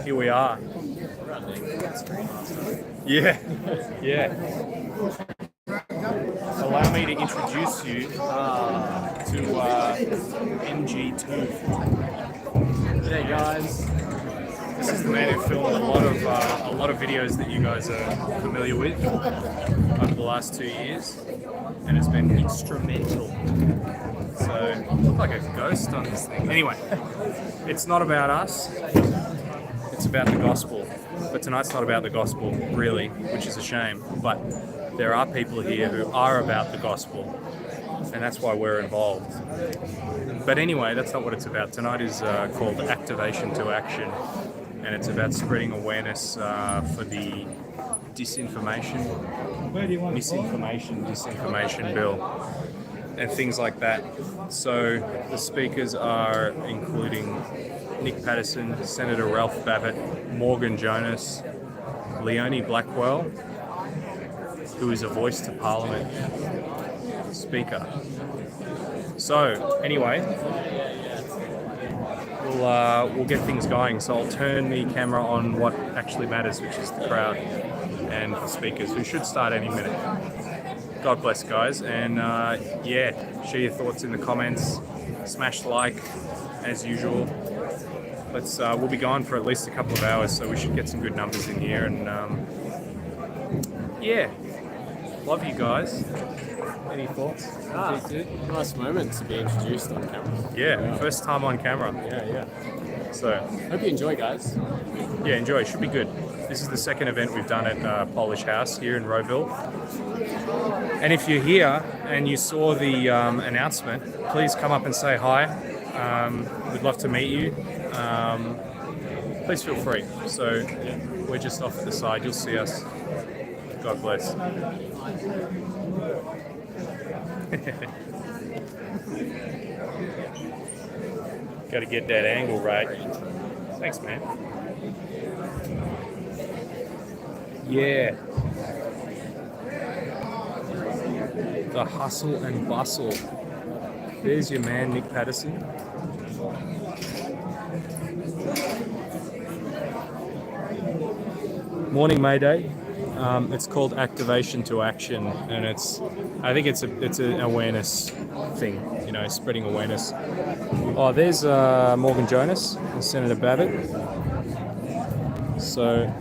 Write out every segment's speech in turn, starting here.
Here we are. Yeah, yeah. Allow me to introduce you to MG2. Hey guys. This is the man who filmed a lot of videos that you guys are familiar with over the last 2 years, and has been instrumental. So, I look like a ghost on this thing. Anyway, it's not about us, it's about the gospel. But tonight's not about the gospel, really, which is a shame. But there are people here who are about the gospel, and that's why we're involved. But anyway, that's not what it's about. Tonight is called Activation to Action, and it's about spreading awareness for the disinformation bill, and things like that. So the speakers are including Nick Patterson, Senator Ralph Babbet, Morgan Jonas, Leonie Blackwell, who is a Voice to Parliament speaker. So anyway, we'll get things going. So I'll turn the camera on what actually matters, which is the crowd and the speakers, who should start any minute. God bless, guys, and yeah, share your thoughts in the comments. Smash like as usual. We'll be going for at least a couple of hours, so we should get some good numbers in here. And yeah, love you guys. Any thoughts? Nice moment to be introduced on camera. Yeah, first time on camera. Yeah. So Hope you enjoy, guys. yeah, enjoy. It should be good. This is the second event we've done at Polish House here in Rowville. And if you're here and you saw the announcement, please come up and say hi. We'd love to meet you. Please feel free. So yeah, we're just off to the side. You'll see us. God bless. Got to get that angle right. Thanks, man. Yeah. The hustle and bustle. There's your man, Nick Patterson. Morning, Mayday. It's called Activation to Action, and I think it's an awareness thing, you know, spreading awareness. Oh, there's Morgan Jonas and Senator Babbet. So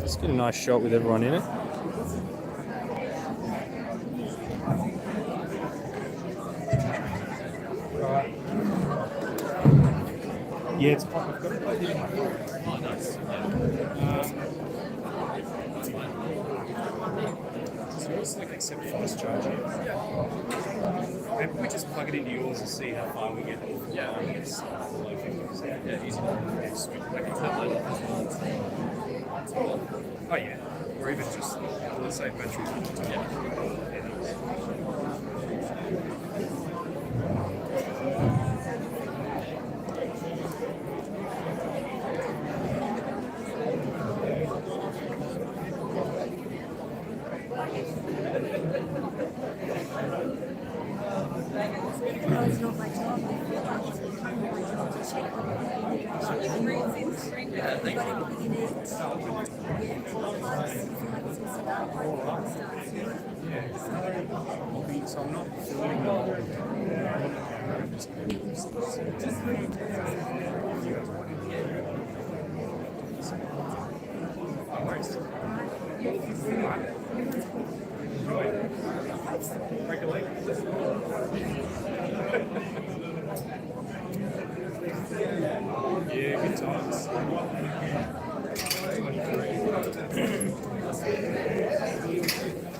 let's get a nice shot with everyone in it. Yeah, it's fine. I've got it plugged in my phone. Oh, nice. So yours like accept fast charging? Yeah. Maybe we just plug it into yours and see how far we get. Yeah. Yeah, easy. Yeah, sweet. Okay. Oh yeah. Or even just, let's say battery. Yeah. It's not my job. I feel like it's kind of my job to check on the So I'm not filming them. Break a leg. Yeah, good times.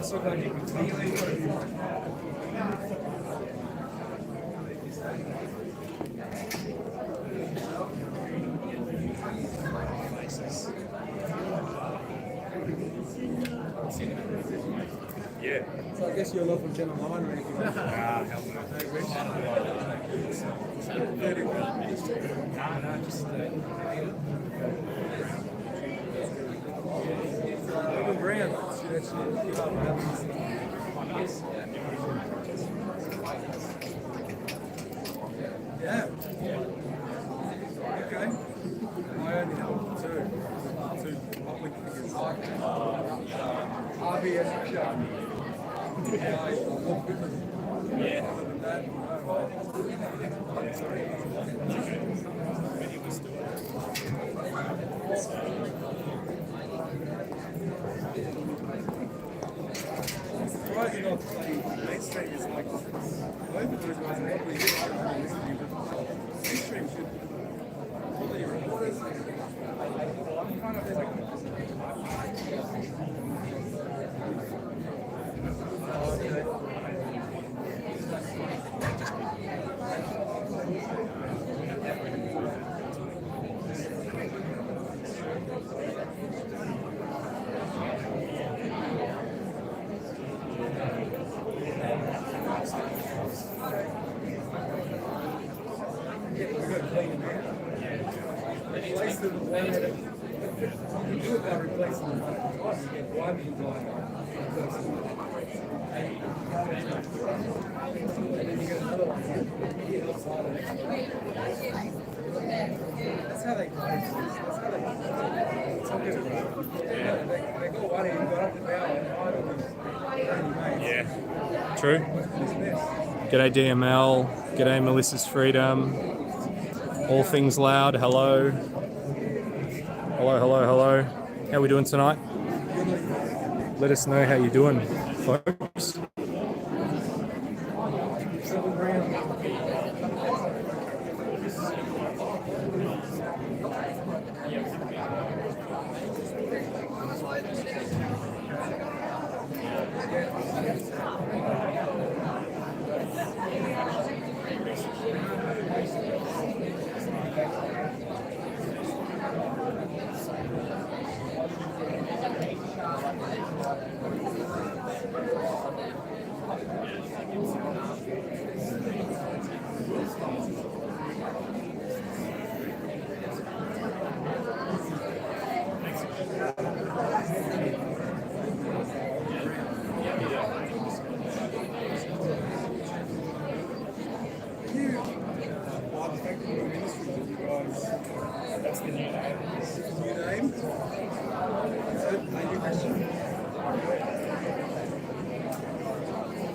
So glad you could tell me. Yeah. So I guess you're local Channel 9 or anything like that? Hell no. No, just Logan Brown. See, that's Yeah. Okay. I only know two public figures. RBS and Chuck. Yeah, I love goodness. Yeah. Other than that, I'm surprised you're not playing mainstream. Is like both of those guys are probably mainstream should quality reporters. I'm kind of like. Replace them one at a you do it by replacing them one at a time. You get one in line. And then you get another one here outside of it. That's how they play. That's how they play. They got one in, got up and down, and Yeah. True. G'day DML. G'day Melissa's Freedom. All Things Loud. Hello. Hello, hello, hello. How are we doing tonight? Let us know how you're doing, folks. That's the new name. New name? So, thank you, Christian.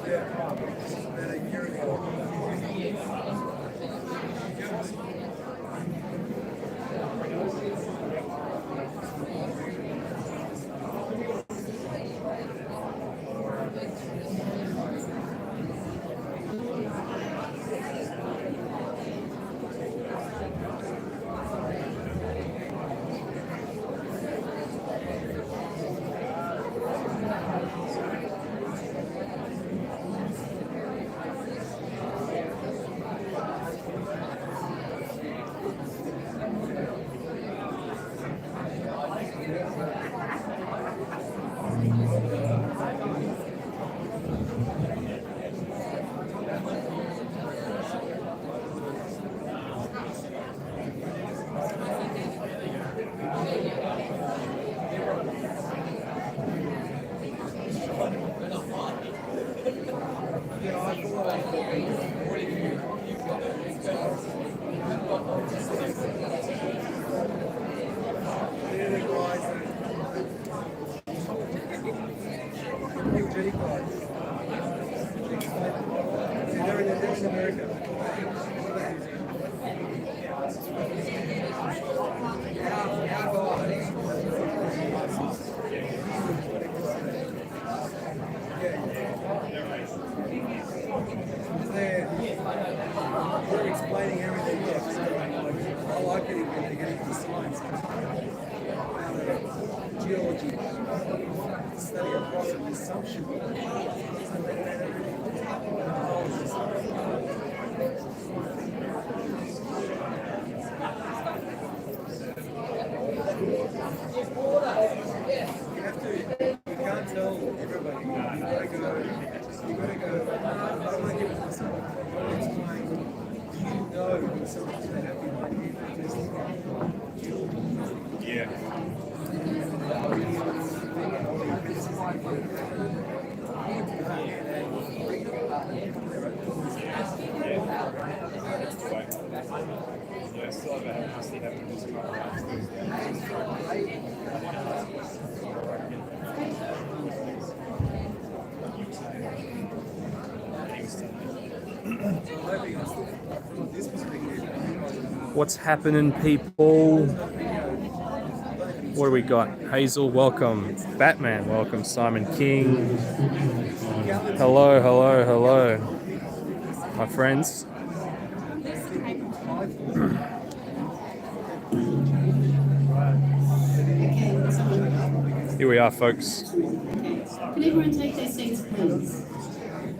Yeah. About a year ago. They're explaining everything else. So, I like it when they get into science. Geology, study a process of assumption. You can't tell everybody. You gotta go, I don't want to give it to myself. I want to explain, you know when something's going to happen. Yeah. What's happening, people? What do we got? Hazel, welcome. Batman, welcome. Simon King. Hello, hello, hello. My friends. Here we are, folks. Can everyone take their seats, please?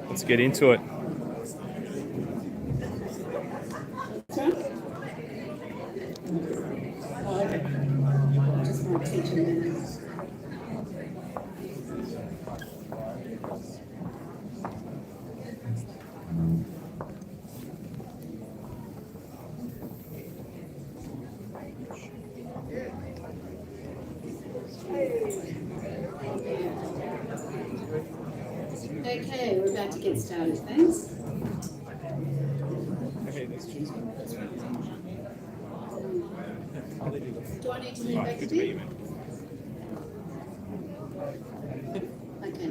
Let's get into it. Just my teaching minutes. Okay, we're about to get started, thanks. Do I need to move back a bit? Okay.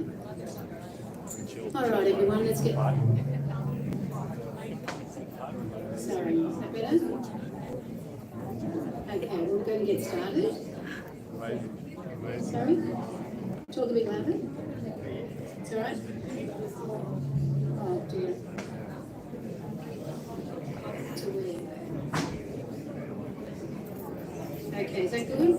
All right, everyone, let's get... Sorry, is that better? Okay, we're going to get started. Sorry? Talk a bit louder. It's all right? Oh, dear. To where? Okay, is that good?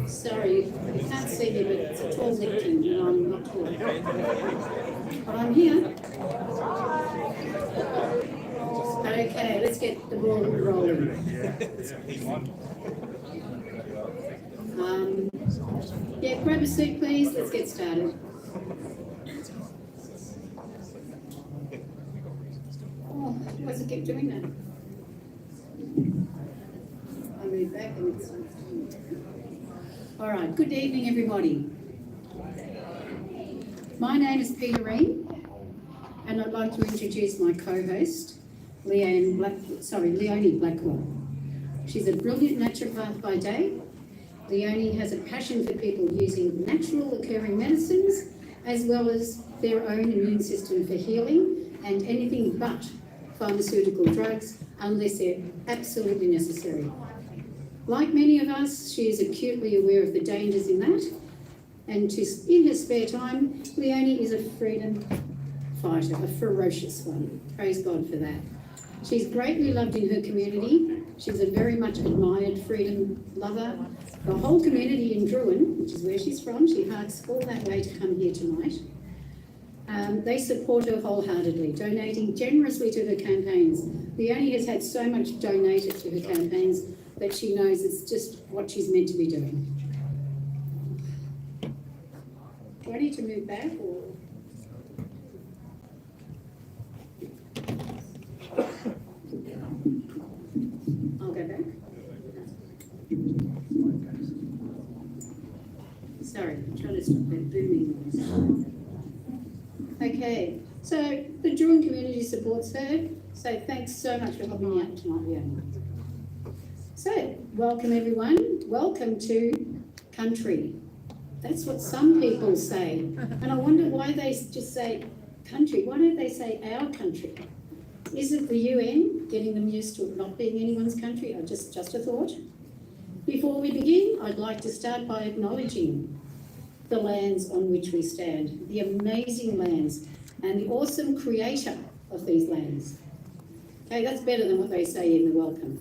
Sorry, you can't see me, but it's a tall lectern and I'm not tall. But I'm here. Okay, let's get the ball rolling. Yeah, grab a seat, please. Let's get started. Oh, why does it keep doing that? I move back and it's... All right, good evening, everybody. My name is Peterine, and I'd like to introduce my co-host, Leonie Blackwell. She's a brilliant naturopath by day. Leonie has a passion for people using natural occurring medicines as well as their own immune system for healing and anything but pharmaceutical drugs unless they're absolutely necessary. Like many of us, she is acutely aware of the dangers in that, and in her spare time, Leonie is a freedom fighter, a ferocious one. Praise God for that. She's greatly loved in her community. She's a very much admired freedom lover. The whole community in Druin, which is where she's from, she hikes all that way to come here tonight. They support her wholeheartedly, donating generously to her campaigns. Leonie has had so much donated to her campaigns that she knows it's just what she's meant to be doing. Do I need to move back or? I'll go back. Sorry, I'm trying to stop that booming noise. Okay, so the Druin community supports her, so thanks so much for helping me out tonight, Leonie. So, welcome everyone. Welcome to country. That's what some people say. And I wonder why they just say country. Why don't they say our country? Isn't the UN getting them used to it not being anyone's country? Just a thought. Before we begin, I'd like to start by acknowledging the lands on which we stand, the amazing lands, and the awesome creator of these lands. Okay, that's better than what they say in the welcome.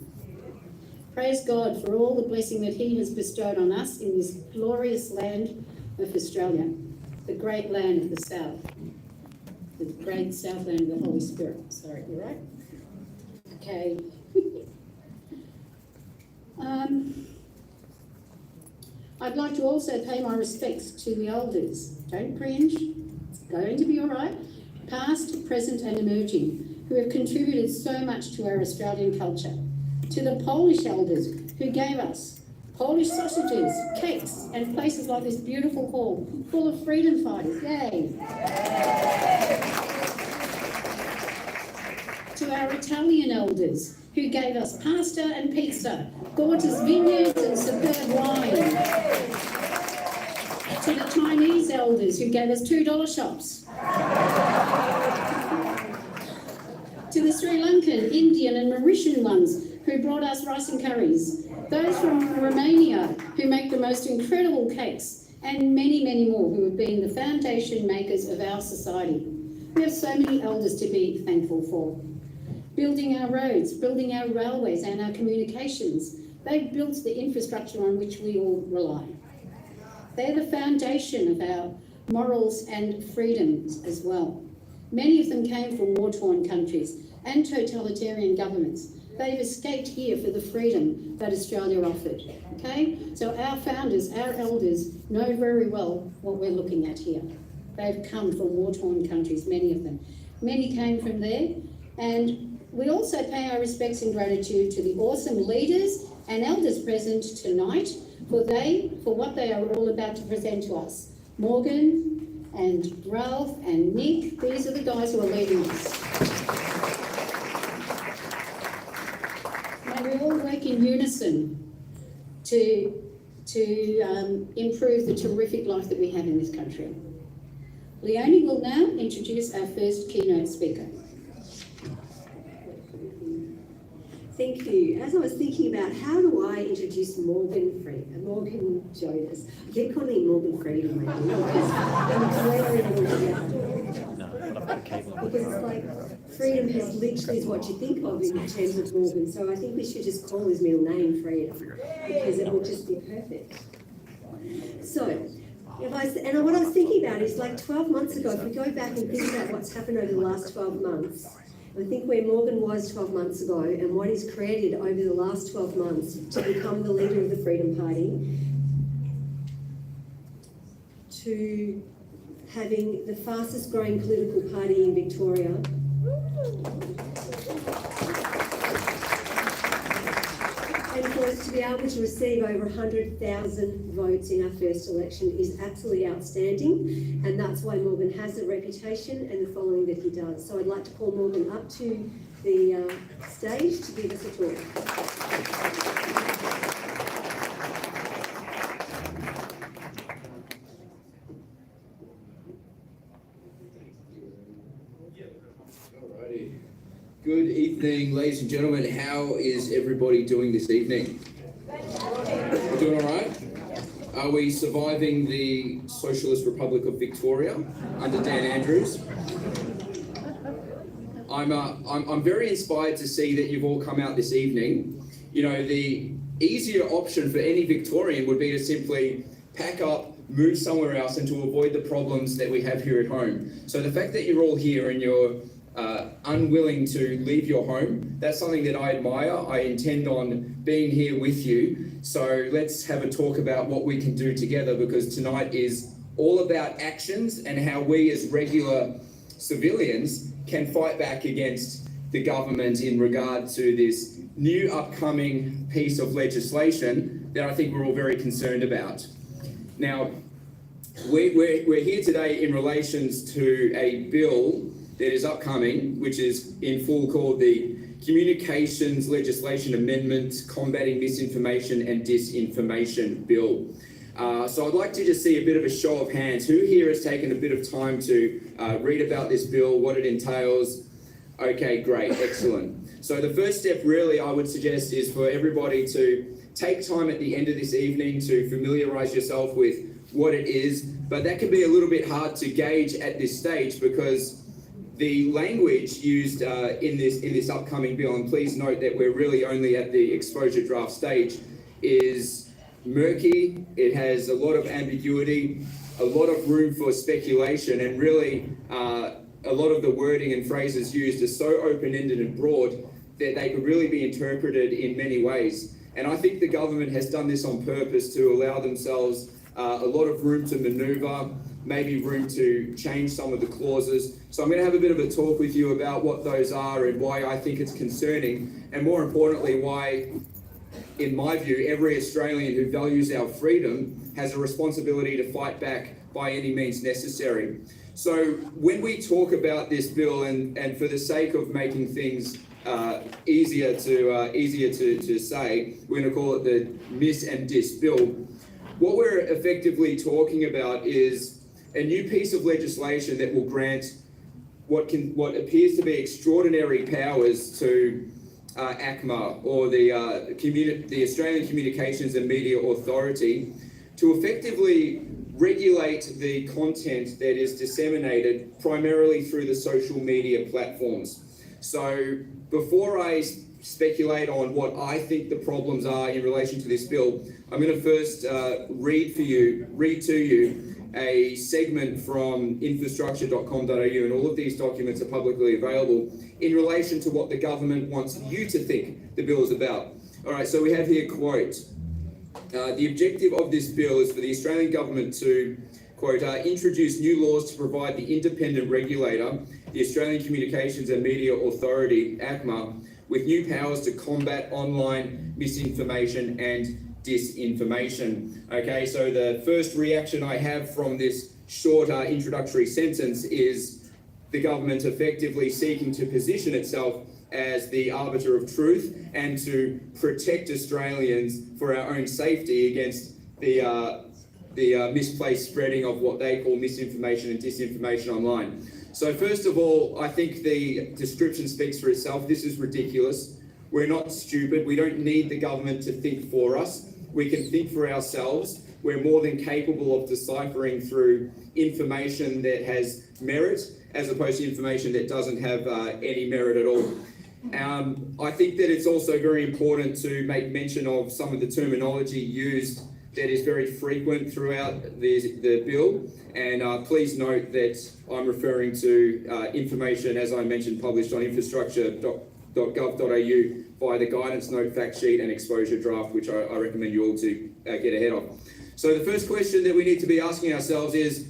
Praise God for all the blessing that He has bestowed on us in this glorious land of Australia, the great land of the South, the great Southland of the Holy Spirit. Sorry, you're right? Okay. I'd like to also pay my respects to the elders. Don't cringe, it's going to be all right. Past, present and emerging, who have contributed so much to our Australian culture. To the Polish elders who gave us Polish sausages, cakes, and places like this beautiful hall full of freedom fighters. Yay! To our Italian elders, who gave us pasta and pizza, gorgeous vineyards and superb wine. To the Chinese elders, who gave us $2 shops. To the Sri Lankan, Indian and Mauritian ones, who brought us rice and curries. Those from Romania, who make the most incredible cakes, and many, many more who have been the foundation makers of our society. We have so many elders to be thankful for. Building our roads, building our railways and our communications. They've built the infrastructure on which we all rely. They're the foundation of our morals and freedoms as well. Many of them came from war-torn countries and totalitarian governments. They've escaped here for the freedom that Australia offered, okay? So our founders, our elders, know very well what we're looking at here. They've come from war-torn countries, many of them. Many came from there, and we also pay our respects and gratitude to the awesome leaders and elders present tonight for what they are all about to present to us. Morgan and Ralph and Nick, these are the guys who are leading us. May we all work in unison to improve the terrific life that we have in this country. Leonie will now introduce our first keynote speaker. Thank you. As I was thinking about how do I introduce Morgan Jonas, I keep calling him Morgan Freedom because it's like freedom has literally is what you think of in terms of Morgan. So I think we should just call his middle name Freedom because it would just be perfect. So, what I was thinking about is like 12 months ago, if we go back and think about what's happened over the last 12 months, I think where Morgan was 12 months ago and what he's created over the last 12 months to become the leader of the Freedom Party, to having the fastest growing political party in Victoria, and for us to be able to receive over 100,000 votes in our first election is absolutely outstanding, and that's why Morgan has the reputation and the following that he does. So I'd like to call Morgan up to the stage to give us a talk. Good evening, ladies and gentlemen. How is everybody doing this evening? We're doing all right? Are we surviving the Socialist Republic of Victoria under Dan Andrews? I'm very inspired to see that you've all come out this evening. You know, the easier option for any Victorian would be to simply pack up, move somewhere else, and to avoid the problems that we have here at home. So the fact that you're all here and you're unwilling to leave your home, that's something that I admire. I intend on being here with you. So let's have a talk about what we can do together, because tonight is all about actions and how we as regular civilians can fight back against the government in regard to this new upcoming piece of legislation that I think we're all very concerned about. Now, we're here today in relations to a bill that is upcoming, which is in full called the Communications Legislation Amendment Combating Misinformation and Disinformation Bill. So I'd like to just see a bit of a show of hands. Who here has taken a bit of time to read about this bill, what it entails? Okay, great, excellent. So the first step really I would suggest is for everybody to take time at the end of this evening to familiarise yourself with what it is, but that can be a little bit hard to gauge at this stage because the language used in this upcoming bill, and please note that we're really only at the exposure draft stage, is murky. It has a lot of ambiguity, a lot of room for speculation, and really a lot of the wording and phrases used are so open-ended and broad that they could really be interpreted in many ways. And I think the government has done this on purpose to allow themselves a lot of room to manoeuvre, maybe room to change some of the clauses. So I'm going to have a bit of a talk with you about what those are and why I think it's concerning, and more importantly, why, in my view, every Australian who values our freedom has a responsibility to fight back by any means necessary. So when we talk about this bill, and for the sake of making things easier to say, we're going to call it the Miss and Dis bill. What we're effectively talking about is a new piece of legislation that will grant what appears to be extraordinary powers to ACMA, or the Australian Communications and Media Authority, to effectively regulate the content that is disseminated primarily through the social media platforms. So before I speculate on what I think the problems are in relation to this bill, I'm going to first read to you a segment from infrastructure.com.au, and all of these documents are publicly available, in relation to what the government wants you to think the bill is about. All right, so we have here, quote, the objective of this bill is for the Australian government to, quote, introduce new laws to provide the independent regulator, the Australian Communications and Media Authority, ACMA, with new powers to combat online misinformation and disinformation. Okay, so the first reaction I have from this short introductory sentence is the government effectively seeking to position itself as the arbiter of truth and to protect Australians for our own safety against the misplaced spreading of what they call misinformation and disinformation online. So first of all, I think the description speaks for itself. This is ridiculous. We're not stupid. We don't need the government to think for us. We can think for ourselves. We're more than capable of deciphering through information that has merit, as opposed to information that doesn't have any merit at all. I think that it's also very important to make mention of some of the terminology used that is very frequent throughout the bill. And please note that I'm referring to information, as I mentioned, published on infrastructure.gov.au via the guidance note, fact sheet and exposure draft, which I recommend you all to get ahead of. So the first question that we need to be asking ourselves is,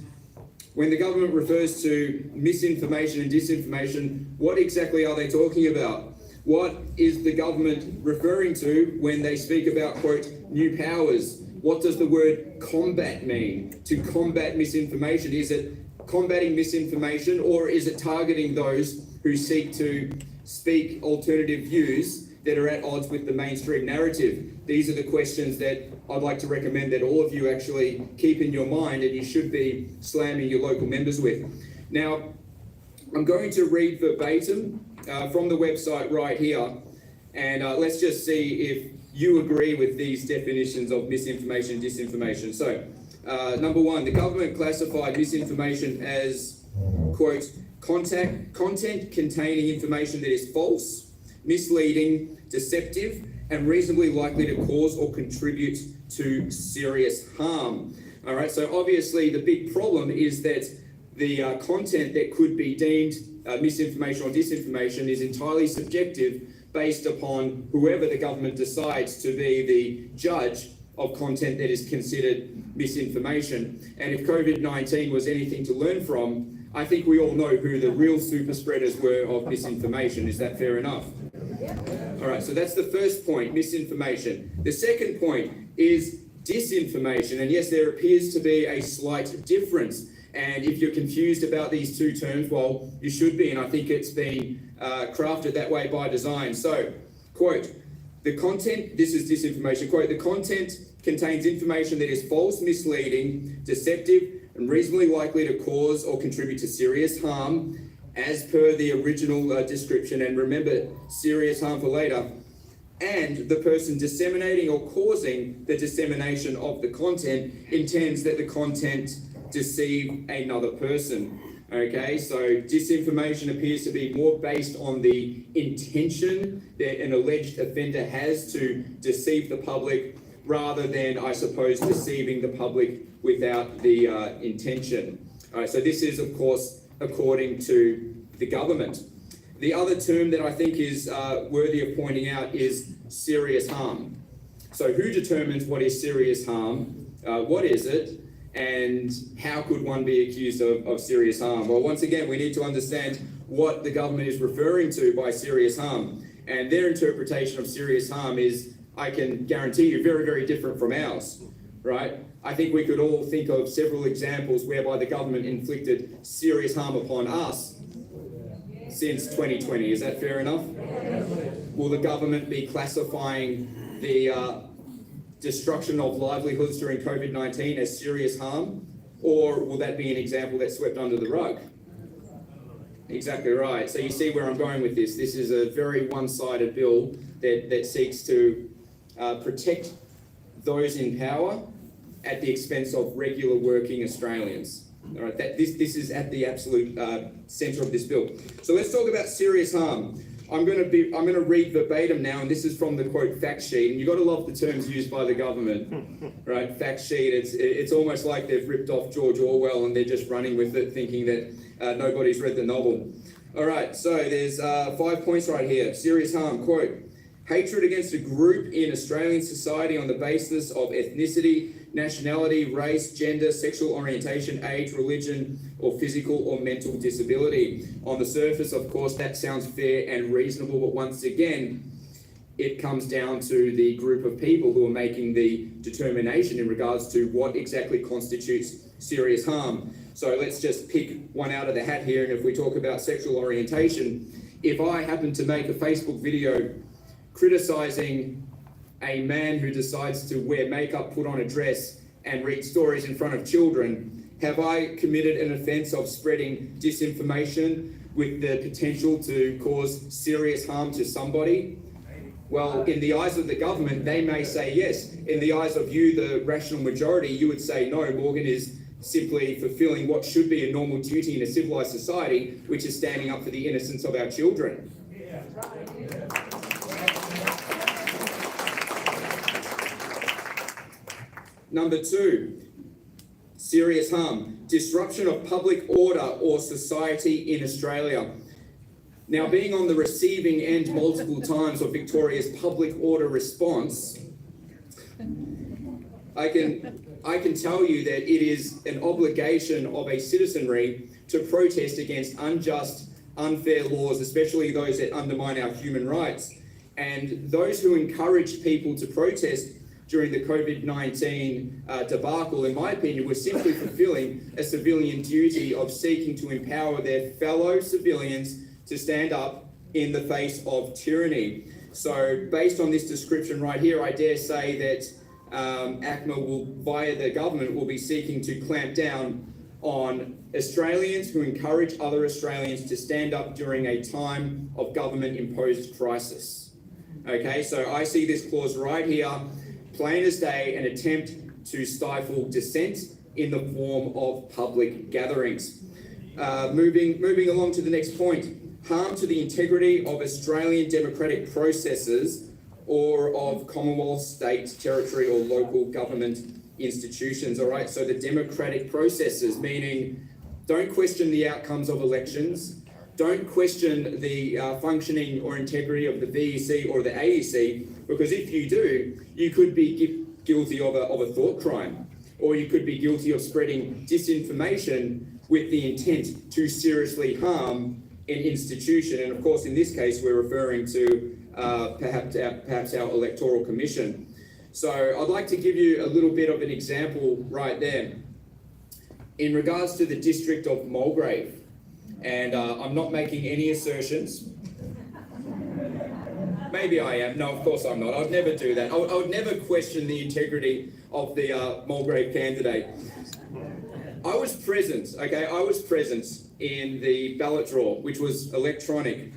when the government refers to misinformation and disinformation, what exactly are they talking about? What is the government referring to when they speak about, quote, new powers? What does the word combat mean? To combat misinformation? Is it combating misinformation, or is it targeting those who seek to speak alternative views that are at odds with the mainstream narrative? These are the questions that I'd like to recommend that all of you actually keep in your mind, and you should be slamming your local members with. Now, I'm going to read verbatim from the website right here, and let's just see if you agree with these definitions of misinformation and disinformation. So, number one, the government classified misinformation as, quote, content containing information that is false, misleading, deceptive, and reasonably likely to cause or contribute to serious harm. All right, so obviously the big problem is that the content that could be deemed misinformation or disinformation is entirely subjective, based upon whoever the government decides to be the judge of content that is considered misinformation. And if COVID-19 was anything to learn from, I think we all know who the real super spreaders were of misinformation. Is that fair enough? All right, so that's the first point, misinformation. The second point is disinformation. And yes, there appears to be a slight difference. And if you're confused about these two terms, well, you should be, and I think it's been crafted that way by design. So, quote, the content, this is disinformation, quote, the content contains information that is false, misleading, deceptive, and reasonably likely to cause or contribute to serious harm, as per the original description, and remember, serious harm for later, and the person disseminating or causing the dissemination of the content intends that the content deceive another person. Okay, so disinformation appears to be more based on the intention that an alleged offender has to deceive the public, rather than, I suppose, deceiving the public without the intention. All right, so this is, of course, according to the government. The other term that I think is worthy of pointing out is serious harm. So who determines what is serious harm? What is it? And how could one be accused of serious harm? Well, once again, we need to understand what the government is referring to by serious harm. And their interpretation of serious harm is, I can guarantee you, very, very different from ours, right? I think we could all think of several examples whereby the government inflicted serious harm upon us since 2020. Is that fair enough? Will the government be classifying the destruction of livelihoods during COVID-19 as serious harm? Or will that be an example that's swept under the rug? Exactly right. So you see where I'm going with this. This is a very one-sided bill that seeks to protect those in power at the expense of regular working Australians. All right, this is at the absolute centre of this bill. So let's talk about serious harm. I'm going to read verbatim now, and this is from the quote fact sheet. And you've got to love the terms used by the government, right? Fact sheet. It's almost like they've ripped off George Orwell and they're just running with it, thinking that nobody's read the novel. All right, so there's 5 points right here. Serious harm, quote, hatred against a group in Australian society on the basis of ethnicity, nationality, race, gender, sexual orientation, age, religion, or physical or mental disability. On the surface, of course, that sounds fair and reasonable, but once again, it comes down to the group of people who are making the determination in regards to what exactly constitutes serious harm. So let's just pick one out of the hat here, and if we talk about sexual orientation, if I happen to make a Facebook video criticising a man who decides to wear makeup, put on a dress, and read stories in front of children, have I committed an offence of spreading disinformation with the potential to cause serious harm to somebody? Well, in the eyes of the government, they may say yes. In the eyes of you, the rational majority, you would say no, Morgan is simply fulfilling what should be a normal duty in a civilised society, which is standing up for the innocence of our children. Number 2, serious harm, disruption of public order or society in Australia. Now, being on the receiving end multiple times of Victoria's public order response, I can tell you that it is an obligation of a citizenry to protest against unjust, unfair laws, especially those that undermine our human rights. And those who encourage people to protest during the COVID-19 debacle, in my opinion, were simply fulfilling a civilian duty of seeking to empower their fellow civilians to stand up in the face of tyranny. So based on this description right here, I dare say that ACMA will, via the government, will be seeking to clamp down on Australians who encourage other Australians to stand up during a time of government-imposed crisis. Okay, so I see this clause right here, plain as day, an attempt to stifle dissent in the form of public gatherings. Moving along to the next point, harm to the integrity of Australian democratic processes or of Commonwealth, state, territory or local government institutions. All right, so the democratic processes, meaning don't question the outcomes of elections, don't question the functioning or integrity of the VEC or the AEC, because if you do, you could be guilty of a thought crime, or you could be guilty of spreading disinformation with the intent to seriously harm an institution. And of course, in this case, we're referring to perhaps our electoral commission. So I'd like to give you a little bit of an example right there. In regards to the district of Mulgrave, and I'm not making any assertions. Maybe I am. No, of course I'm not. I'd never do that. I would never question the integrity of the Mulgrave candidate. I was present, okay? I was present in the ballot draw, which was electronic.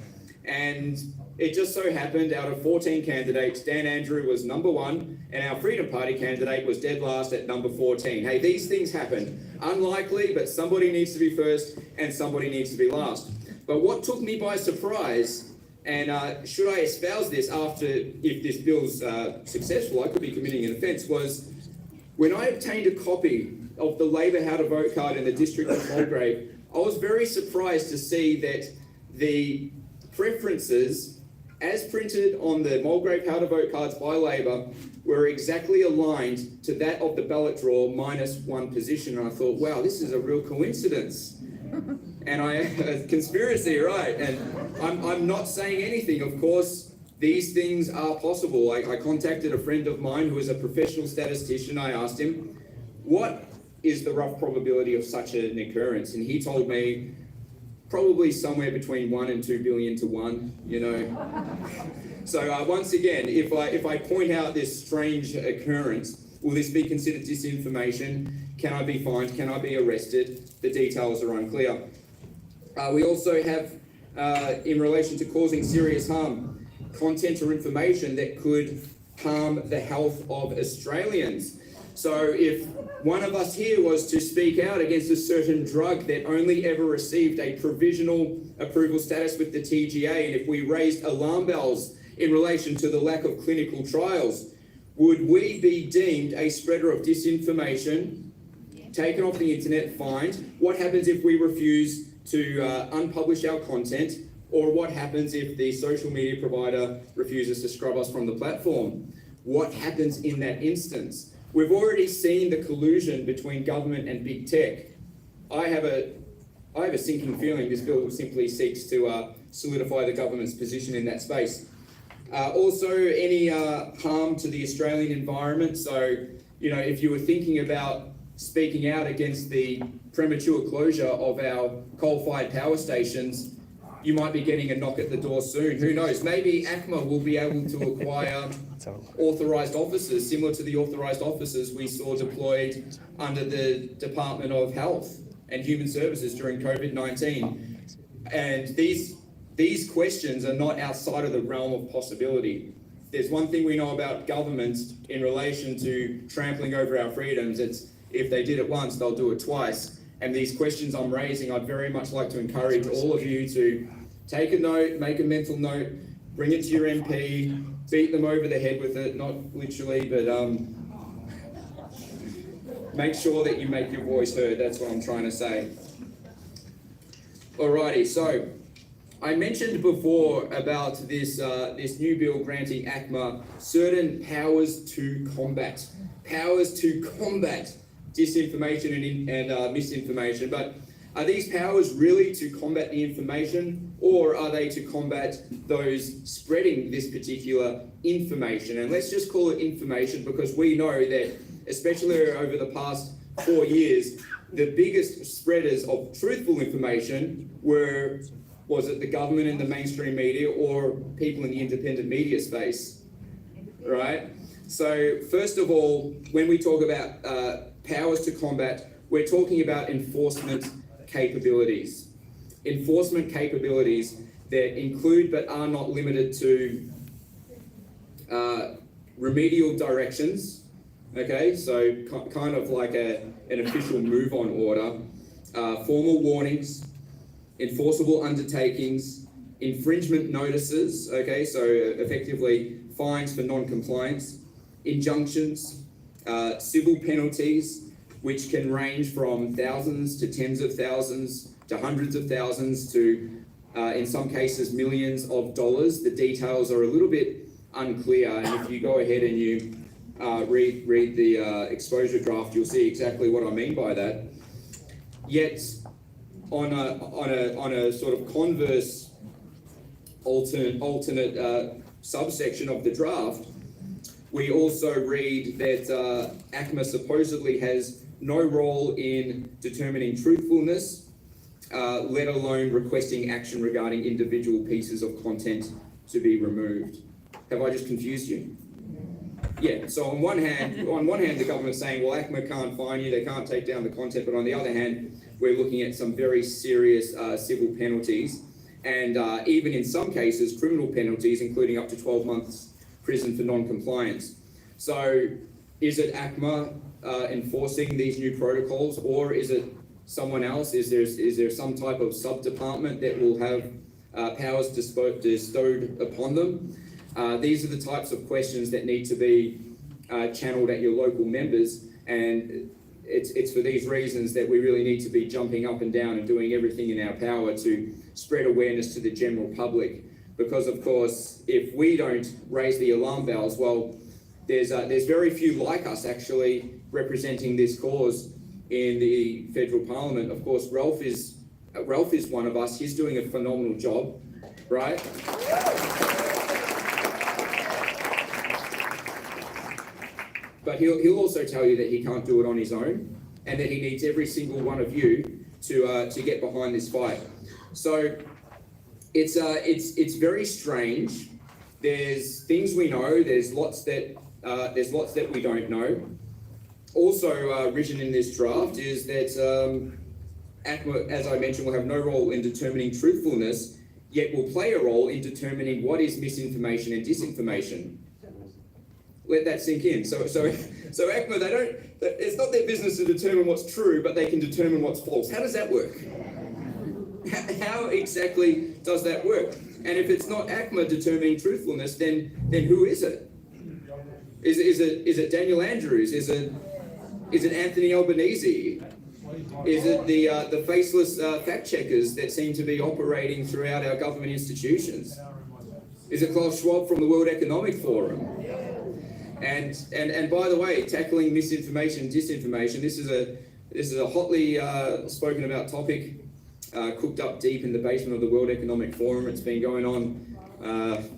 And it just so happened, out of 14 candidates, Dan Andrew was number 1, and our Freedom Party candidate was dead last at number 14. Hey, these things happen. Unlikely, but somebody needs to be first and somebody needs to be last. But what took me by surprise, and should I espouse this after, if this bill's successful, I could be committing an offence, was when I obtained a copy of the Labor How to Vote card in the district of Mulgrave, I was very surprised to see that the preferences, as printed on the Mulgrave How to Vote cards by Labor, were exactly aligned to that of the ballot draw minus 1 position. And I thought, wow, this is a real coincidence. And a conspiracy, right? And I'm not saying anything. Of course, these things are possible. I contacted a friend of mine who is a professional statistician. I asked him, what is the rough probability of such an occurrence? And he told me probably somewhere between 1 and 2 billion to 1, you know. So once again, if I point out this strange occurrence, will this be considered disinformation? Can I be fined? Can I be arrested? The details are unclear. We also have, in relation to causing serious harm, content or information that could harm the health of Australians. So if one of us here was to speak out against a certain drug that only ever received a provisional approval status with the TGA, and if we raised alarm bells in relation to the lack of clinical trials, would we be deemed a spreader of disinformation, taken off the internet, fined? What happens if we refuse to unpublish our content? Or what happens if the social media provider refuses to scrub us from the platform? What happens in that instance? We've already seen the collusion between government and big tech. I have a sinking feeling this bill simply seeks to solidify the government's position in that space. Also, any harm to the Australian environment. So, you know, if you were thinking about speaking out against the premature closure of our coal-fired power stations, you might be getting a knock at the door soon. Who knows? Maybe ACMA will be able to acquire authorised officers, similar to the authorised officers we saw deployed under the Department of Health and Human Services during COVID-19. And these questions are not outside of the realm of possibility. There's one thing we know about governments in relation to trampling over our freedoms. It's if they did it once, they'll do it twice. And these questions I'm raising, I'd very much like to encourage all of you to take a note, make a mental note, bring it to your MP, beat them over the head with it, not literally, but make sure that you make your voice heard. That's what I'm trying to say. Alrighty, so I mentioned before about this new bill granting ACMA certain powers to combat disinformation and misinformation. But are these powers really to combat the information, or are they to combat those spreading this particular information? And let's just call it information, because we know that, especially over the past 4 years, the biggest spreaders of truthful information was it the government and the mainstream media, or people in the independent media space, right? So first of all, when we talk about powers to combat, we're talking about enforcement capabilities. Enforcement capabilities that include but are not limited to remedial directions, okay? So kind of like an official move-on order, formal warnings, enforceable undertakings, infringement notices, okay? So effectively fines for non-compliance, injunctions, civil penalties, which can range from thousands to tens of thousands to hundreds of thousands to, in some cases, millions of dollars. The details are a little bit unclear, and if you go ahead and you read the exposure draft, you'll see exactly what I mean by that. Yet, on a sort of converse, alternate subsection of the draft, we also read that ACMA supposedly has no role in determining truthfulness, let alone requesting action regarding individual pieces of content to be removed. Have I just confused you? Yeah, so on one hand, the government's saying, well, ACMA can't fine you, they can't take down the content, but on the other hand, we're looking at some very serious civil penalties, and even in some cases, criminal penalties, including up to 12 months prison for non-compliance. So is it ACMA enforcing these new protocols, or is it someone else? Is there some type of sub-department that will have powers bestowed upon them? These are the types of questions that need to be channeled at your local members, and it's for these reasons that we really need to be jumping up and down and doing everything in our power to spread awareness to the general public. Because of course, if we don't raise the alarm bells, well, there's very few like us actually representing this cause in the federal parliament. Of course, Ralph is one of us. He's doing a phenomenal job, right? but he'll also tell you that he can't do it on his own, and that he needs every single one of you to get behind this fight. So it's very strange. There's things we know. There's lots that we don't know. Also, written in this draft is that ACMA, as I mentioned, will have no role in determining truthfulness, yet will play a role in determining what is misinformation and disinformation. Let that sink in. So ACMA, they don't. It's not their business to determine what's true, but they can determine what's false. How does that work? How exactly does that work? And if it's not ACMA determining truthfulness, then who is it? Is it Daniel Andrews? Is it Anthony Albanese? Is it the faceless fact checkers that seem to be operating throughout our government institutions? Is it Klaus Schwab from the World Economic Forum? And by the way, tackling misinformation and disinformation, this is a hotly spoken about topic, cooked up deep in the basement of the World Economic Forum. It's been going on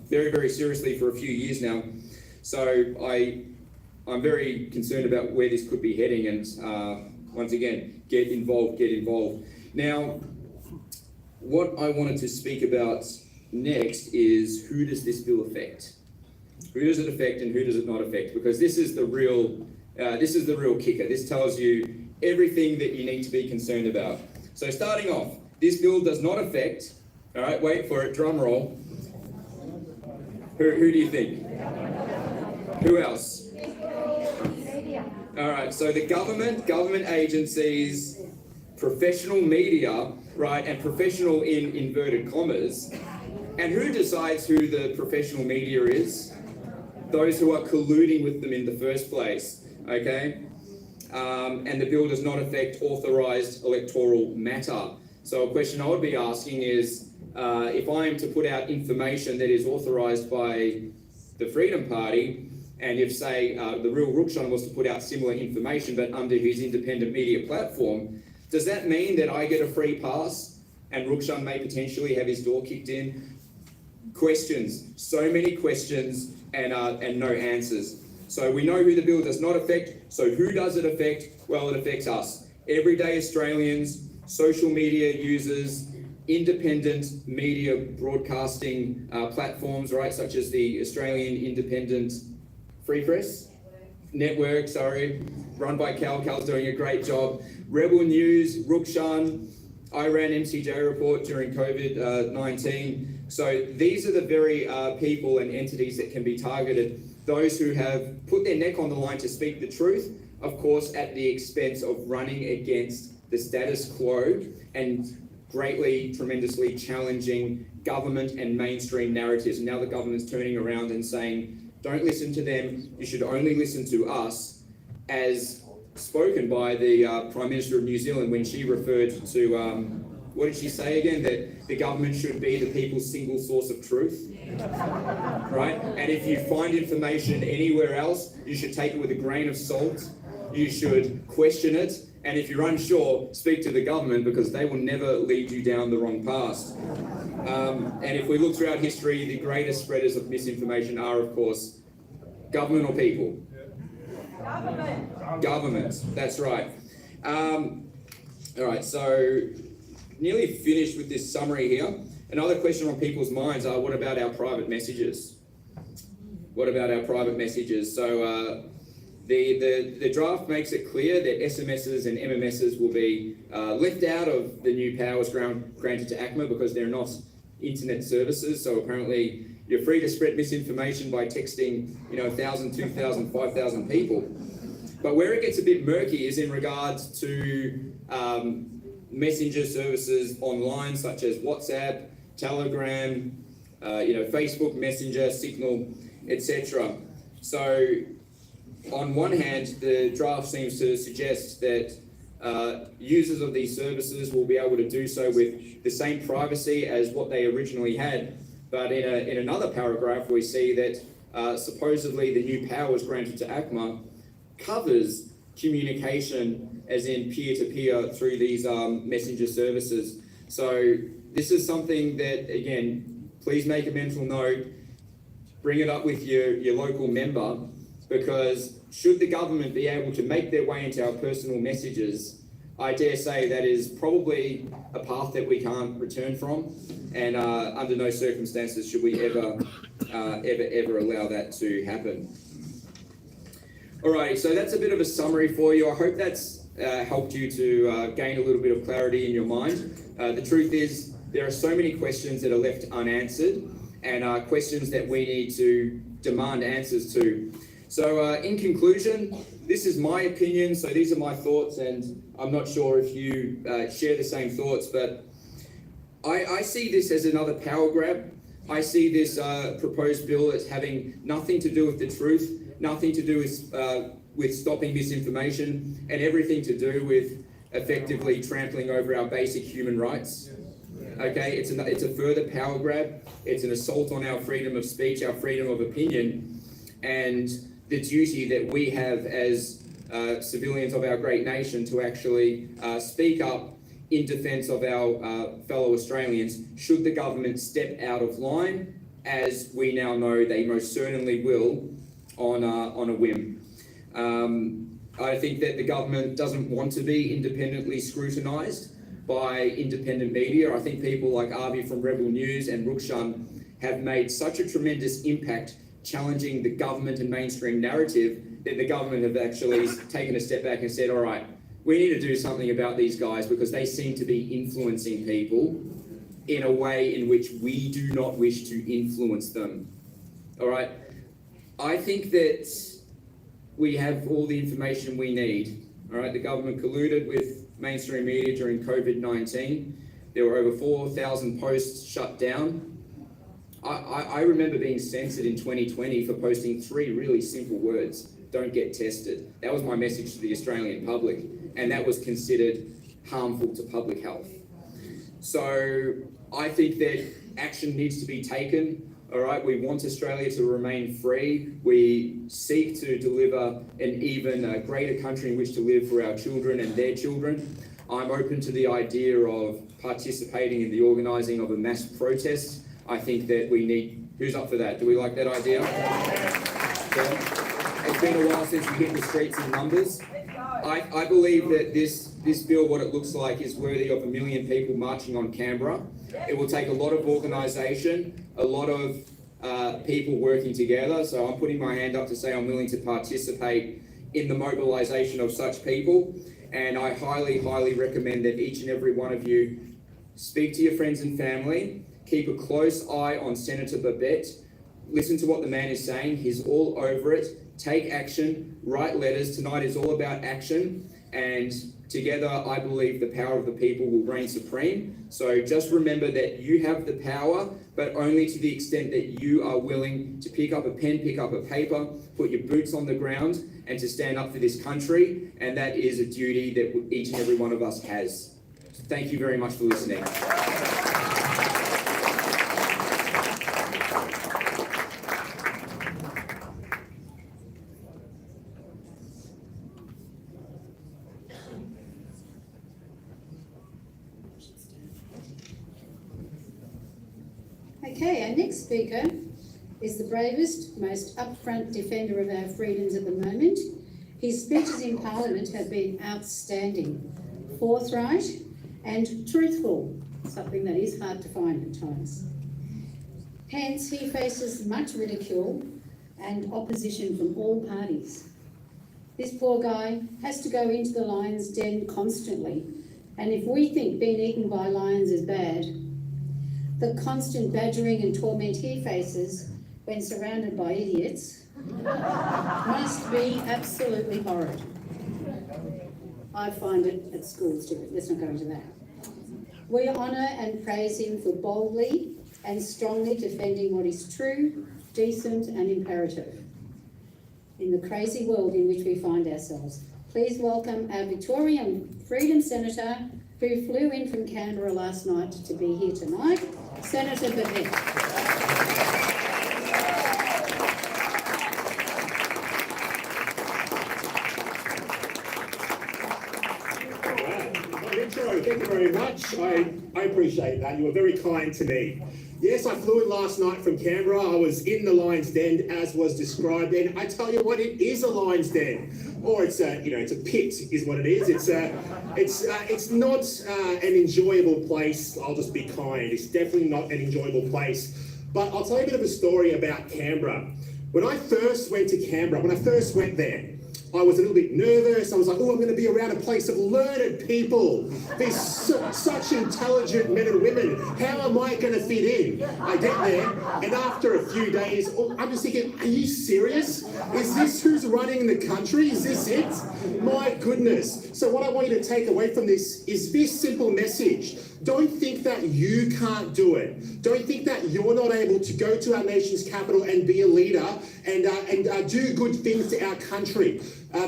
very, very seriously for a few years now. So I'm very concerned about where this could be heading, and once again, get involved. Now, what I wanted to speak about next is, who does this bill affect? Who does it affect and who does it not affect? Because this is the real kicker. This tells you everything that you need to be concerned about. So starting off, this bill does not affect, all right, wait for it, drum roll. Who do you think? Who else? All right, so the government agencies, professional media, right, and professional in inverted commas. And who decides who the professional media is? Those who are colluding with them in the first place, okay? And the bill does not affect authorised electoral matter. So a question I would be asking is, if I am to put out information that is authorised by the Freedom Party, and if, say, the real Rukshan was to put out similar information but under his independent media platform, does that mean that I get a free pass and Rukshan may potentially have his door kicked in? Questions, so many questions, and no answers. So we know who the bill does not affect. So who does it affect? Well, it affects us, everyday Australians, social media users, independent media broadcasting platforms, right, such as the Australian Independent Free Press Network, run by Cal. Cal's doing a great job. Rebel News, Rukshan, Iran MCJ report during COVID-19. So these are the very people and entities that can be targeted. Those who have put their neck on the line to speak the truth, of course, at the expense of running against the status quo and greatly, tremendously challenging government and mainstream narratives. And now the government's turning around and saying, don't listen to them, you should only listen to us, as spoken by the Prime Minister of New Zealand when she referred to, what did she say again? That the government should be the people's single source of truth, right? And if you find information anywhere else, you should take it with a grain of salt. You should question it. And if you're unsure, speak to the government, because they will never lead you down the wrong path. And if we look throughout history, the greatest spreaders of misinformation are, of course, government or people? Government, that's right. All right, so nearly finished with this summary here. Another question on people's minds are, what about our private messages? What about our private messages? So the draft makes it clear that SMSs and MMSs will be left out of the new powers granted to ACMA because they're not internet services. So apparently you're free to spread misinformation by texting, 1,000, 2,000, 5,000 people. But where it gets a bit murky is in regards to messenger services online, such as WhatsApp, Telegram, Facebook Messenger, Signal, etc. So on one hand, the draft seems to suggest that users of these services will be able to do so with the same privacy as what they originally had. But in another paragraph, we see that supposedly the new powers granted to ACMA covers communication, as in peer-to-peer, through these messenger services. So this is something that, again, please make a mental note, bring it up with your local member, because should the government be able to make their way into our personal messages, I dare say that is probably a path that we can't return from, and under no circumstances should we ever allow that to happen. Alrighty, so that's a bit of a summary for you. I hope that's helped you to gain a little bit of clarity in your mind. The truth is, there are so many questions that are left unanswered, and questions that we need to demand answers to. So in conclusion, this is my opinion, so these are my thoughts, and I'm not sure if you share the same thoughts, but I see this as another power grab. I see this proposed bill as having nothing to do with the truth, nothing to do with stopping misinformation, and everything to do with effectively trampling over our basic human rights. Okay, it's a further power grab. It's an assault on our freedom of speech, our freedom of opinion, and the duty that we have as civilians of our great nation to actually speak up in defence of our fellow Australians should the government step out of line, as we now know they most certainly will on a whim. I think that the government doesn't want to be independently scrutinised by independent media. I think people like Avi from Rebel News and Rukshan have made such a tremendous impact challenging the government and mainstream narrative that the government have actually taken a step back and said, all right, we need to do something about these guys because they seem to be influencing people in a way in which we do not wish to influence them. All right. I think that we have all the information we need. All right. The government colluded with mainstream media during COVID-19. There were over 4,000 posts shut down. I remember being censored in 2020 for posting 3 really simple words: don't get tested. That was my message to the Australian public, and that was considered harmful to public health. So I think that action needs to be taken. All right, we want Australia to remain free. We seek to deliver an even greater country in which to live for our children and their children. I'm open to the idea of participating in the organising of a mass protest. I think that we need... Who's up for that? Do we like that idea? Yeah. It's been a while since we hit the streets in numbers. I believe that this bill, what it looks like, is worthy of 1 million people marching on Canberra. It will take a lot of organisation, a lot of people working together. So I'm putting my hand up to say I'm willing to participate in the mobilisation of such people. And I highly, highly recommend that each and every one of you speak to your friends and family, keep a close eye on Senator Babbet, listen to what the man is saying. He's all over it. Take action, write letters. Tonight is all about action, and together I believe the power of the people will reign supreme. So just remember that you have the power, but only to the extent that you are willing to pick up a pen, pick up a paper, put your boots on the ground, and to stand up for this country. And that is a duty that each and every one of us has. So thank you very much for listening. Okay, our next speaker is the bravest, most upfront defender of our freedoms at the moment. His speeches in Parliament have been outstanding, forthright and truthful, something that is hard to find at times. Hence, he faces much ridicule and opposition from all parties. This poor guy has to go into the lion's den constantly, and if we think being eaten by lions is bad, the constant badgering and torment he faces when surrounded by idiots must be absolutely horrid. I find it at schools too, let's not go into that. We honour and praise him for boldly and strongly defending what is true, decent and imperative in the crazy world in which we find ourselves. Please welcome our Victorian Freedom Senator who flew in from Canberra last night to be here tonight, Senator Babbet. Thank you very much. I appreciate that. You were very kind to me. Yes, I flew in last night from Canberra. I was in the lion's den as was described, and I tell you what, it is a lion's den, or it's a it's a pit, is what it is. It's not an enjoyable place. I'll just be kind. It's definitely not an enjoyable place. But I'll tell you a bit of a story about Canberra. When I first went to Canberra, when I first went there, I was a little bit nervous. I was like, oh, I'm going to be around a place of learned people. These such intelligent men and women. How am I going to fit in? I get there, and after a few days, I'm just thinking, are you serious? Is this who's running the country? Is this it? My goodness. So what I want you to take away from this is this simple message. Don't think that you can't do it. Don't think that you're not able to go to our nation's capital and be a leader and do good things to our country.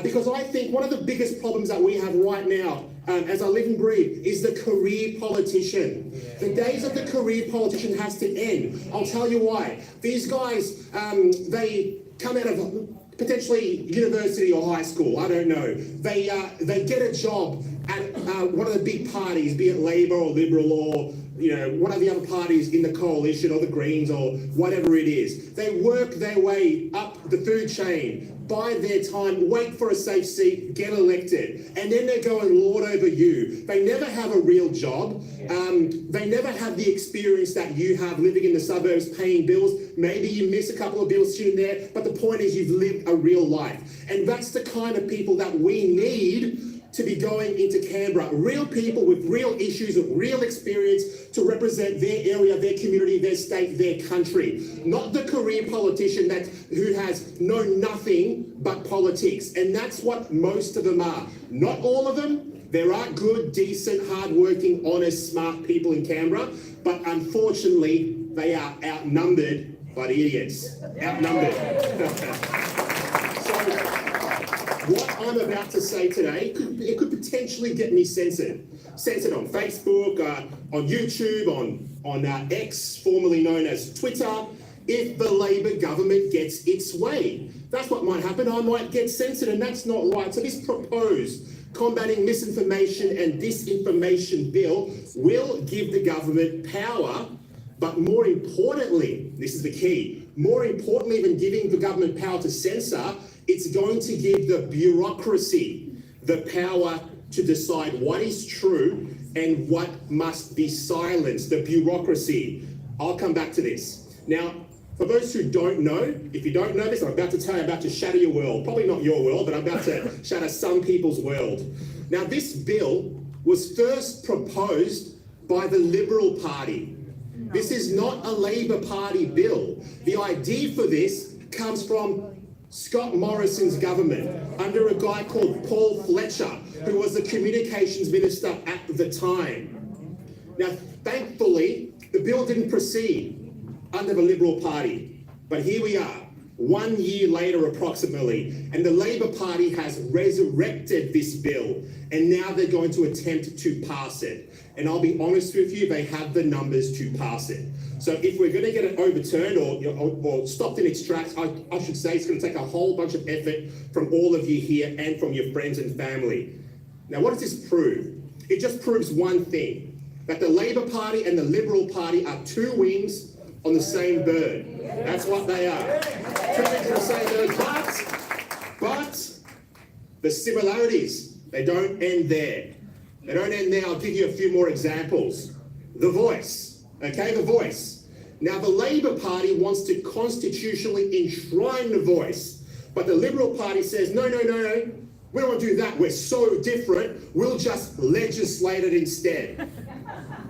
Because I think one of the biggest problems that we have right now, as I live and breathe, is the career politician. The days of the career politician has to end. I'll tell you why. These guys, they come out of potentially university or high school, I don't know. They get a job at one of the big parties, be it Labor or Liberal or one of the other parties in the coalition or the Greens or whatever it is. They work their way up the food chain, bide their time, wait for a safe seat, get elected, and then they go and lord over you. They never have a real job. They never have the experience that you have living in the suburbs, paying bills. Maybe you miss a couple of bills here and there, but the point is you've lived a real life. And that's the kind of people that we need to be going into Canberra. Real people with real issues, with real experience to represent their area, their community, their state, their country. Not the career politician who has known nothing but politics. And that's what most of them are. Not all of them. There are good, decent, hardworking, honest, smart people in Canberra, but unfortunately, they are outnumbered by the idiots. Outnumbered. What I'm about to say today, it could potentially get me censored. Censored on Facebook, on YouTube, on X, formerly known as Twitter, if the Labor government gets its way. That's what might happen. I might get censored, and that's not right. So this proposed Combating Misinformation and Disinformation bill will give the government power, but more importantly, this is the key, more importantly than giving the government power to censor, it's going to give the bureaucracy the power to decide what is true and what must be silenced. The bureaucracy. I'll come back to this. Now, for those who don't know, if you don't know this, I'm about to tell you, I'm about to shatter your world. Probably not your world, but I'm about to shatter some people's world. Now, this bill was first proposed by the Liberal Party. This is not a Labor Party bill. The idea for this comes from Scott Morrison's government under a guy called Paul Fletcher, who was the communications minister at the time. Now, thankfully, the bill didn't proceed under the Liberal Party, but here we are, 1 year later approximately, and the Labor Party has resurrected this bill, and now they're going to attempt to pass it. And I'll be honest with you, they have the numbers to pass it. So if we're going to get it overturned or stopped in its tracks, I should say it's going to take a whole bunch of effort from all of you here and from your friends and family. Now, what does this prove? It just proves one thing, that the Labor Party and the Liberal Party are two wings on the same bird. That's what they are. Two wings on the same bird, but the similarities, they don't end there. They don't end there. I'll give you a few more examples. The Voice, okay, The Voice. Now, the Labor Party wants to constitutionally enshrine the Voice, but the Liberal Party says, no, we don't want to do that. We're so different. We'll just legislate it instead.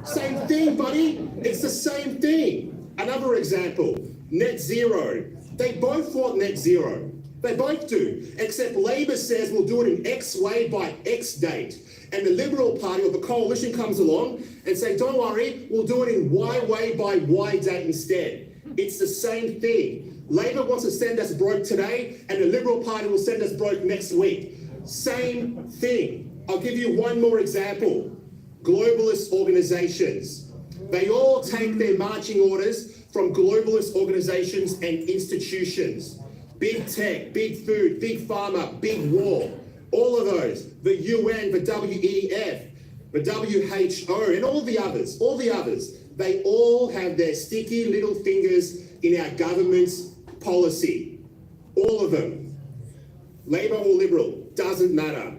Same thing, buddy. It's the same thing. Another example, net zero. They both want net zero. They both do, except Labor says we'll do it in X way by X date. And the Liberal Party or the coalition comes along and say, don't worry, we'll do it in Y way by Y date instead. It's the same thing. Labor wants to send us broke today, and the Liberal Party will send us broke next week. Same thing. I'll give you one more example. Globalist organizations. They all take their marching orders from globalist organizations and institutions. Big tech, big food, big pharma, big war. All of those. The UN, the WEF, the WHO, and all the others. They all have their sticky little fingers in our government's policy. All of them. Labor or Liberal, doesn't matter.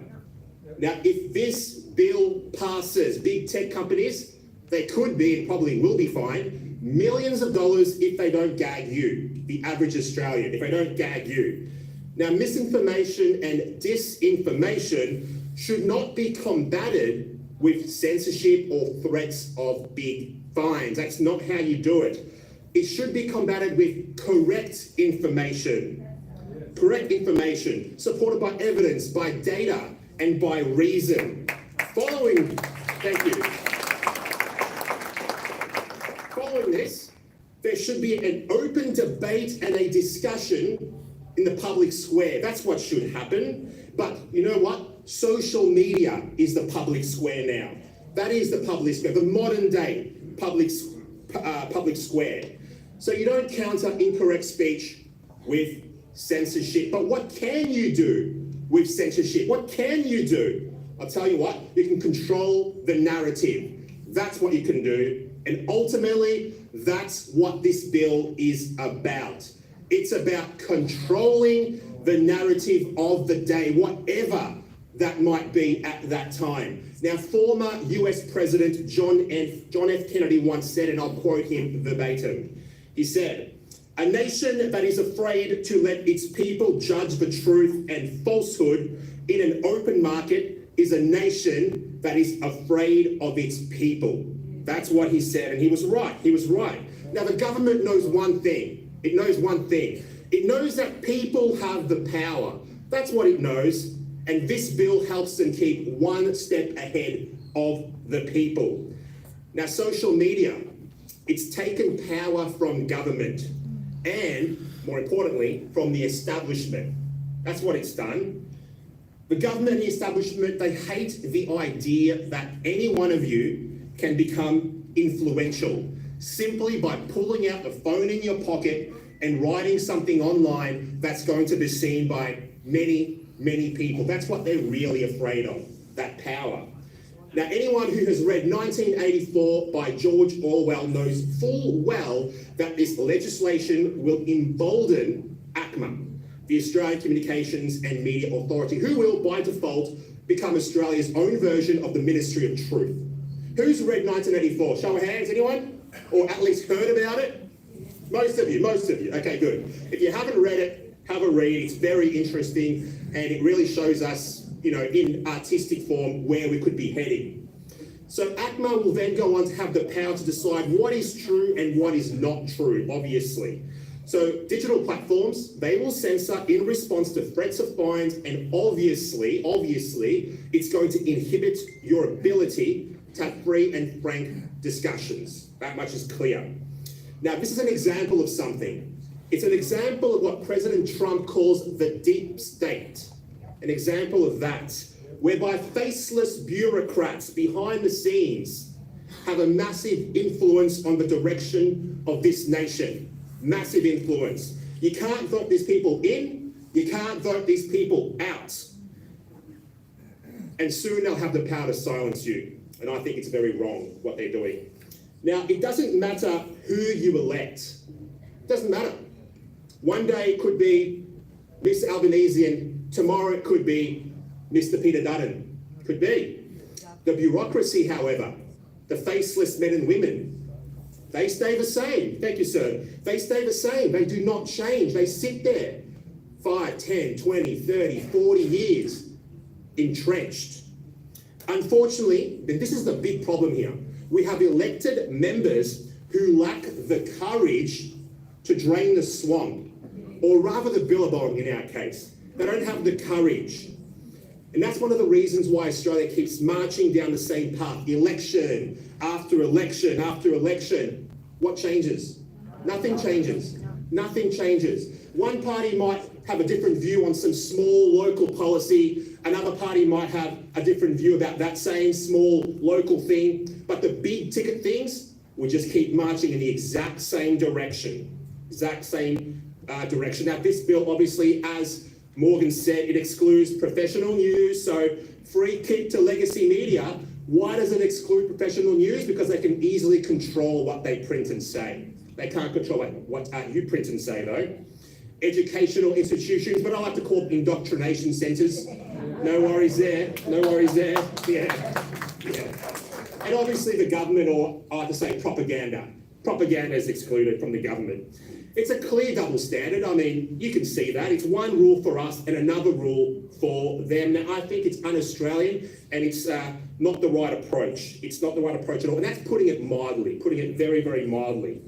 Now, if this bill passes, big tech companies, they could be and probably will be fined millions of dollars if they don't gag you, the average Australian, if they don't gag you. Now, misinformation and disinformation should not be combated with censorship or threats of big fines. That's not how you do it. It should be combated with correct information. Correct information, supported by evidence, by data, and by reason. Thank you. Following this, there should be an open debate and a discussion in the public square. That's what should happen. But you know what? Social media is the public square now. That is the public square, the modern day public square. So you don't counter incorrect speech with censorship. But what can you do with censorship? What can you do? I'll tell you what, you can control the narrative. That's what you can do. And ultimately, that's what this bill is about. It's about controlling the narrative of the day, whatever that might be at that time. Now, former US President John F. Kennedy once said, and I'll quote him verbatim, he said, "A nation that is afraid to let its people judge the truth and falsehood in an open market is a nation that is afraid of its people." That's what he said, and he was right. He was right. Now, the government knows one thing. It knows one thing. It knows that people have the power. That's what it knows. And this bill helps them keep one step ahead of the people. Now, social media, it's taken power from government and, more importantly, from the establishment. That's what it's done. The government and the establishment, they hate the idea that any one of you can become influential simply by pulling out the phone in your pocket and writing something online that's going to be seen by many, many people. That's what they're really afraid of, that power. Now, anyone who has read 1984 by George Orwell knows full well that this legislation will embolden ACMA, the Australian Communications and Media Authority, who will, by default, become Australia's own version of the Ministry of Truth. Who's read 1984? Show of hands, anyone? Or at least heard about it? Most of you. Okay, good. If you haven't read it, have a read. It's very interesting, and it really shows us, in artistic form, where we could be heading. So ACMA will then go on to have the power to decide what is true and what is not true, obviously. So digital platforms, they will censor in response to threats of fines, and obviously, it's going to inhibit your ability to have free and frank discussions. That much is clear. Now, this is an example of something. It's an example of what President Trump calls the deep state. An example of that, whereby faceless bureaucrats behind the scenes have a massive influence on the direction of this nation. Massive influence. You can't vote these people in, you can't vote these people out. And soon they'll have the power to silence you. And I think it's very wrong what they're doing. Now, it doesn't matter who you elect. It doesn't matter. One day it could be Mr. Albanese, and tomorrow it could be Mr. Peter Dutton. Could be. The bureaucracy, however, the faceless men and women, they stay the same. Thank you, sir. They stay the same. They do not change. They sit there 5, 10, 20, 30, 40 years entrenched. Unfortunately, and this is the big problem here, we have elected members who lack the courage to drain the swamp, or rather the billabong in our case. They don't have the courage. And that's one of the reasons why Australia keeps marching down the same path, election after election after election. What changes? Nothing changes. Nothing changes. One party might have a different view on some small local policy. Another party might have a different view about that same small local thing. But the big ticket things will just keep marching in the exact same direction. Now, this bill, obviously, as Morgan said, it excludes professional news. So free kick to legacy media Why does it exclude professional news? Because they can easily control what they print and say. They can't control what you print and say, though. Educational institutions, but I like to call them indoctrination centres. No worries there. No worries there. Yeah. And obviously the government, or I like to say propaganda. Propaganda is excluded from the government. It's a clear double standard. I mean, you can see that. It's one rule for us and another rule for them. Now, I think it's un-Australian and it's not the right approach. It's not the right approach at all. And that's putting it mildly, putting it very, very mildly.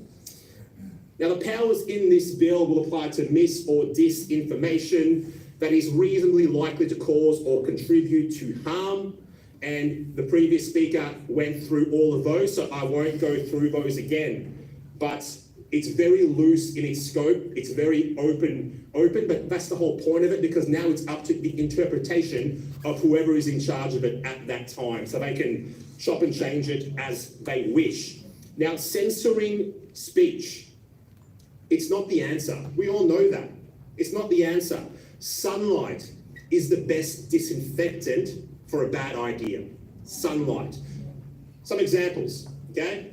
Now, the powers in this bill will apply to mis or disinformation that is reasonably likely to cause or contribute to harm. And the previous speaker went through all of those, so I won't go through those again. But it's very loose in its scope. It's very open, but that's the whole point of it, because now it's up to the interpretation of whoever is in charge of it at that time. So they can chop and change it as they wish. Now, censoring speech, it's not the answer. We all know that. It's not the answer. Sunlight is the best disinfectant for a bad idea. Sunlight. Some examples, okay?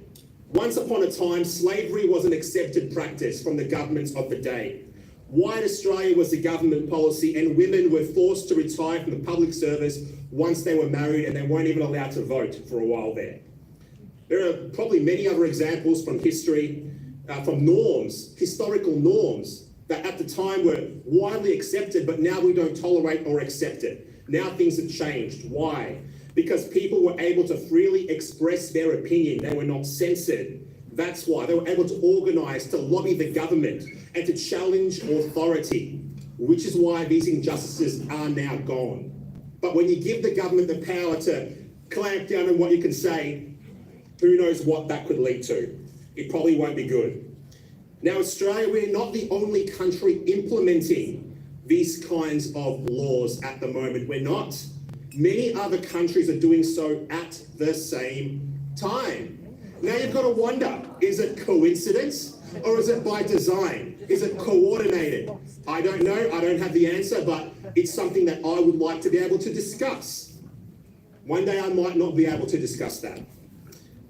Once upon a time, slavery was an accepted practice from the governments of the day. White Australia was the government policy, and women were forced to retire from the public service once they were married, and they weren't even allowed to vote for a while there. There are probably many other examples from history, from norms, historical norms, that at the time were widely accepted, but now we don't tolerate or accept it. Now things have changed. Why? Because people were able to freely express their opinion. They were not censored. That's why. They were able to organise, to lobby the government and to challenge authority, which is why these injustices are now gone. But when you give the government the power to clamp down on what you can say, who knows what that could lead to? It probably won't be good. Now, Australia, we're not the only country implementing these kinds of laws at the moment. We're not. Many other countries are doing so at the same time. Now you've got to wonder, is it coincidence or is it by design? Is it coordinated? I don't know, I don't have the answer, but it's something that I would like to be able to discuss. One day I might not be able to discuss that.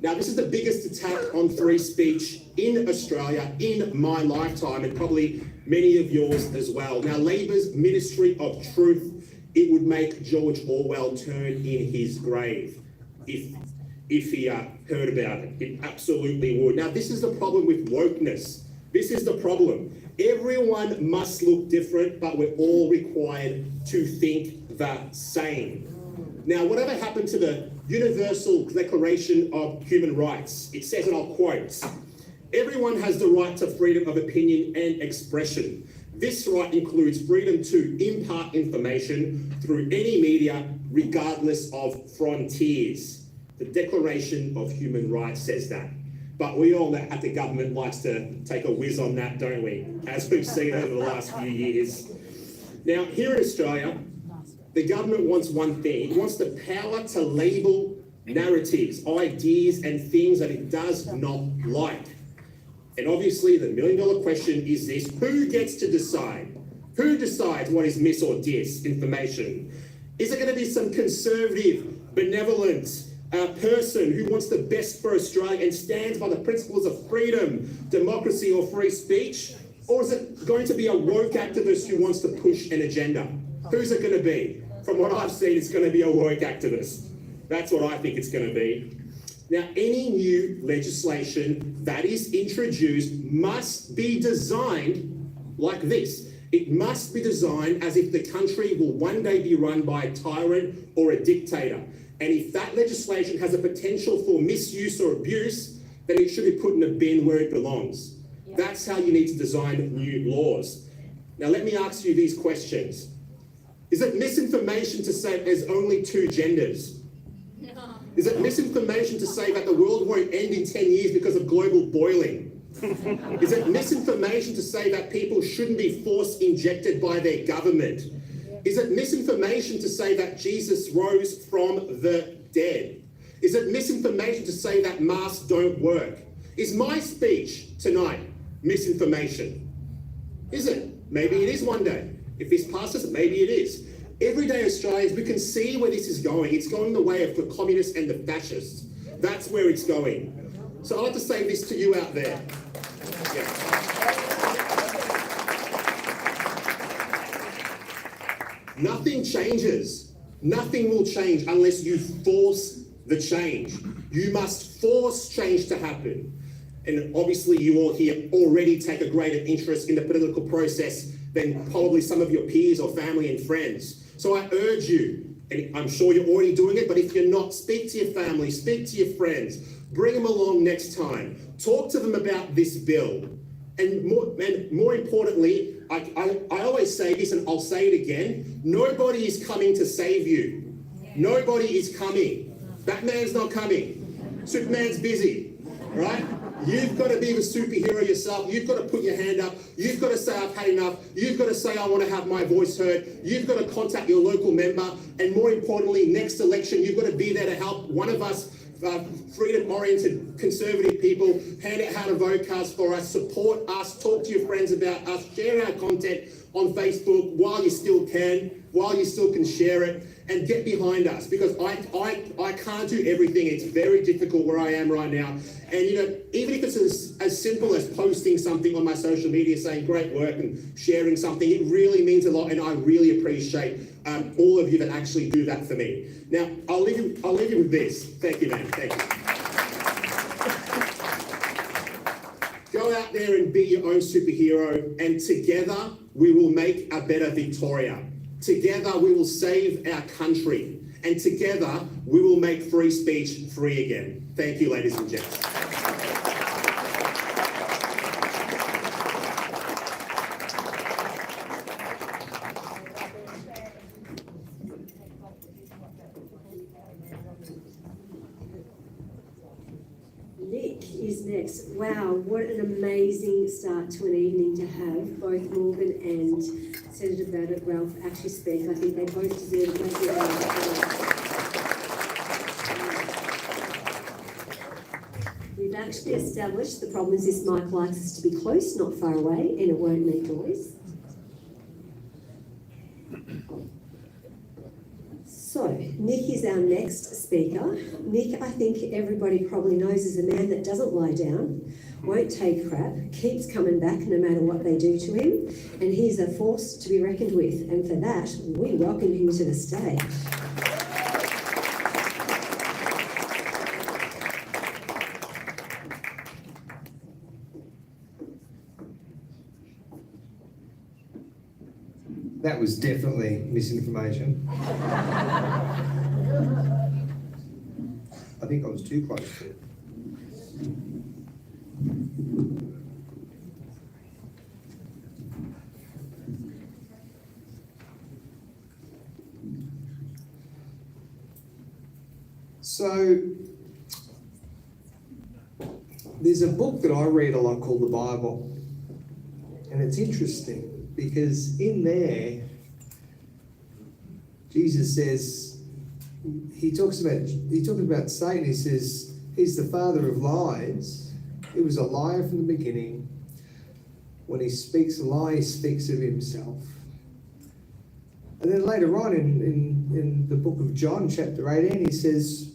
Now, this is the biggest attack on free speech in Australia in my lifetime, and probably many of yours as well. Now, Labor's Ministry of Truth, it would make George Orwell turn in his grave if he heard about it. It absolutely would. Now, this is the problem with wokeness. This is the problem. Everyone must look different, but we're all required to think the same. Now, whatever happened to the Universal Declaration of Human Rights? It says, and I'll quote, "Everyone has the right to freedom of opinion and expression. This right includes freedom to impart information through any media, regardless of frontiers." The Declaration of Human Rights says that. But we all know that the government likes to take a whiz on that, don't we? As we've seen over the last few years. Now, here in Australia, the government wants one thing. It wants the power to label narratives, ideas, and things that it does not like. And obviously, the million-dollar question is this: who gets to decide? Who decides what is mis or disinformation? Is it going to be some conservative, benevolent person who wants the best for Australia and stands by the principles of freedom, democracy, or free speech? Or is it going to be a woke activist who wants to push an agenda? Who's it going to be? From what I've seen, it's going to be a woke activist. That's what I think it's going to be. Now, any new legislation that is introduced must be designed like this. It must be designed as if the country will one day be run by a tyrant or a dictator. And if that legislation has a potential for misuse or abuse, then it should be put in a bin where it belongs. That's how you need to design new laws. Now, let me ask you these questions. Is it misinformation to say there's only two genders? No. Is it misinformation to say that the world won't end in 10 years because of global boiling? Is it misinformation to say that people shouldn't be force injected by their government? Is it misinformation to say that Jesus rose from the dead? Is it misinformation to say that masks don't work? Is my speech tonight misinformation? Is it? Maybe it is one day. If this passes, maybe it is. Everyday Australians, we can see where this is going. It's going the way of the communists and the fascists. That's where it's going. So I'd like to say this to you out there. Yeah. Nothing changes. Nothing will change unless you force the change. You must force change to happen. And obviously you all here already take a greater interest in the political process than probably some of your peers or family and friends. So I urge you, and I'm sure you're already doing it, but if you're not, speak to your family, speak to your friends, bring them along next time, talk to them about this bill. And more importantly, I always say this and I'll say it again, nobody is coming to save you. Nobody is coming. Batman's not coming. Superman's busy, right? You've got to be the superhero yourself. You've got to put your hand up. You've got to say, I've had enough. You've got to say, I want to have my voice heard. You've got to contact your local member. And more importantly, next election, you've got to be there to help one of us freedom-oriented conservative people, hand out how to vote cards for us, support us, talk to your friends about us, share our content on Facebook while you still can, while you still can share it, and get behind us, because I can't do everything. It's very difficult where I am right now. And you know, even if it's as simple as posting something on my social media saying great work and sharing something, it really means a lot, and I really appreciate all of you that actually do that for me. Now, I'll leave you with this. Thank you, man. Thank you. Go out there and be your own superhero, and together we will make a better Victoria. Together we will save our country, and together we will make free speech free again. Thank you, ladies and gents. Nick is next. Wow, what an amazing start to an evening to have both Morgan and Senator Babbet, Ralph actually speak. I think they both deserve a massive round of applause. We've actually established the problem is this mic likes us to be close, not far away, and it won't make noise. So, Nick is our next speaker. Nick, I think everybody probably knows, is a man that doesn't lie down, won't take crap, keeps coming back no matter what they do to him, and he's a force to be reckoned with. And for that, we welcome him to the stage. That was definitely misinformation. I think I was too close to it. So, there's a book that I read a lot called the Bible, and it's interesting because in there, Jesus says, he talks about Satan. He says he's the father of lies. He was a liar from the beginning. When he speaks a lie, he speaks of himself. And then later on in the book of John, chapter 18, he says,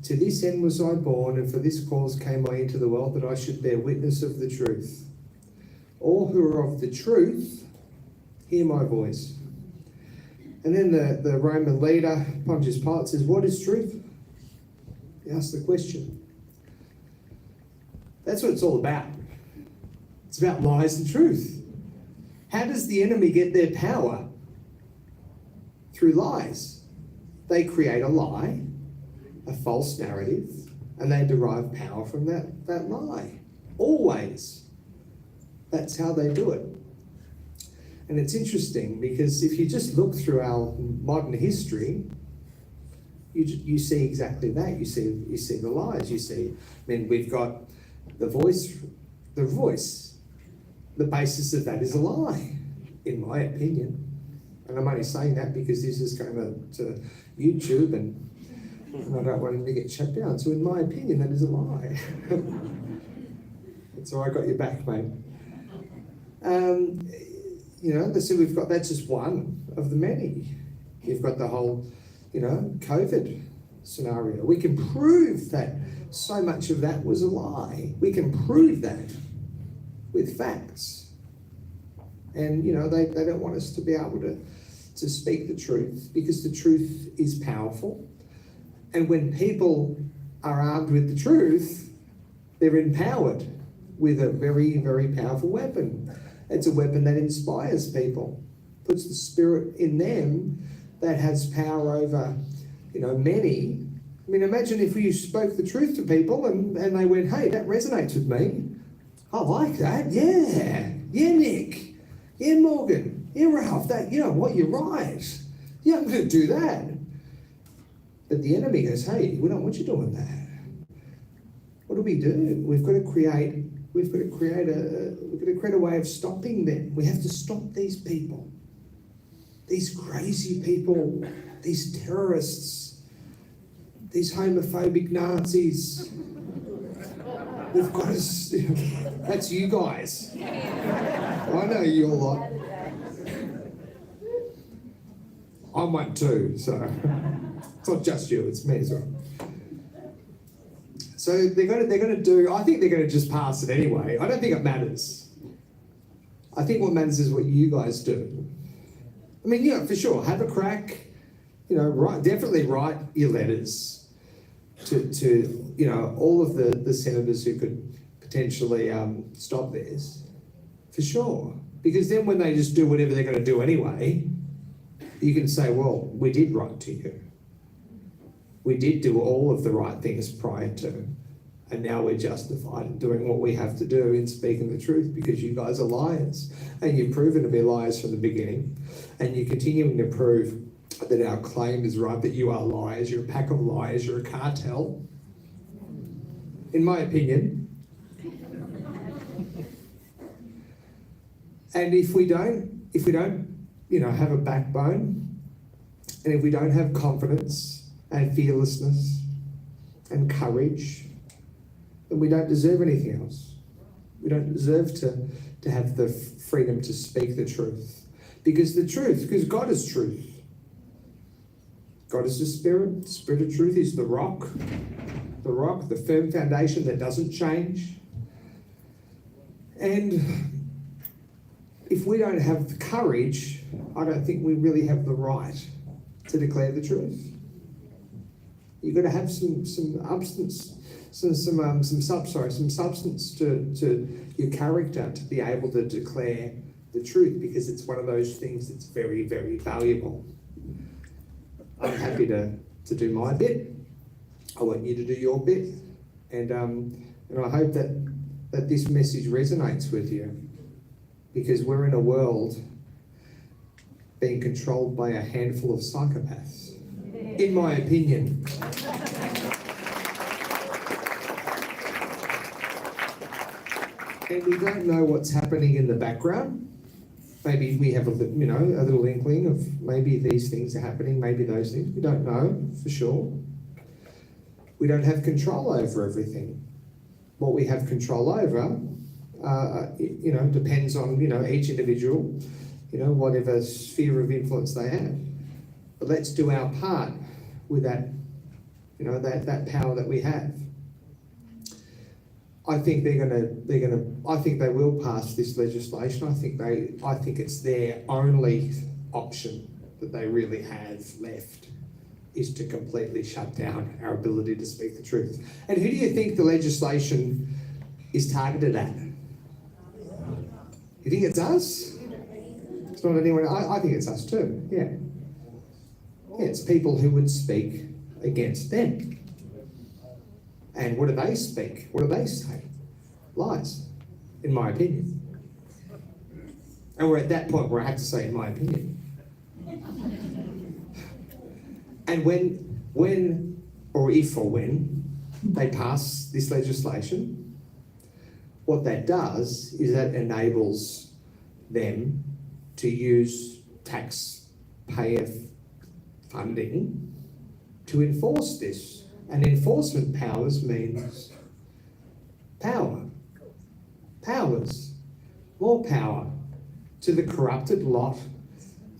to this end was I born, and for this cause came I into the world, that I should bear witness of the truth. All who are of the truth hear my voice. And then the Roman leader, Pontius Pilate, says, what is truth? He asks the question. That's what it's all about. It's about lies and truth. How does the enemy get their power? Through lies. They create a lie, a false narrative, and they derive power from that lie. Always. That's how they do it. And it's interesting because if you just look through our modern history, you see exactly that. You see the lies. You see, I mean, we've got the voice. The basis of that is a lie, in my opinion. And I'm only saying that because this is going to YouTube and I don't want him to get shut down. So in my opinion, that is a lie. So I got your back, mate. they said that's just one of the many. You've got the whole, COVID scenario. We can prove that so much of that was a lie. We can prove that with facts. And, they don't want us to be able to speak the truth, because the truth is powerful. And when people are armed with the truth, they're empowered with a very, very powerful weapon. It's a weapon that inspires people, puts the spirit in them that has power over, many. I mean, imagine if you spoke the truth to people and they went, hey, that resonates with me. I like that. Yeah. Yeah, Nick. Yeah, Morgan. Yeah, Ralph. That, you know what, you're right. Yeah, I'm going to do that. But the enemy goes, hey, we don't want you doing that. What do? We've got to create a way of stopping them. We have to stop these people. These crazy people, these terrorists, these homophobic Nazis. We've got to, that's you guys. I know you a lot. I'm one too, so it's not just you, it's me as well. So they're going to do, I think they're going to just pass it anyway. I don't think it matters. I think what matters is what you guys do. I mean, for sure, have a crack, definitely write your letters to all of the senators who could potentially stop this, for sure. Because then when they just do whatever they're going to do anyway, you can say, well, we did write to you. We did do all of the right things prior to, and now we're justified in doing what we have to do in speaking the truth, because you guys are liars, and you've proven to be liars from the beginning, and you're continuing to prove that our claim is right, that you are liars, you're a pack of liars, you're a cartel, in my opinion. And if we don't, have a backbone, and if we don't have confidence and fearlessness and courage, then we don't deserve anything else. We don't deserve to have the freedom to speak the truth. Because God is truth. God is the Spirit. The Spirit of truth is the rock, the firm foundation that doesn't change. And if we don't have the courage, I don't think we really have the right to declare the truth. You've got to have some substance to your character to be able to declare the truth, because it's one of those things that's very, very valuable. I'm happy to do my bit. I want you to do your bit, and I hope that this message resonates with you, because we're in a world being controlled by a handful of psychopaths, in my opinion. And we don't know what's happening in the background. Maybe we have a little inkling of maybe these things are happening, maybe those things. We don't know for sure. We don't have control over everything. What we have control over, depends on, each individual, whatever sphere of influence they have. But let's do our part with that, that power that we have. I think I think they will pass this legislation. I think it's their only option that they really have left, is to completely shut down our ability to speak the truth. And who do you think the legislation is targeted at? You think it's us? It's not anyone. I think it's us too. Yeah. Yeah, it's people who would speak against them. And what do they speak? What do they say? Lies, in my opinion. And we're at that point where I have to say, in my opinion. And when they pass this legislation, what that does is that enables them to use taxpayer funding to enforce this. And enforcement powers means power. Powers. More power. to the corrupted lot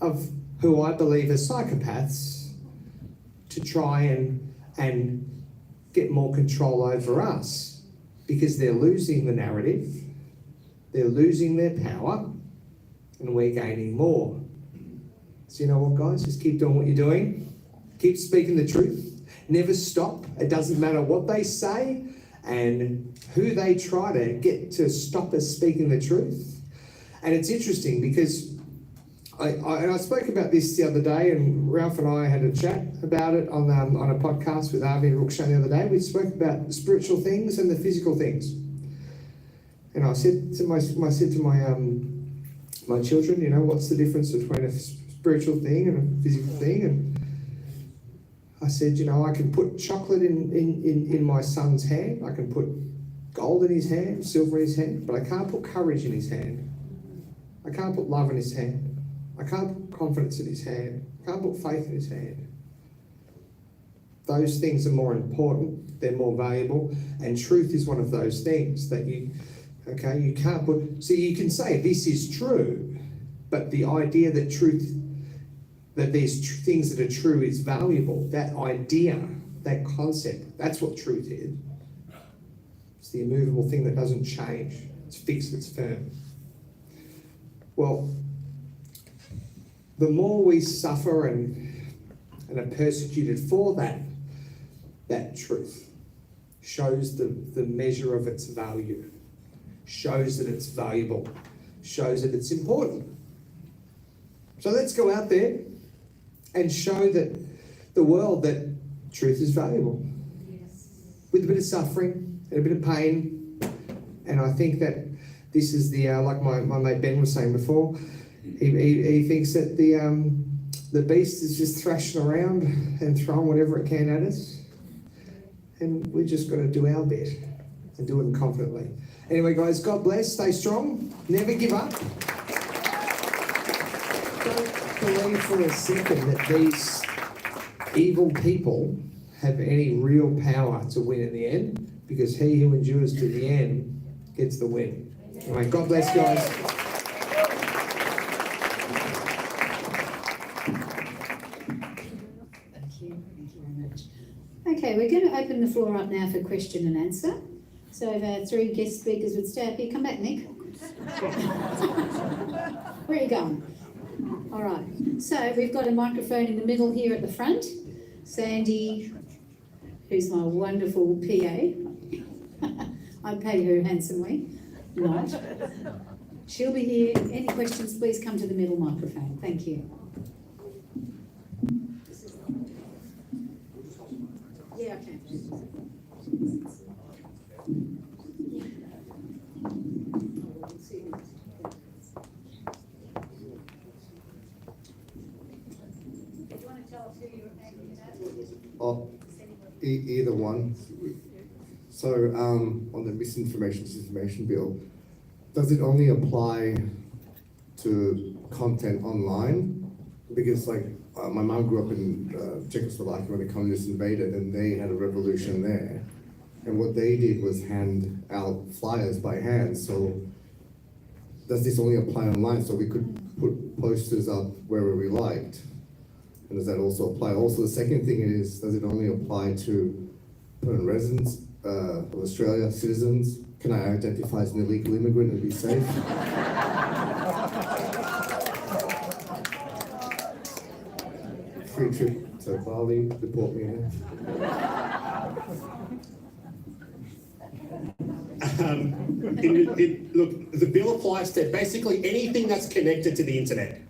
of who I believe are psychopaths to try and get more control over us, because they're losing the narrative, they're losing their power, and we're gaining more. So you know what, guys? Just keep doing what you're doing. Keep speaking the truth. Never stop. It doesn't matter what they say and who they try to get to stop us speaking the truth. And it's interesting because I spoke about this the other day, and Ralph and I had a chat about it on a podcast with Avi and Rukshan the other day. We spoke about the spiritual things and the physical things. And I said to my children, you know, what's the difference between a spiritual thing and a physical thing? And I said, you know, I can put chocolate in my son's hand. I can put gold in his hand, silver in his hand, but I can't put courage in his hand. I can't put love in his hand. I can't put confidence in his hand. I can't put faith in his hand. Those things are more important. They're more valuable. And truth is one of those things that you can't put... So you can say this is true, but the idea that that there's things that are true is valuable, that idea, that concept, that's what truth is. It's the immovable thing that doesn't change. It's fixed, it's firm. Well, the more we suffer and are persecuted for that truth shows the measure of its value, shows that it's valuable, shows that it's important. So let's go out there and show the world that truth is valuable. Yes. With a bit of suffering and a bit of pain. And I think that this is like my mate Ben was saying before, he thinks that the beast is just thrashing around and throwing whatever it can at us. And we just got to do our bit and do it confidently. Anyway, guys, God bless. Stay strong. Never give up. Don't believe for a second that these evil people have any real power to win in the end, because he who endures to the end gets the win. Anyway, God bless, guys. Thank you very much. Okay, we're going to open the floor up now for question and answer. So if our three guest speakers would stay up here. Come back, Nick. Where are you going? All right. So we've got a microphone in the middle here at the front. Sandy, who's my wonderful PA. I pay her handsomely. Not. She'll be here. Any questions, please come to the middle microphone. Thank you. Yeah, okay. Either one. So on the disinformation bill, does it only apply to content online? Because like my mum grew up in Czechoslovakia when the communists invaded, and they had a revolution there. And what they did was hand out flyers by hand. So does this only apply online? So we could put posters up wherever we liked. And does that also apply? Also, the second thing is, does it only apply to permanent residents of Australia, citizens? Can I identify as an illegal immigrant and be safe? Free trip to Bali, deport me here. Look, the bill applies to basically anything that's connected to the internet.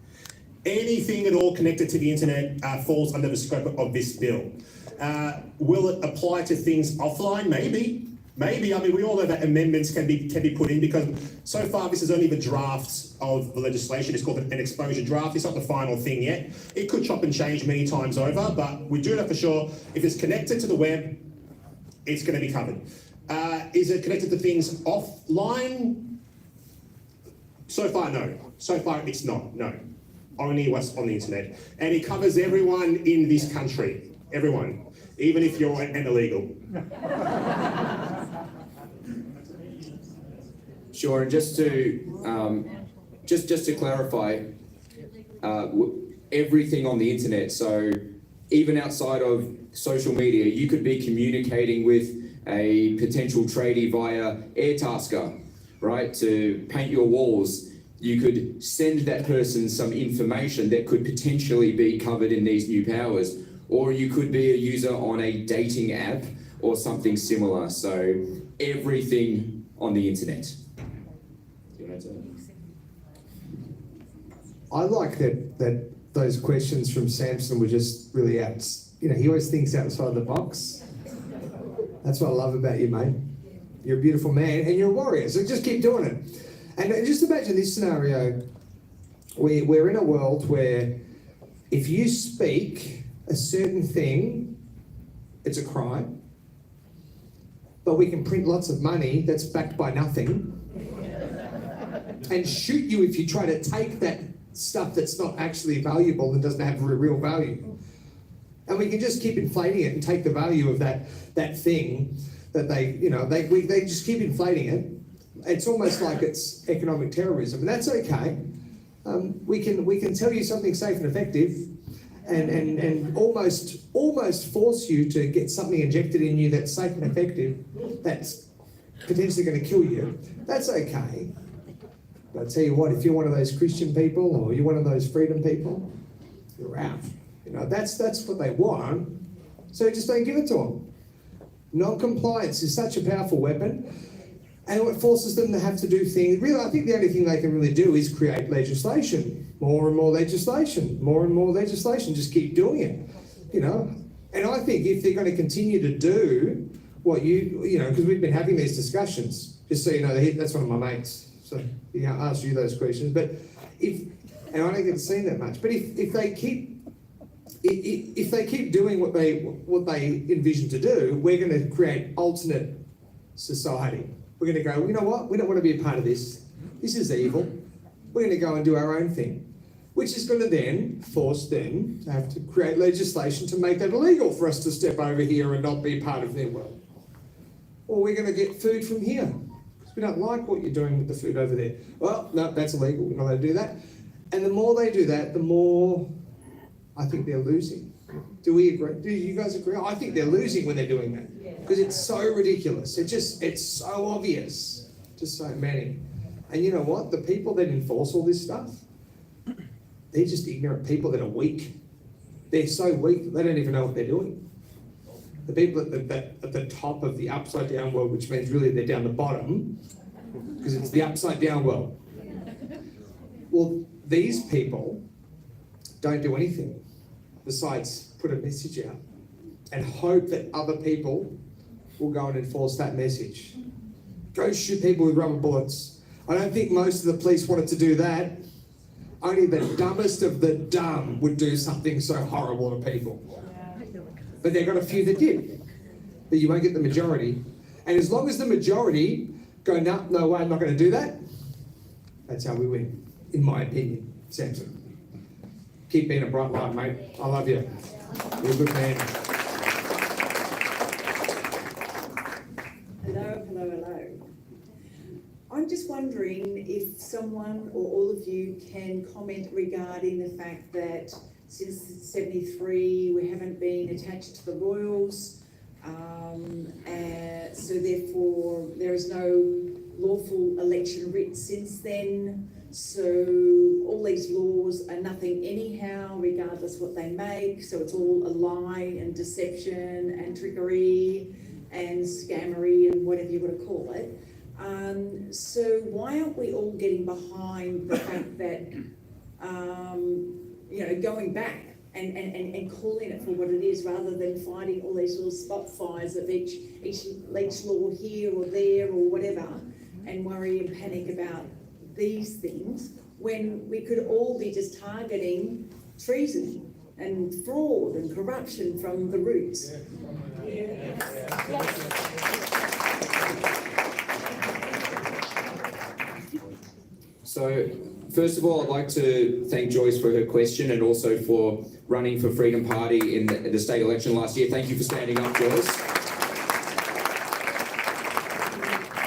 Anything at all connected to the internet falls under the scope of this bill. Will it apply to things offline? Maybe. I mean, we all know that amendments can be put in, because so far this is only the draft of the legislation. It's called an exposure draft. It's not the final thing yet. It could chop and change many times over, but we do know for sure if it's connected to the web, it's going to be covered. Is it connected to things offline? So far, no. So far, it's not, no. Only what's on the internet. And it covers everyone in this country. Everyone. Even if you're an illegal. Sure, and just to just to clarify, everything on the internet, so even outside of social media, you could be communicating with a potential tradie via Airtasker, right, to paint your walls. You could send that person some information that could potentially be covered in these new powers, or you could be a user on a dating app or something similar. So everything on the internet. Do you want to? I like that those questions from Samson were just really out. You know, he always thinks outside the box. That's what I love about you, mate. You're a beautiful man and you're a warrior, so just keep doing it. And just imagine this scenario. We're in a world where if you speak a certain thing, it's a crime. But we can print lots of money that's backed by nothing and shoot you if you try to take that stuff that's not actually valuable and doesn't have real value. And we can just keep inflating it and take the value of that thing that they just keep inflating it. It's almost like it's economic terrorism, and that's okay. We can tell you something safe and effective, and almost force you to get something injected in you that's safe and effective, that's potentially going to kill you. That's okay. But I tell you what, if you're one of those Christian people or you're one of those freedom people, you're out. You know, that's what they want. So just don't give it to them. Non-compliance is such a powerful weapon, and it forces them to have to do things. Really, I think the only thing they can really do is create legislation. More and more legislation. More and more legislation. Just keep doing it. You know, and I think if they're going to continue to do what you know, because we've been having these discussions, just so you know, that's one of my mates. So he asked you those questions, but and I don't get to see that much. But if they keep doing what they envision to do, we're going to create alternate society. We're going to go, you know what? We don't want to be a part of this. This is evil. We're going to go and do our own thing, which is going to then force them to have to create legislation to make that illegal for us to step over here and not be part of their world. Or we're going to get food from here because we don't like what you're doing with the food over there. Well, no, that's illegal. We're not allowed to do that. And the more they do that, the more I think they're losing. Do we agree? Do you guys agree? I think they're losing when they're doing that because it's so ridiculous. It's so obvious to so many. And you know what? The people that enforce all this stuff, they're just ignorant people that are weak. They're so weak, they don't even know what they're doing. The people at the top of the upside down world, which means really they're down the bottom, because it's the upside down world. Well, these people don't do anything besides put a message out and hope that other people will go and enforce that message. Go shoot people with rubber bullets. I don't think most of the police wanted to do that. Only the dumbest of the dumb would do something so horrible to people. But there got a few that did. But you won't get the majority. And as long as the majority go, no way, I'm not going to do that, that's how we win, in my opinion. Samson. Keep being a bright light, mate. I love you. You're a good man. Hello. I'm just wondering if someone or all of you can comment regarding the fact that since '73 we haven't been attached to the Royals, so therefore there is no lawful election writ since then. So all these laws are nothing anyhow, regardless what they make. So it's all a lie and deception and trickery and scammery and whatever you want to call it. So why aren't we all getting behind the fact that, going back and calling it for what it is, rather than fighting all these little spot fires of each law here or there or whatever, and worry and panic about these things, when we could all be just targeting treason and fraud and corruption from the roots. So, first of all, I'd like to thank Joyce for her question and also for running for Freedom Party in the state election last year. Thank you for standing up, Joyce.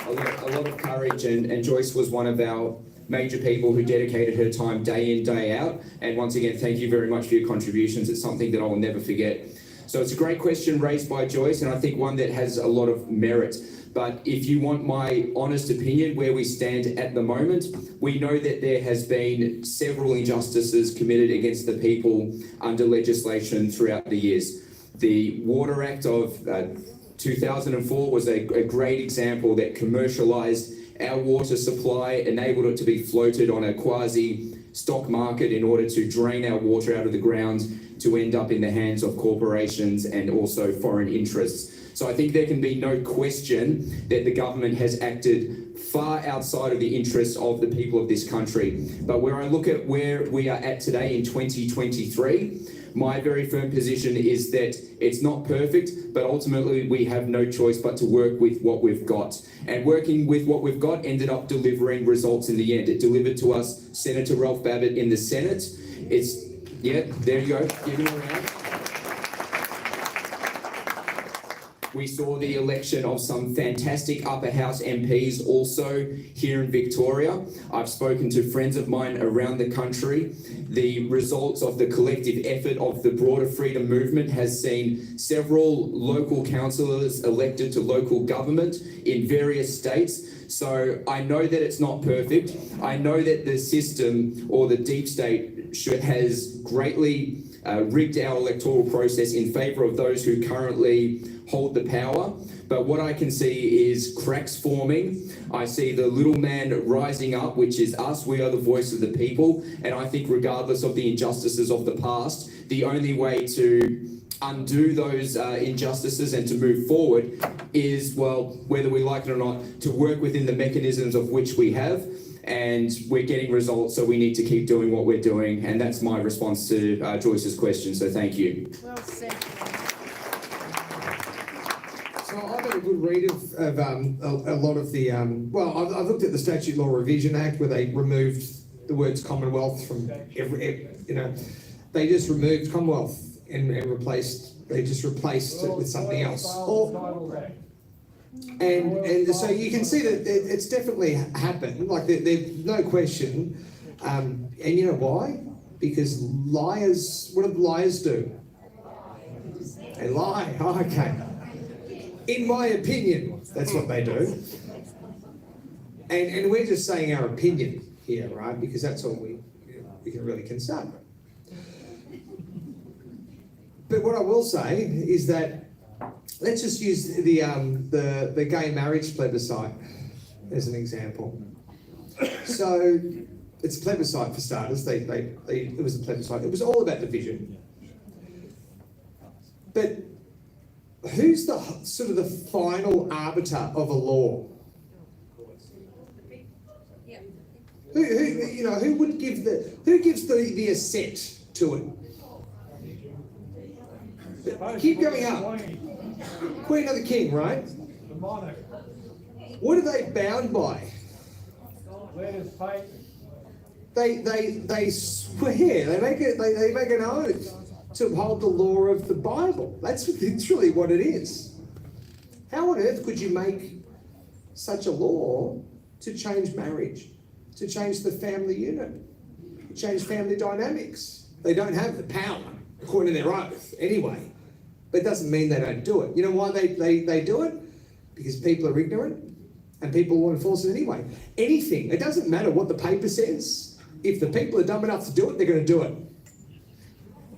A lot lot of courage, and Joyce was one of our major people who dedicated her time day in, day out. And once again, thank you very much for your contributions. It's something that I will never forget. So it's a great question raised by Joyce, and I think one that has a lot of merit. But if you want my honest opinion, where we stand at the moment, we know that there has been several injustices committed against the people under legislation throughout the years. The Water Act of 2004 was a great example that commercialised our water supply, enabled it to be floated on a quasi stock market in order to drain our water out of the ground to end up in the hands of corporations and also foreign interests. So I think there can be no question that the government has acted far outside of the interests of the people of this country. But where I look at where we are at today in 2023, my very firm position is that it's not perfect, but ultimately we have no choice but to work with what we've got. And working with what we've got ended up delivering results in the end. It delivered to us Senator Ralph Babbet in the Senate. Yeah, there you go, give him a round. We saw the election of some fantastic upper house MPs also here in Victoria. I've spoken to friends of mine around the country. The results of the collective effort of the broader freedom movement has seen several local councillors elected to local government in various states. So I know that it's not perfect. I know that the system or the deep state has greatly rigged our electoral process in favour of those who currently hold the power. But what I can see is cracks forming. I see the little man rising up, which is us. We are the voice of the people. And I think regardless of the injustices of the past, the only way to undo those injustices and to move forward is, well, whether we like it or not, to work within the mechanisms of which we have. And we're getting results, so we need to keep doing what we're doing. And that's my response to Joyce's question, so thank you. Well said. So I've had a good read of a lot of the, well, I've looked at the Statute Law Revision Act where they removed the words Commonwealth from they just removed Commonwealth and they just replaced it with something else. And so you can see that it's definitely happened, like there's no question. And you know why? Because liars, what do liars do? They lie. Oh, okay. In my opinion, that's what they do. And we're just saying our opinion here, right? Because that's all we can really concern. But what I will say is that let's just use the gay marriage plebiscite as an example. So it's a plebiscite for starters. It was a plebiscite. It was all about division. But who's the sort of the final arbiter of a law? Who would give who gives the assent to it? Keep going up. Queen or the king, right? The monarch. What are they bound by? Letters, paper. They swear. They make an oath to uphold the law of the Bible. That's literally what it is. How on earth could you make such a law to change marriage, to change the family unit, to change family dynamics? They don't have the power, according to their oath, anyway. But it doesn't mean they don't do it. You know why they do it? Because people are ignorant and people will enforce it anyway. Anything, it doesn't matter what the paper says. If the people are dumb enough to do it, they're going to do it.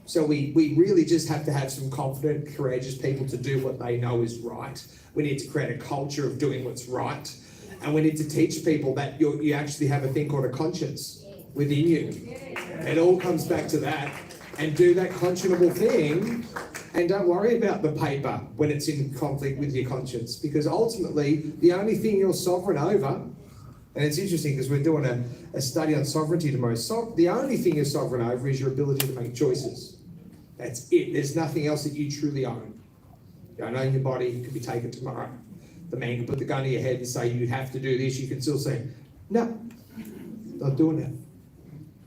So we really just have to have some confident, courageous people to do what they know is right. We need to create a culture of doing what's right. And we need to teach people that you actually have a thing called a conscience within you. It all comes back to that. And do that conscionable thing, and don't worry about the paper when it's in conflict with your conscience, because ultimately the only thing you're sovereign over, and it's interesting because we're doing a study on sovereignty tomorrow, the only thing you're sovereign over is your ability to make choices. That's it. There's nothing else that you truly own. You don't own your body. It could be taken tomorrow. The man can put the gun to your head and say you have to do this. You can still say no, not doing that,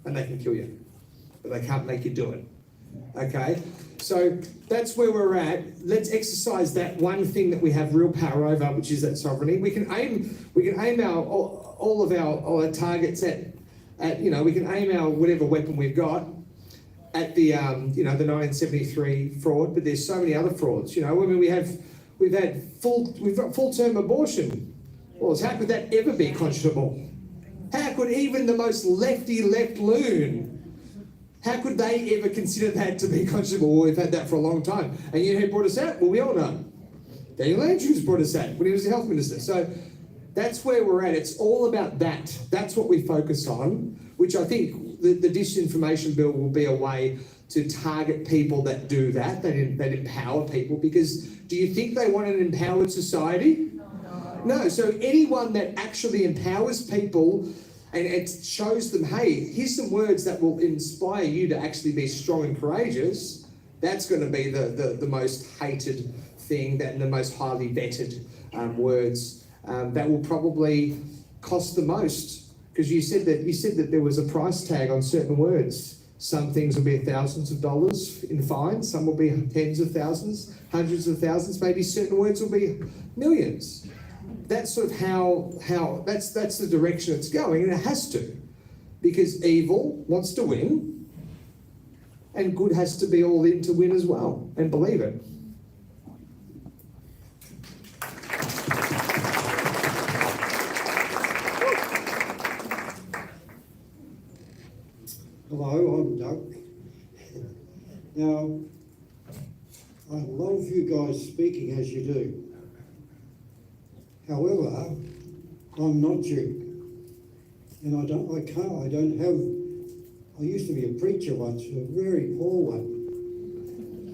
and they can kill you. But they can't make you do it, okay? So that's where we're at. Let's exercise that one thing that we have real power over, which is that sovereignty. We can aim all of our targets at we can aim our whatever weapon we've got at the the 1973 fraud, but there's so many other frauds. I mean, we've got full-term abortion laws. How could that ever be conscionable? How could even the most left loon, how could they ever consider that to be conscionable? Well, we've had that for a long time. And you know who brought us out? Well, we all know. Daniel Andrews brought us out when he was the health minister. So that's where we're at. It's all about that. That's what we focus on, which I think the disinformation bill will be a way to target people that do that empower people. Because do you think they want an empowered society? No. So anyone that actually empowers people and it shows them, hey, here's some words that will inspire you to actually be strong and courageous, that's going to be the most hated thing, and the most highly vetted words that will probably cost the most. Because you said that there was a price tag on certain words. Some things will be thousands of dollars in fines, some will be tens of thousands, hundreds of thousands, maybe certain words will be millions. That's sort of how that's the direction it's going, and it has to, because evil wants to win, and good has to be all in to win as well, and believe it. Hello, I'm Doug. Now, I love you guys speaking as you do. However, I'm not you. And I used to be a preacher once, a very poor one.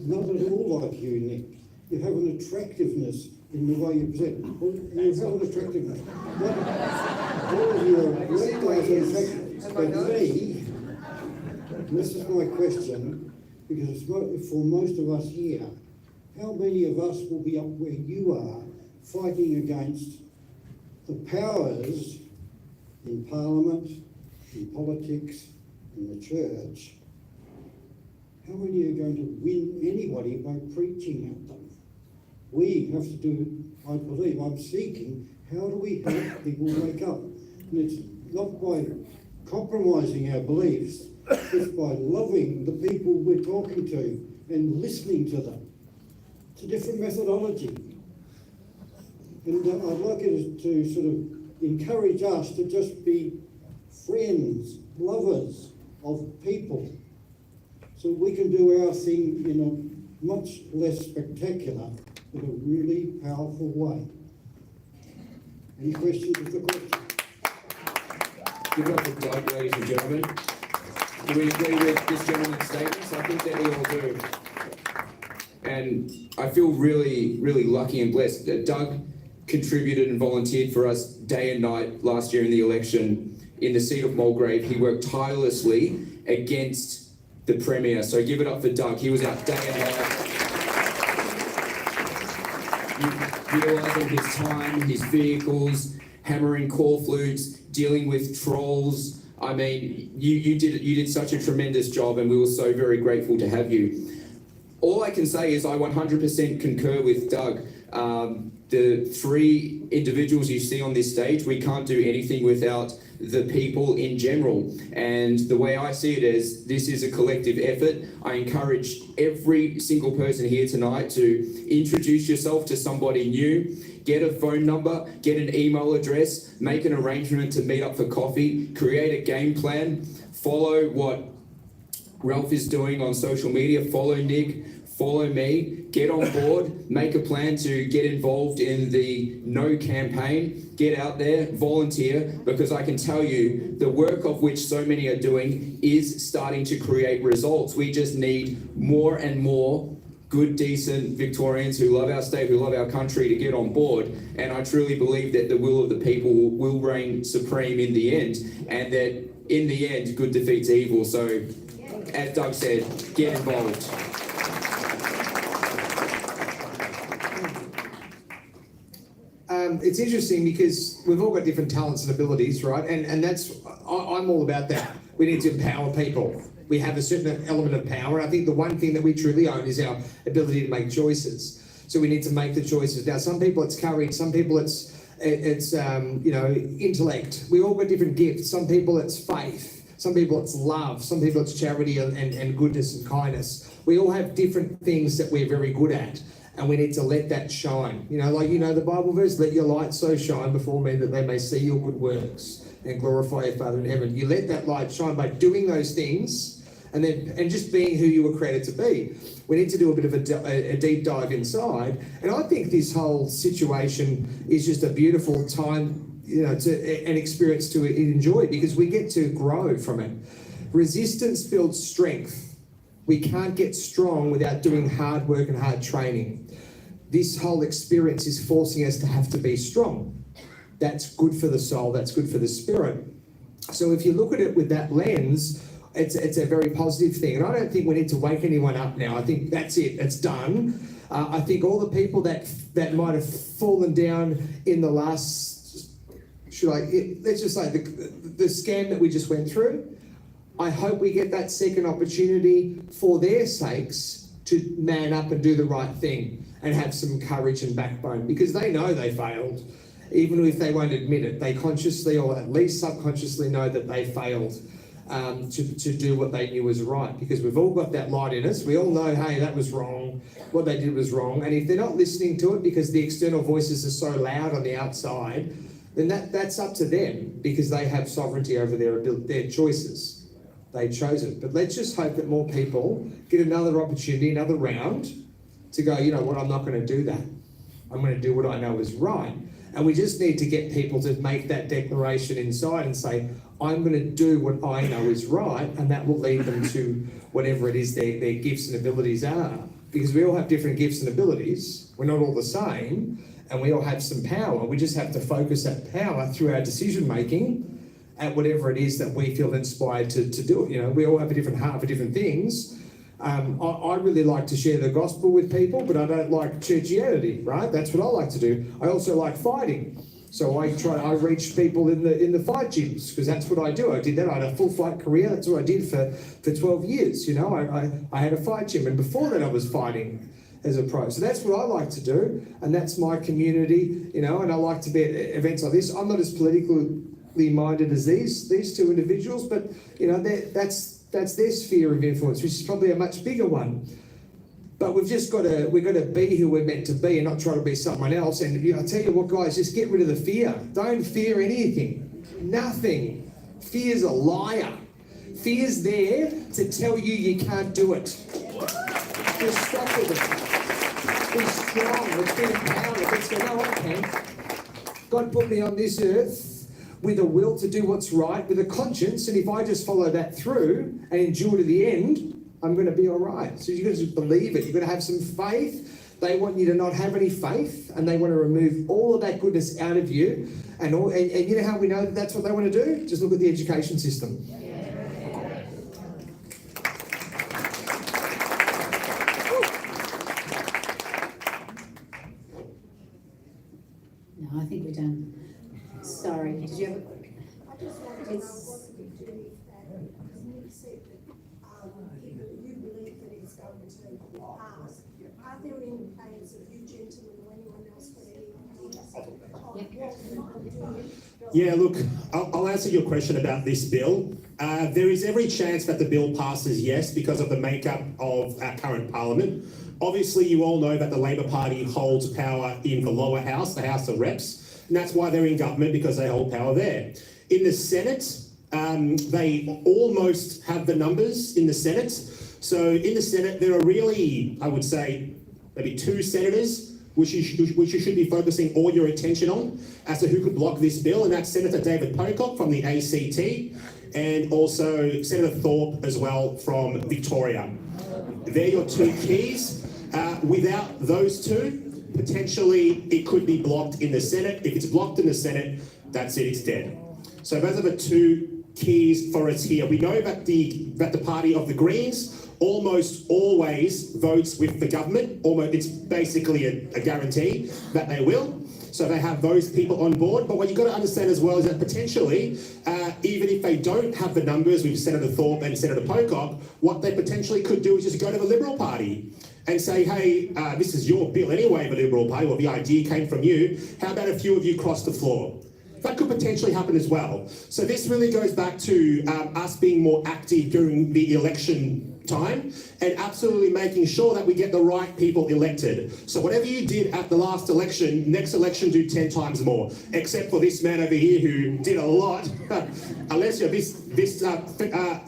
Not at all like you, Nick. You have an attractiveness in the way you present. Well, you have an attractiveness. All of you are great guys and attractive. But me, this is my question, because it's for most of us here, how many of us will be up where you are, fighting against the powers in Parliament, in politics, in the church? How many are going to win anybody by preaching at them? We have to do, I believe, I'm seeking, how do we help people wake up? And it's not by compromising our beliefs, it's by loving the people we're talking to and listening to them. It's a different methodology. And I'd like it to sort of encourage us to just be friends, lovers of people, so we can do our thing in a much less spectacular, but a really powerful way. Any questions of the question? Give it up for Doug, ladies and gentlemen. Do we agree with this gentleman's statements? I think that we all do. And I feel really, really lucky and blessed that Doug contributed and volunteered for us day and night last year in the election in the seat of Mulgrave. He worked tirelessly against the Premier. So give it up for Doug. He was out day and night, utilising his time, his vehicles, hammering call flutes, dealing with trolls. I mean, you did such a tremendous job, and we were so very grateful to have you. All I can say is I 100% concur with Doug. The three individuals you see on this stage, we can't do anything without the people in general. And the way I see it is, this is a collective effort. I encourage every single person here tonight to introduce yourself to somebody new, get a phone number, get an email address, make an arrangement to meet up for coffee, create a game plan, follow what Ralph is doing on social media, follow Nick, follow me, get on board, make a plan to get involved in the No campaign, get out there, volunteer, because I can tell you the work of which so many are doing is starting to create results. We just need more and more good, decent Victorians who love our state, who love our country, to get on board. And I truly believe that the will of the people will reign supreme in the end, and that in the end, good defeats evil. So, as Doug said, get involved. It's interesting because we've all got different talents and abilities, right? And that's, I'm all about that. We need to empower people. We have a certain element of power. I think the one thing that we truly own is our ability to make choices. So we need to make the choices. Now, some people it's courage, some people it's intellect. We all got different gifts. Some people it's faith, some people it's love, some people it's charity and goodness and kindness. We all have different things that we're very good at, and we need to let that shine. The Bible verse, let your light so shine before men that they may see your good works and glorify your Father in heaven. You let that light shine by doing those things and just being who you were created to be. We need to do a bit of a deep dive inside. And I think this whole situation is just a beautiful time, an experience to enjoy, because we get to grow from it. Resistance builds strength. We can't get strong without doing hard work and hard training. This whole experience is forcing us to have to be strong. That's good for the soul, that's good for the spirit. So if you look at it with that lens, it's a very positive thing. And I don't think we need to wake anyone up now. I think that's it, it's done. I think all the people that might have fallen down in the last, let's just say the scam that we just went through, I hope we get that second opportunity for their sakes to man up and do the right thing and have some courage and backbone, because they know they failed. Even if they won't admit it, they consciously or at least subconsciously know that they failed to do what they knew was right, because we've all got that light in us. We all know, hey, that was wrong, what they did was wrong. And if they're not listening to it because the external voices are so loud on the outside, then that's up to them, because they have sovereignty over their choices. They chose it. But let's just hope that more people get another opportunity, another round, to go, you know what, I'm not going to do that. I'm going to do what I know is right. And we just need to get people to make that declaration inside and say, I'm going to do what I know is right, and that will lead them to whatever it is their gifts and abilities are. Because we all have different gifts and abilities. We're not all the same, and we all have some power. We just have to focus that power through our decision making at whatever it is that we feel inspired to do it. We all have a different heart for different things. I really like to share the gospel with people, but I don't like churchianity, right? That's what I like to do. I also like fighting. So I reach people in the fight gyms, because that's what I do. I did that. I had a full fight career. That's what I did for 12 years. I had a fight gym, and before that I was fighting as a pro. So that's what I like to do, and that's my community, and I like to be at events like this. I'm not as politically minded as these two individuals, but that's their sphere of influence, which is probably a much bigger one. But we've got to be who we're meant to be and not try to be someone else. And I tell you what, guys, just get rid of the fear. Don't fear anything. Nothing. Fear's a liar. Fear's there to tell you can't do it. Just stop with it. Be strong. Let's be empowered. Let's go, no, I can. God put me on this earth with a will to do what's right, with a conscience, and if I just follow that through and endure to the end, I'm going to be all right. So you've got to believe it. You've got to have some faith. They want you to not have any faith, and they want to remove all of that goodness out of you. And you know how we know that that's what they want to do? Just look at the education system. No, I think we're done. Sorry, did you have a... I just wanted to know what we do if that, because you said that you believe that it's going to pass. Are there any plans of you gentlemen or anyone else for any Yeah, look, I'll answer your question about this bill. There is every chance that the bill passes, yes, because of the makeup of our current parliament. Obviously, you all know that the Labor Party holds power in the lower house, the House of Reps, and that's why they're in government, because they hold power there. In the Senate, they almost have the numbers in the Senate. So in the Senate, there are really, I would say, maybe 2 senators which you should be focusing all your attention on as to who could block this bill, and that's Senator David Pocock from the ACT, and also Senator Thorpe as well from Victoria. They're your 2 keys. Without those 2, potentially it could be blocked in the Senate. If it's blocked in the Senate, that's it, it's dead. So those are the 2 keys for us here. We know that the party of the Greens almost always votes with the government. It's basically a guarantee that they will. So they have those people on board. But what you've got to understand as well is that potentially, even if they don't have the numbers with Senator Thorpe and Senator Pocock, what they potentially could do is just go to the Liberal Party and say, hey, this is your bill anyway, the Liberal Party, or the idea came from you. How about a few of you cross the floor? That could potentially happen as well. So this really goes back to us being more active during the election time and absolutely making sure that we get the right people elected. So whatever you did at the last election, next election do 10 times more, except for this man over here who did a lot. Alessio, this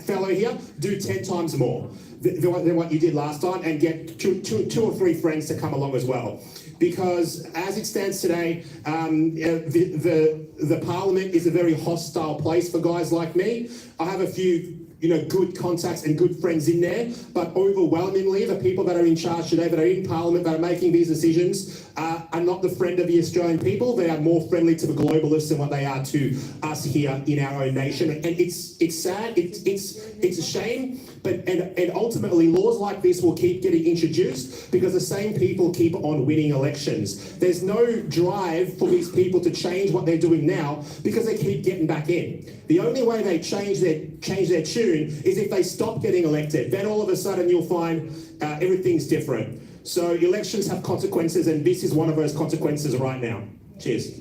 fellow here, do 10 times more than what you did last time, and get two or three friends to come along as well. Because as it stands today, the Parliament is a very hostile place for guys like me. I have a few good contacts and good friends in there, but overwhelmingly the people that are in charge today, that are in Parliament, that are making these decisions, are not the friend of the Australian people. They are more friendly to the globalists than what they are to us here in our own nation. And it's sad, it's a shame, but and ultimately laws like this will keep getting introduced because the same people keep on winning elections. There's no drive for these people to change what they're doing now because they keep getting back in. The only way they change their tune is if they stop getting elected. Then all of a sudden you'll find everything's different. So elections have consequences, and this is one of those consequences right now. Cheers.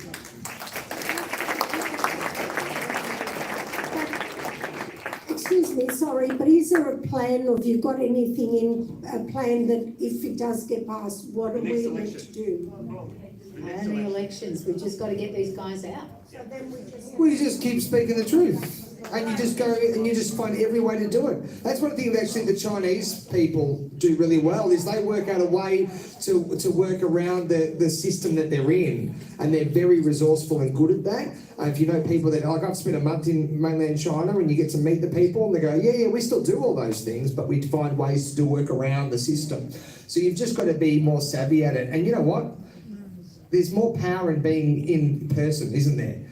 Excuse me, sorry, but is there a plan, or have you got anything in a plan that if it does get passed, what are we meant to do? Only elections, we've just got to get these guys out. Well, you just keep speaking the truth. And you just go and you just find every way to do it. That's one thing that actually the Chinese people do really well, is they work out a way to work around the system that they're in. And they're very resourceful and good at that. If you know people that, like I've spent a month in mainland China and you get to meet the people and they go, yeah, we still do all those things, but we find ways to work around the system. So you've just got to be more savvy at it. And you know what? There's more power in being in person, isn't there?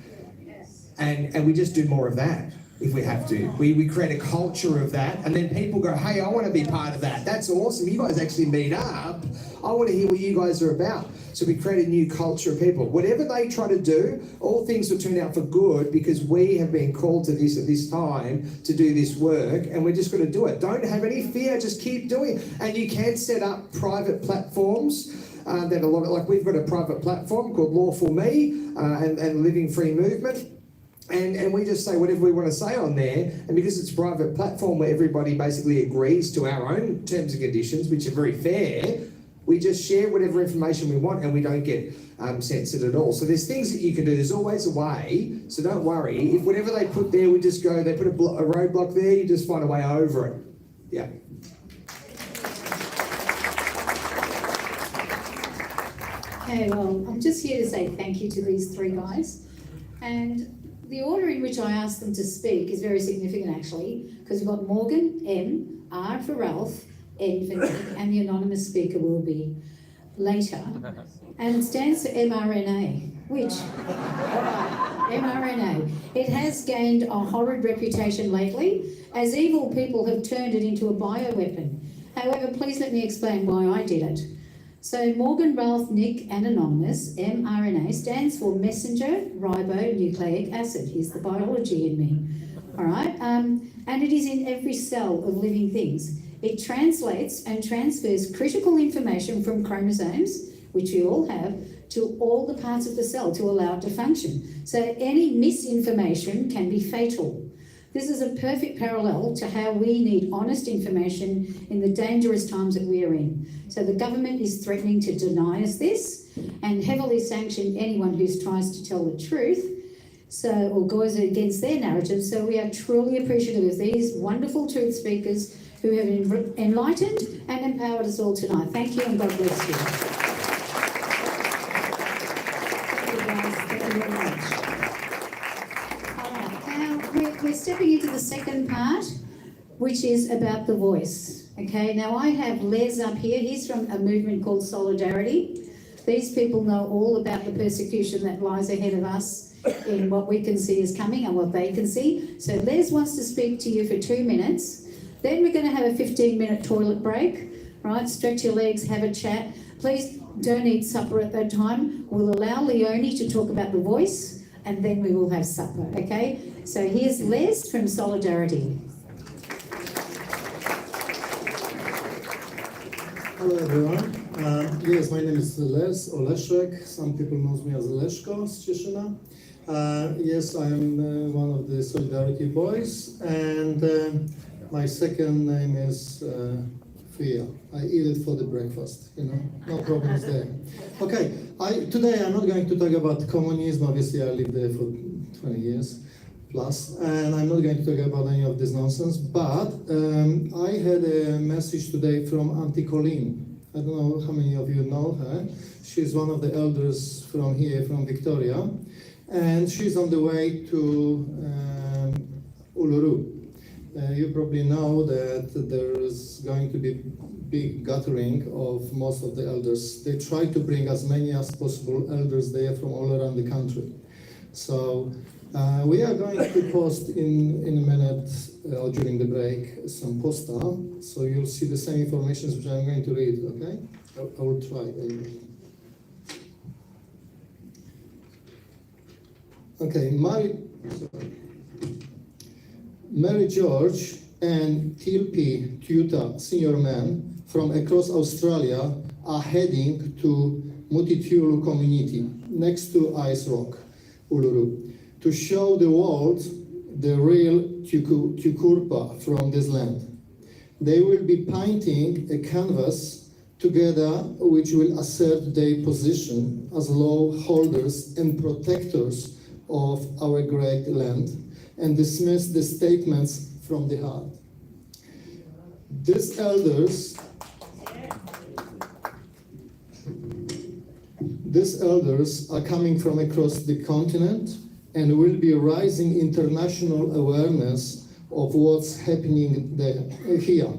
And we just do more of that if we have to. We create a culture of that, and then people go, hey, I want to be part of that. That's awesome. You guys actually meet up. I want to hear what you guys are about. So we create a new culture of people. Whatever they try to do, all things will turn out for good because we have been called to this at this time to do this work, and we're just going to do it. Don't have any fear. Just keep doing it. And you can set up private platforms. That a lot of, like we've got a private platform called Lawful Me and Living Free Movement. And we just say whatever we want to say on there, and because it's a private platform where everybody basically agrees to our own terms and conditions, which are very fair, we just share whatever information we want and we don't get censored at all. So there's things that you can do. There's always a way, so don't worry. If whatever they put there, we just go, they put a roadblock there, you just find a way over it. Yeah. Okay, well, I'm just here to say thank you to these three guys. And the order in which I asked them to speak is very significant, actually, because we've got Morgan, M, R for Ralph, N for Nick, and the anonymous speaker will be later. And it stands for mRNA, which, mRNA, it has gained a horrid reputation lately, as evil people have turned it into a bioweapon. However, please let me explain why I did it. So Morgan, Ralph, Nick and Anonymous, mRNA, stands for messenger ribonucleic acid. Here's the biology in me, all right? And it is in every cell of living things. It translates and transfers critical information from chromosomes, which we all have, to all the parts of the cell to allow it to function. So any misinformation can be fatal. This is a perfect parallel to how we need honest information in the dangerous times that we are in. So the government is threatening to deny us this and heavily sanction anyone who tries to tell the truth, or goes against their narrative. So we are truly appreciative of these wonderful truth speakers who have enlightened and empowered us all tonight. Thank you and God bless you. Thank you guys. Thank you very much. We're stepping into the second part, which is about the voice. Okay, now I have Les up here. He's from a movement called Solidarity. These people know all about the persecution that lies ahead of us in what we can see is coming and what they can see. So Les wants to speak to you for 2 minutes. Then we're going to have a 15-minute toilet break. right? Stretch your legs, have a chat. Please don't eat supper at that time. We'll allow Leonie to talk about the voice and then we will have supper, okay? So here's Les from Solidarity. Hello everyone. Yes, my name is Les Oleszek. Some people know me as Leszko z Cieszyna. Yes, I am one of the Solidarity boys, and my second name is Fia. I eat it for the breakfast, you know, no problems there. Okay, today I'm not going to talk about communism. Obviously, I lived there for 20 years plus, and I'm not going to talk about any of this nonsense, but I had a message today from Auntie Colleen. I don't know how many of you know her. She's one of the elders from here, from Victoria, and she's on the way to Uluru. You probably know that there is going to be big gathering of most of the elders. They try to bring as many as possible elders there from all around the country. So we are going to post in a minute or during the break some poster, so you'll see the same information which I'm going to read, okay? I will try anyway. Okay, Mary George and Tilpi Tuta, senior men from across Australia, are heading to Mutitulu community next to Ice Rock, Uluru, to show the world the real Tukurpa from this land. They will be painting a canvas together which will assert their position as law holders and protectors of our great land and dismiss the statements from the heart. These elders are coming from across the continent and will be raising international awareness of what's happening there, here,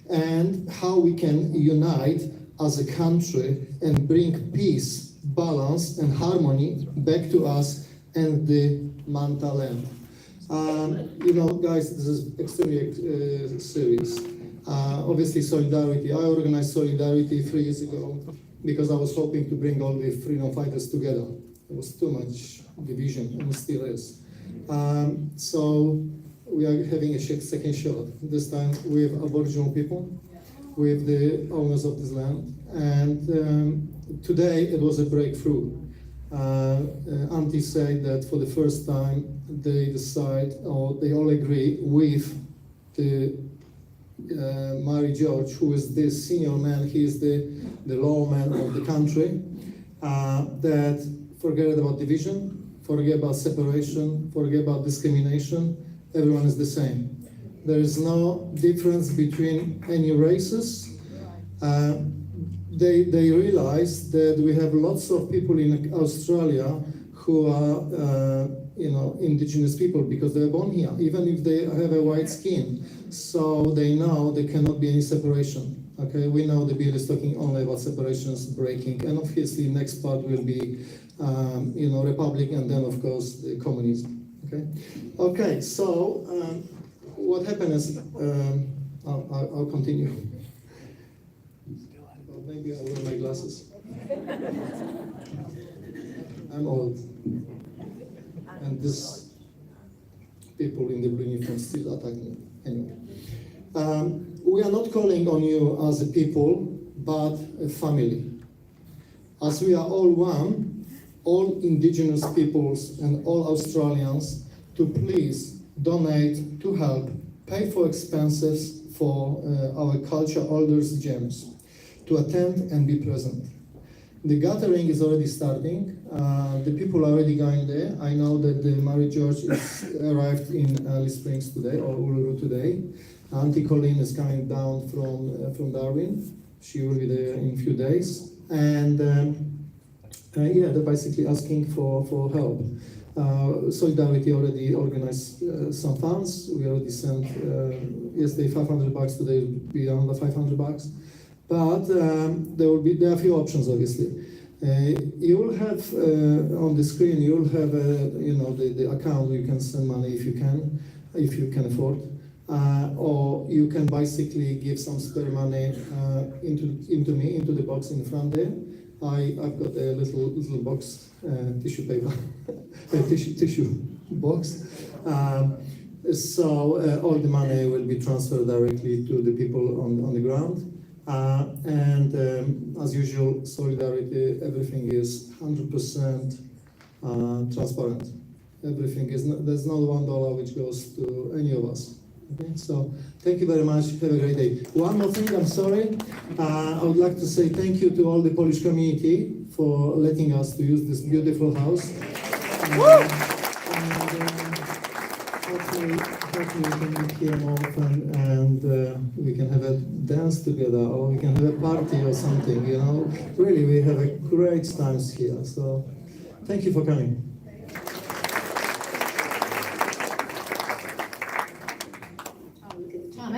and how we can unite as a country and bring peace, balance, and harmony back to us and the Manta land. You know, guys, this is extremely serious. Obviously, Solidarity. I organized Solidarity 3 years ago because I was hoping to bring all the freedom fighters together. There was too much division, and still is. So we are having a second shot, this time with Aboriginal people, with the owners of this land. And today it was a breakthrough. Auntie said that for the first time they decide, or they all agree with the Mary George, who is the senior man, he is the lawman of the country, that forget about division, forget about separation, forget about discrimination, everyone is the same. There is no difference between any races. They realize that we have lots of people in Australia who are, you know, indigenous people because they were born here, even if they have a white skin. So they know there cannot be any separation. Okay, we know the bill is talking only about separations, breaking, and obviously next part will be, you know, republic, and then of course the communism. Okay, okay. So what happened is, I'll continue. Maybe I'll wear my glasses. I'm old, and these people in the blue uniform still attack me. Anyway, we are not calling on you as a people, but a family. As we are all one, all indigenous peoples and all Australians, to please donate to help pay for expenses for our culture holders' gems, to attend and be present. The gathering is already starting. The people are already going there. I know that the Mary George is arrived in Alice Springs today, or Uluru today. Auntie Colleen is coming down from Darwin. She will be there in a few days. And yeah, they're basically asking for help. Solidarity already organized some funds. We already sent yesterday $500, today will be around $500. But there are a few options, obviously. You will have on the screen. You will have you know, the account where you can send money if you can afford. or you can basically give some spare money into me, into the box in front there. I've got a little box, tissue paper, tissue box. So all the money will be transferred directly to the people on the ground. As usual, solidarity, everything is 100% transparent. Everything is, there's not $1 which goes to any of us. Okay, so thank you very much. Have a great day. One more thing, I'm sorry. I would like to say thank you to all the Polish community for letting us to use this beautiful house. Hopefully we can meet here more often and we can have a dance together or we can have a party or something, you know. Really, we have a great times here. So thank you for coming.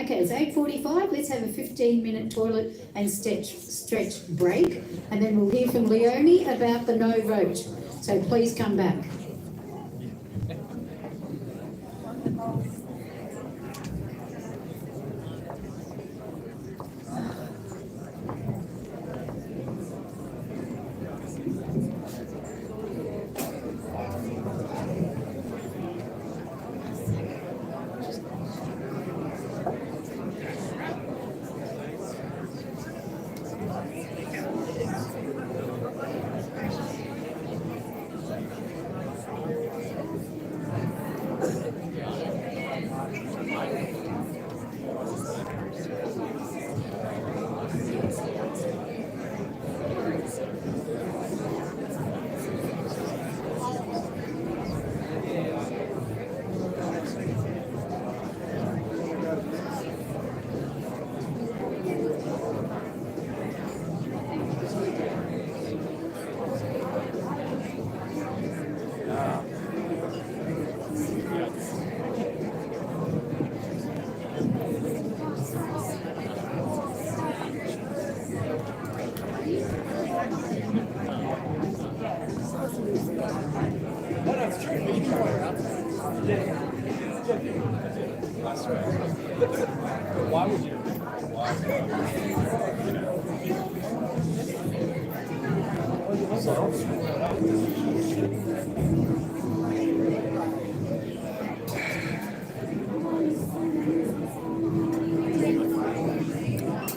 Okay, it's 8:45. Let's have a 15-minute toilet and stretch break, and then we'll hear from Leonie about the no vote. So please come back. Why would you?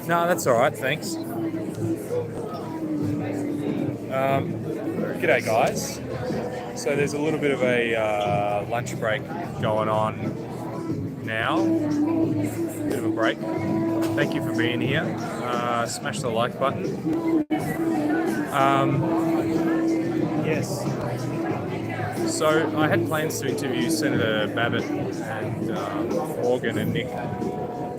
No, that's all right, thanks. G'day, guys. So there's a little bit of a lunch break going on now. Bit of a break. Thank you for being here. Smash the like button. Yes. So I had plans to interview Senator Babbet and Morgan and Nick,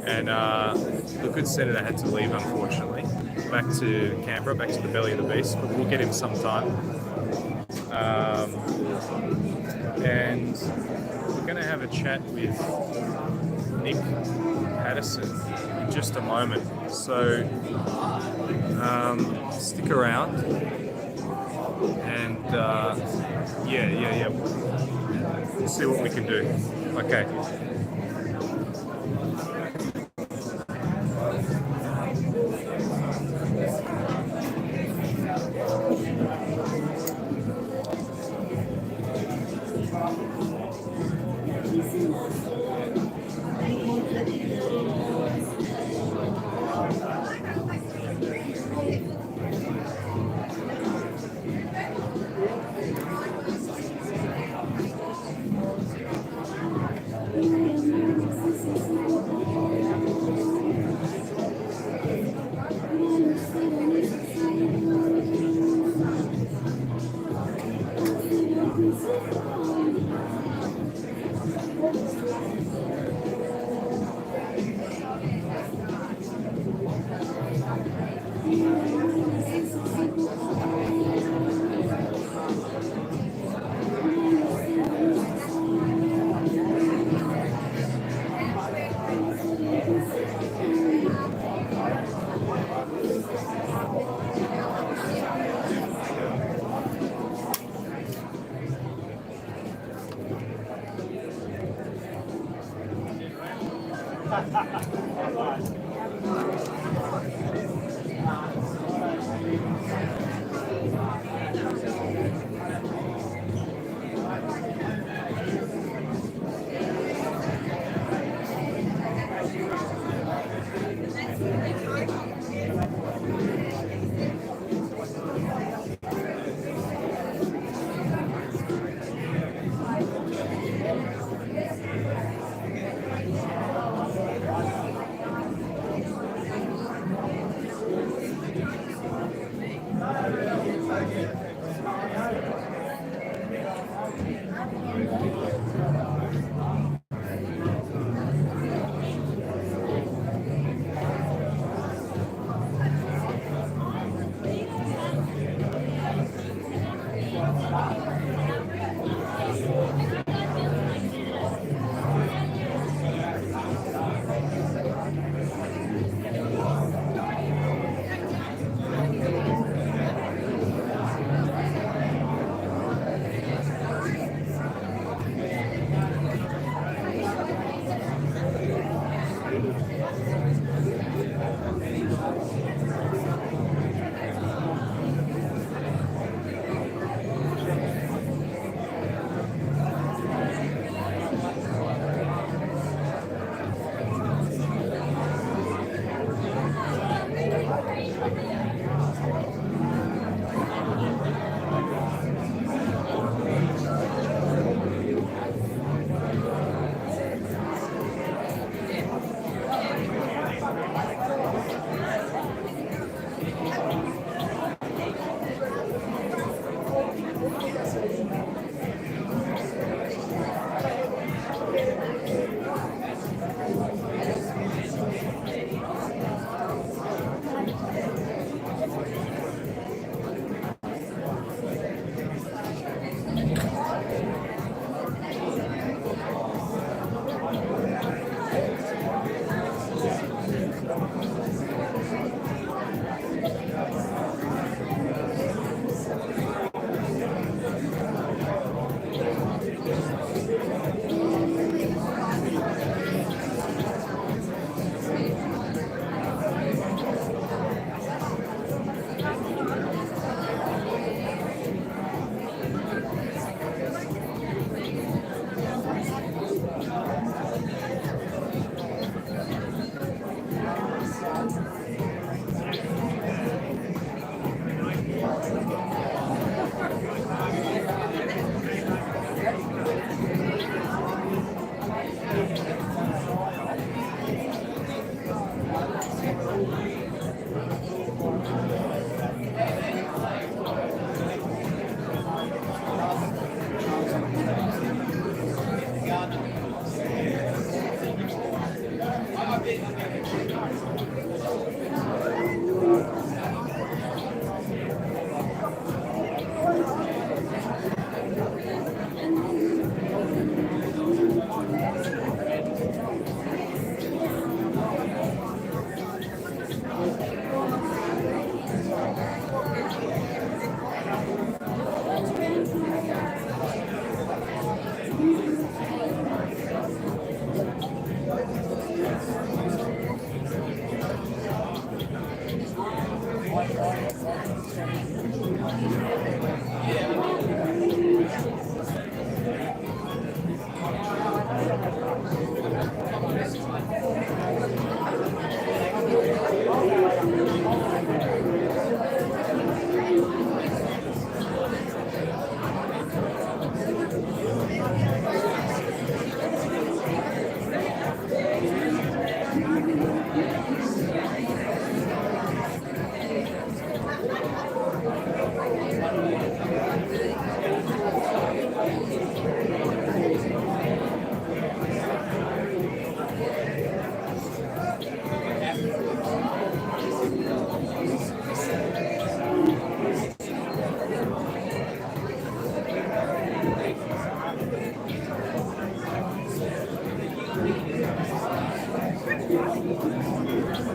and the good senator had to leave, unfortunately, back to Canberra, back to the belly of the beast, but we'll get him sometime. And we're going to have a chat with Nick Patterson in just a moment. So stick around and yeah. We'll see what we can do. Okay. Thank you.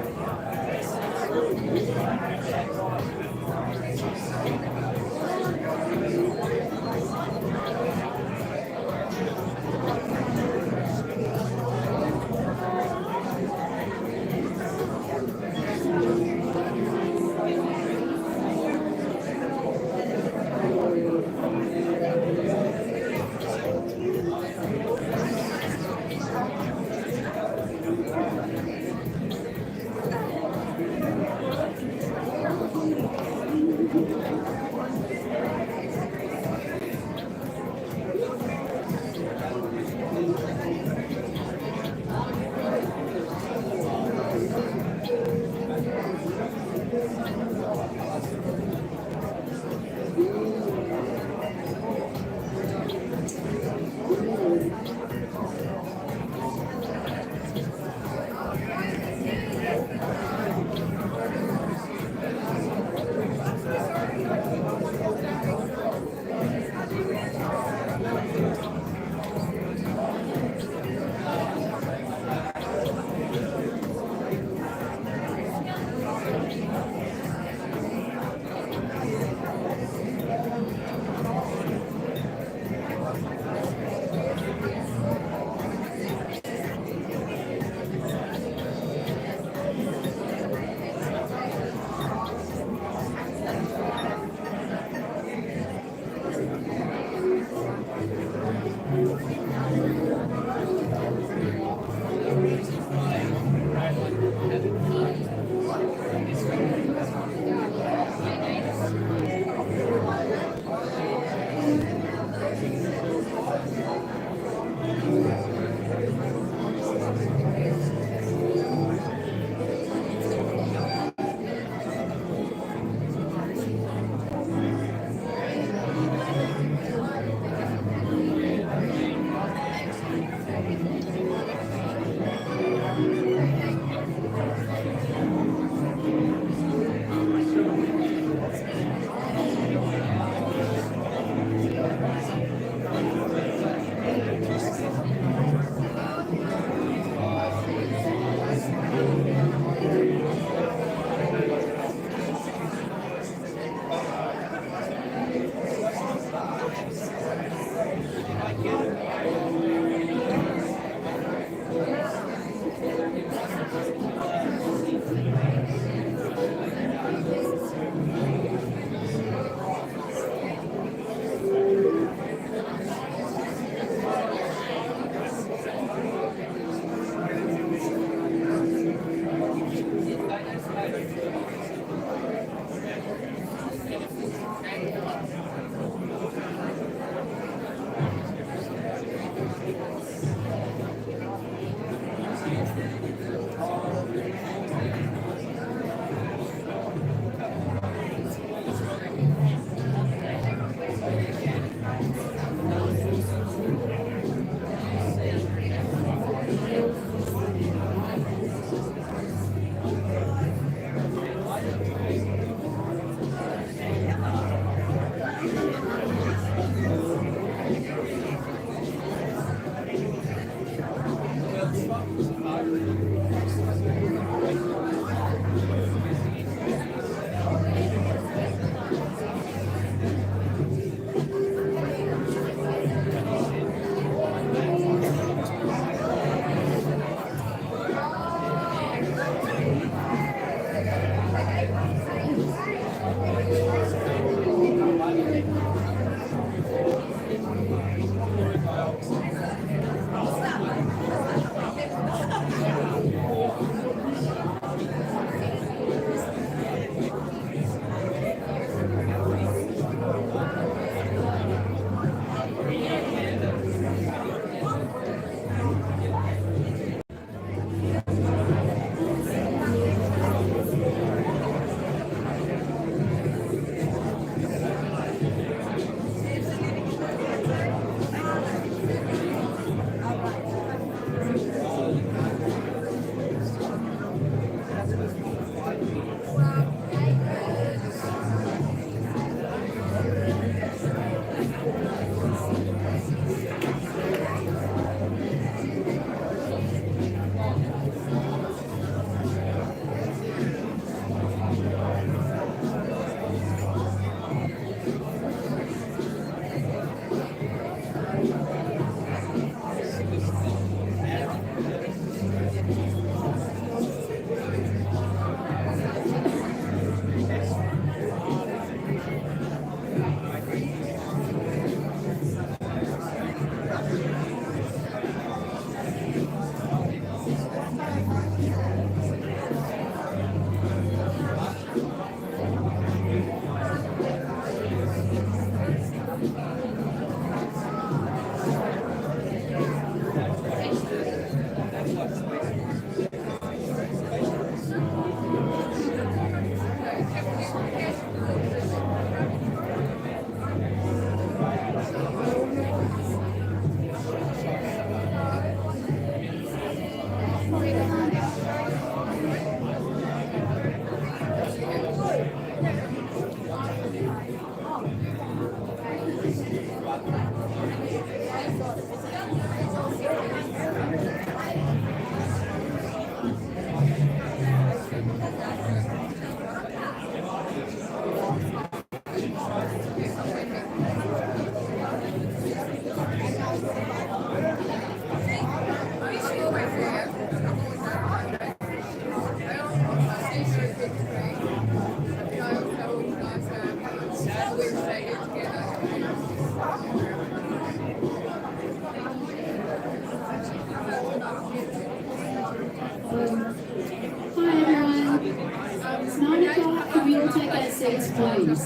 seats, please.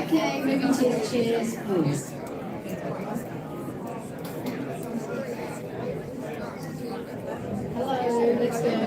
Okay, moving to the chairs, please. Hello, let's go.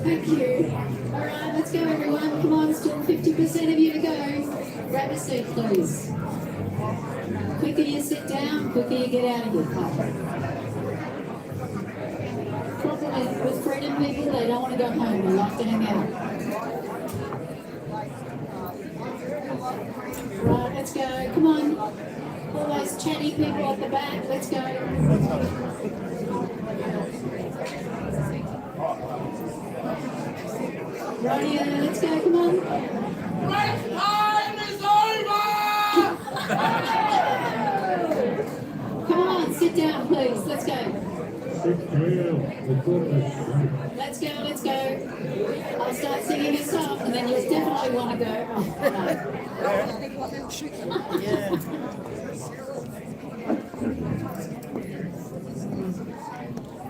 Thank you. All right, let's go, everyone. Come on, still 50% of you to go. Grab a seat, please. Quicker you sit down, quicker you get out of your car. Problem with freedom people, they don't want to go home. They like to hang out. Right, let's go. Come on. All those chatty people at the back, let's go. Rightio, let's go, come on. Break time is over! Come on, sit down, please. Let's go. Let's go, let's go. I'll start singing a song and then you'll definitely want to go. Oh, no.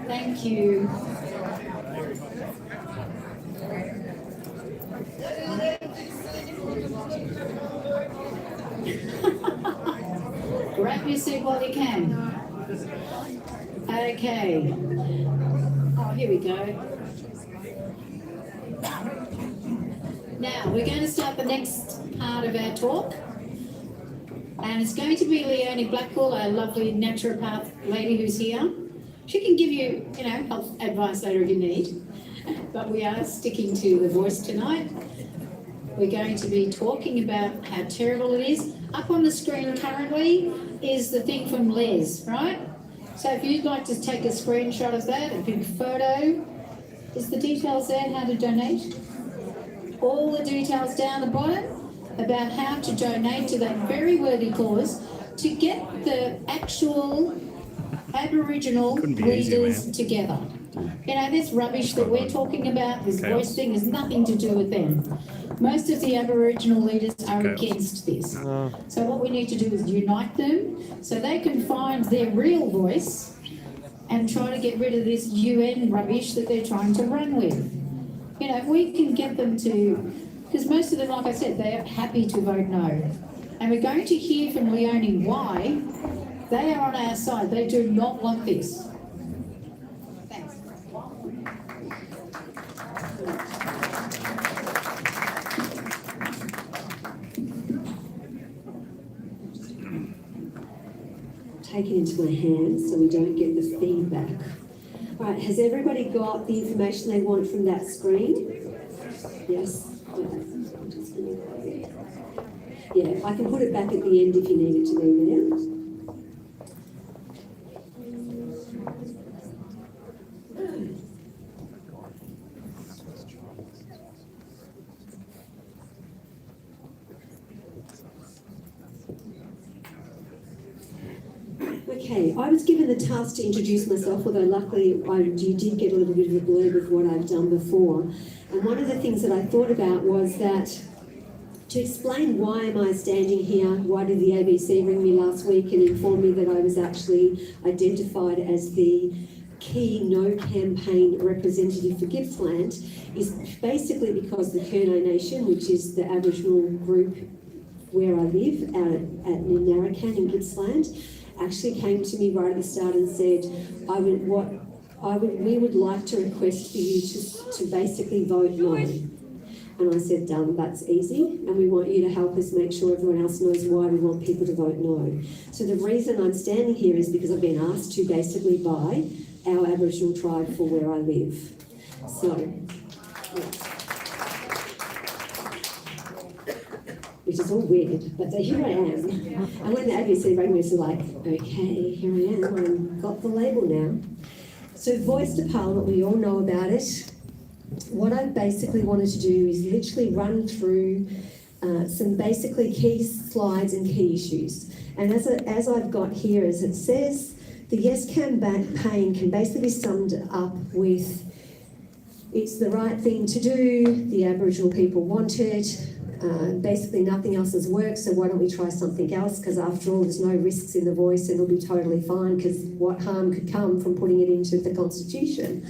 Thank you. Grab your seat while you can. Okay. Oh, here we go. Now, we're going to start the next part of our talk. And it's going to be Leonie Blackwell, our lovely naturopath lady who's here. She can give you, health advice later if you need. But we are sticking to the voice tonight. We're going to be talking about how terrible it is. Up on the screen currently is the thing from Les, right? So if you'd like to take a screenshot of that, a big photo, is the details there, how to donate? All the details down the bottom about how to donate to that very worthy cause to get the actual Aboriginal leaders together. This rubbish that we're talking about, this voice thing, has nothing to do with them. Most of the Aboriginal leaders are against this. So what we need to do is unite them so they can find their real voice and try to get rid of this UN rubbish that they're trying to run with. If we can get them to, because most of them, like I said, they're happy to vote no. And we're going to hear from Leonie why they are on our side. They do not want this. Thanks. Take it into my hands so we don't get the feedback. All right, has everybody got the information they want from that screen? Yes? Yeah, I can put it back at the end if you need it to be there. Okay, I was given the task to introduce myself, although luckily you did get a little bit of a blurb of what I've done before. And one of the things that I thought about was that to explain why am I standing here, why did the ABC ring me last week and inform me that I was actually identified as the key No Campaign representative for Gippsland, is basically because the Kurnai Nation, which is the Aboriginal group where I live, out at Narrabeen in Gippsland, actually came to me right at the start and said, we would like to request for you to basically vote no. And I said, that's easy, and we want you to help us make sure everyone else knows why we want people to vote no. So the reason I'm standing here is because I've been asked to basically by our Aboriginal tribe for where I live. So, yeah. Which is all weird, but here I am. And when the ABC rang me, it's like, okay, here I am, I've got the label now. So Voice to Parliament, we all know about it. What I basically wanted to do is literally run through some basically key slides and key issues. And as I've got here, as it says, the Yes campaign can basically be summed up with, it's the right thing to do, the Aboriginal people want it, basically nothing else has worked, so why don't we try something else, because after all there's no risks in the voice and it'll be totally fine, because what harm could come from putting it into the Constitution?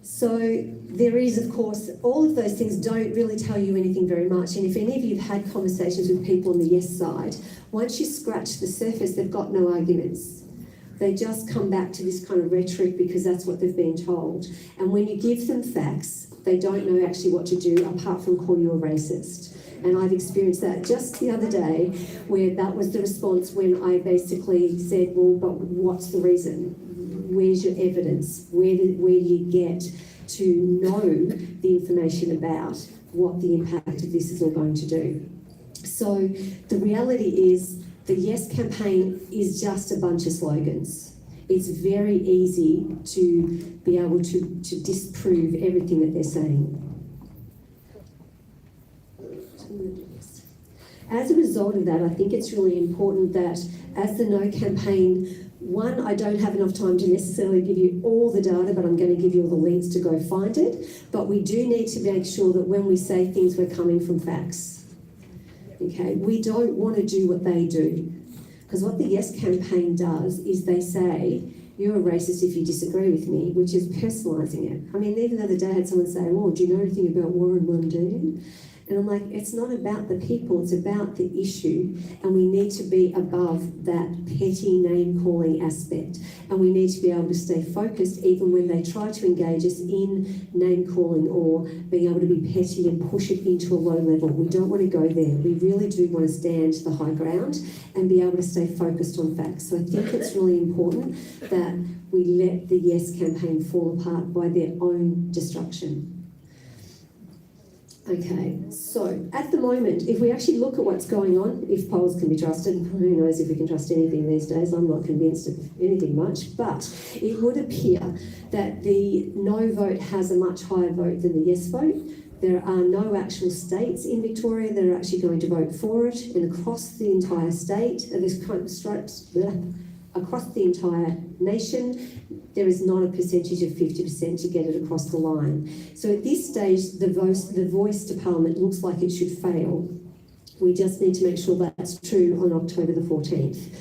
So there is, of course, all of those things don't really tell you anything very much. And if any of you have had conversations with people on the yes side, once you scratch the surface, they've got no arguments. They just come back to this kind of rhetoric because that's what they've been told. And when you give them facts, they don't know actually what to do apart from call you a racist. And I've experienced that just the other day, where that was the response when I basically said, well, but what's the reason? Where's your evidence? Where do you get to know the information about what the impact of this is all going to do? So the reality is the Yes campaign is just a bunch of slogans. It's very easy to be able to disprove everything that they're saying. As a result of that, I think it's really important that as the No campaign, one, I don't have enough time to necessarily give you all the data, but I'm going to give you all the links to go find it. But we do need to make sure that when we say things, we're coming from facts. Okay, we don't want to do what they do. Because what the Yes campaign does is they say, you're a racist if you disagree with me, which is personalising it. I mean, even the other day I had someone say, oh, do you know anything about Warren Mundine? And I'm like, it's not about the people, it's about the issue. And we need to be above that petty name-calling aspect. And we need to be able to stay focused even when they try to engage us in name-calling or being able to be petty and push it into a low level. We don't want to go there. We really do want to stand the high ground and be able to stay focused on facts. So I think it's really important that we let the Yes campaign fall apart by their own destruction. Okay, so at the moment, if we actually look at what's going on, if polls can be trusted, who knows if we can trust anything these days, I'm not convinced of anything much, but it would appear that the no vote has a much higher vote than the yes vote. There are no actual states in Victoria that are actually going to vote for it, and across the entire state, across the entire nation, there is not a percentage of 50% to get it across the line. So at this stage, the voice to Parliament looks like it should fail. We just need to make sure that's true on October the 14th.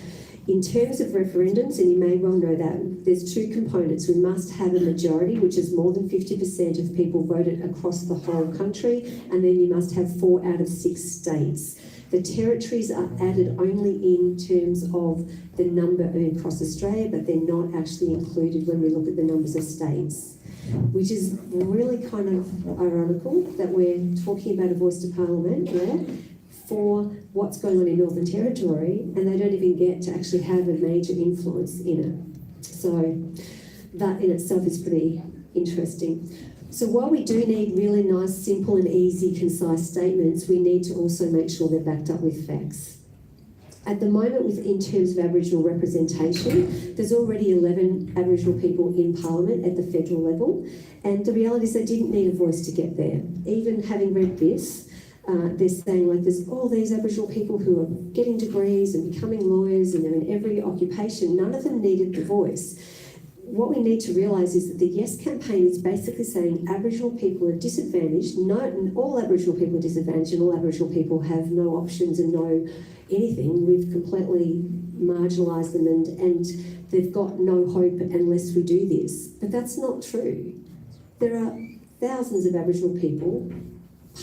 In terms of referendums, and you may well know that, there's two components. We must have a majority, which is more than 50% of people voted across the whole country, and then you must have 4 out of 6 states. The territories are added only in terms of the number across Australia, but they're not actually included when we look at the numbers of states, which is really kind of ironical that we're talking about a voice to Parliament for what's going on in Northern Territory, and they don't even get to actually have a major influence in it. So that in itself is pretty interesting. So while we do need really nice, simple and easy, concise statements, we need to also make sure they're backed up with facts. At the moment, in terms of Aboriginal representation, there's already 11 Aboriginal people in Parliament at the federal level, and the reality is they didn't need a voice to get there. Even having read this, they're saying like there's all these Aboriginal people who are getting degrees and becoming lawyers and they're in every occupation. None of them needed the voice. What we need to realise is that the Yes campaign is basically saying Aboriginal people are disadvantaged. All Aboriginal people are disadvantaged, and all Aboriginal people have no options and no anything. We've completely marginalised them, and they've got no hope unless we do this. But that's not true. There are thousands of Aboriginal people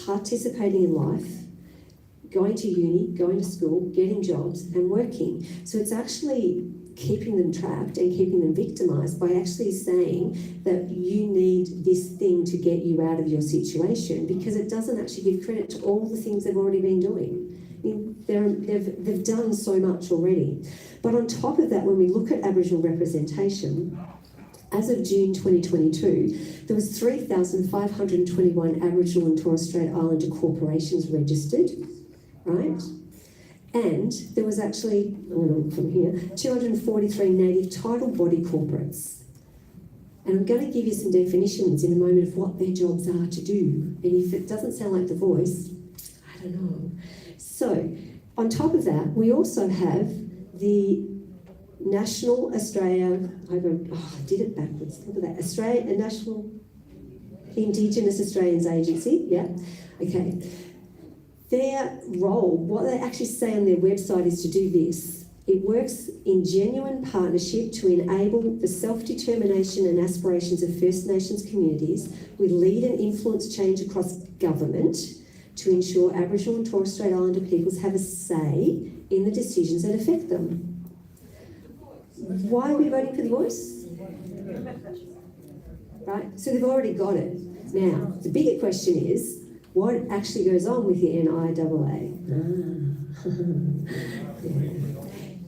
participating in life, going to uni, going to school, getting jobs and working. So it's actually keeping them trapped and keeping them victimised by actually saying that you need this thing to get you out of your situation, because it doesn't actually give credit to all the things they've already been doing. I mean, they've done so much already. But on top of that, when we look at Aboriginal representation, as of June 2022, there was 3,521 Aboriginal and Torres Strait Islander corporations registered, right? And there was actually, from here, 243 native title body corporates. And I'm going to give you some definitions in a moment of what their jobs are to do. And if it doesn't sound like The Voice, I don't know. So, on top of that, we also have the National Australia, I did it backwards, look at that, Australia, National Indigenous Australians Agency, yeah, okay. Their role, what they actually say on their website is to do this. It works in genuine partnership to enable the self-determination and aspirations of First Nations communities. We lead and influence change across government to ensure Aboriginal and Torres Strait Islander peoples have a say in the decisions that affect them. Why are we voting for The Voice? Right, so they've already got it. Now, the bigger question is, what actually goes on with the NIAA?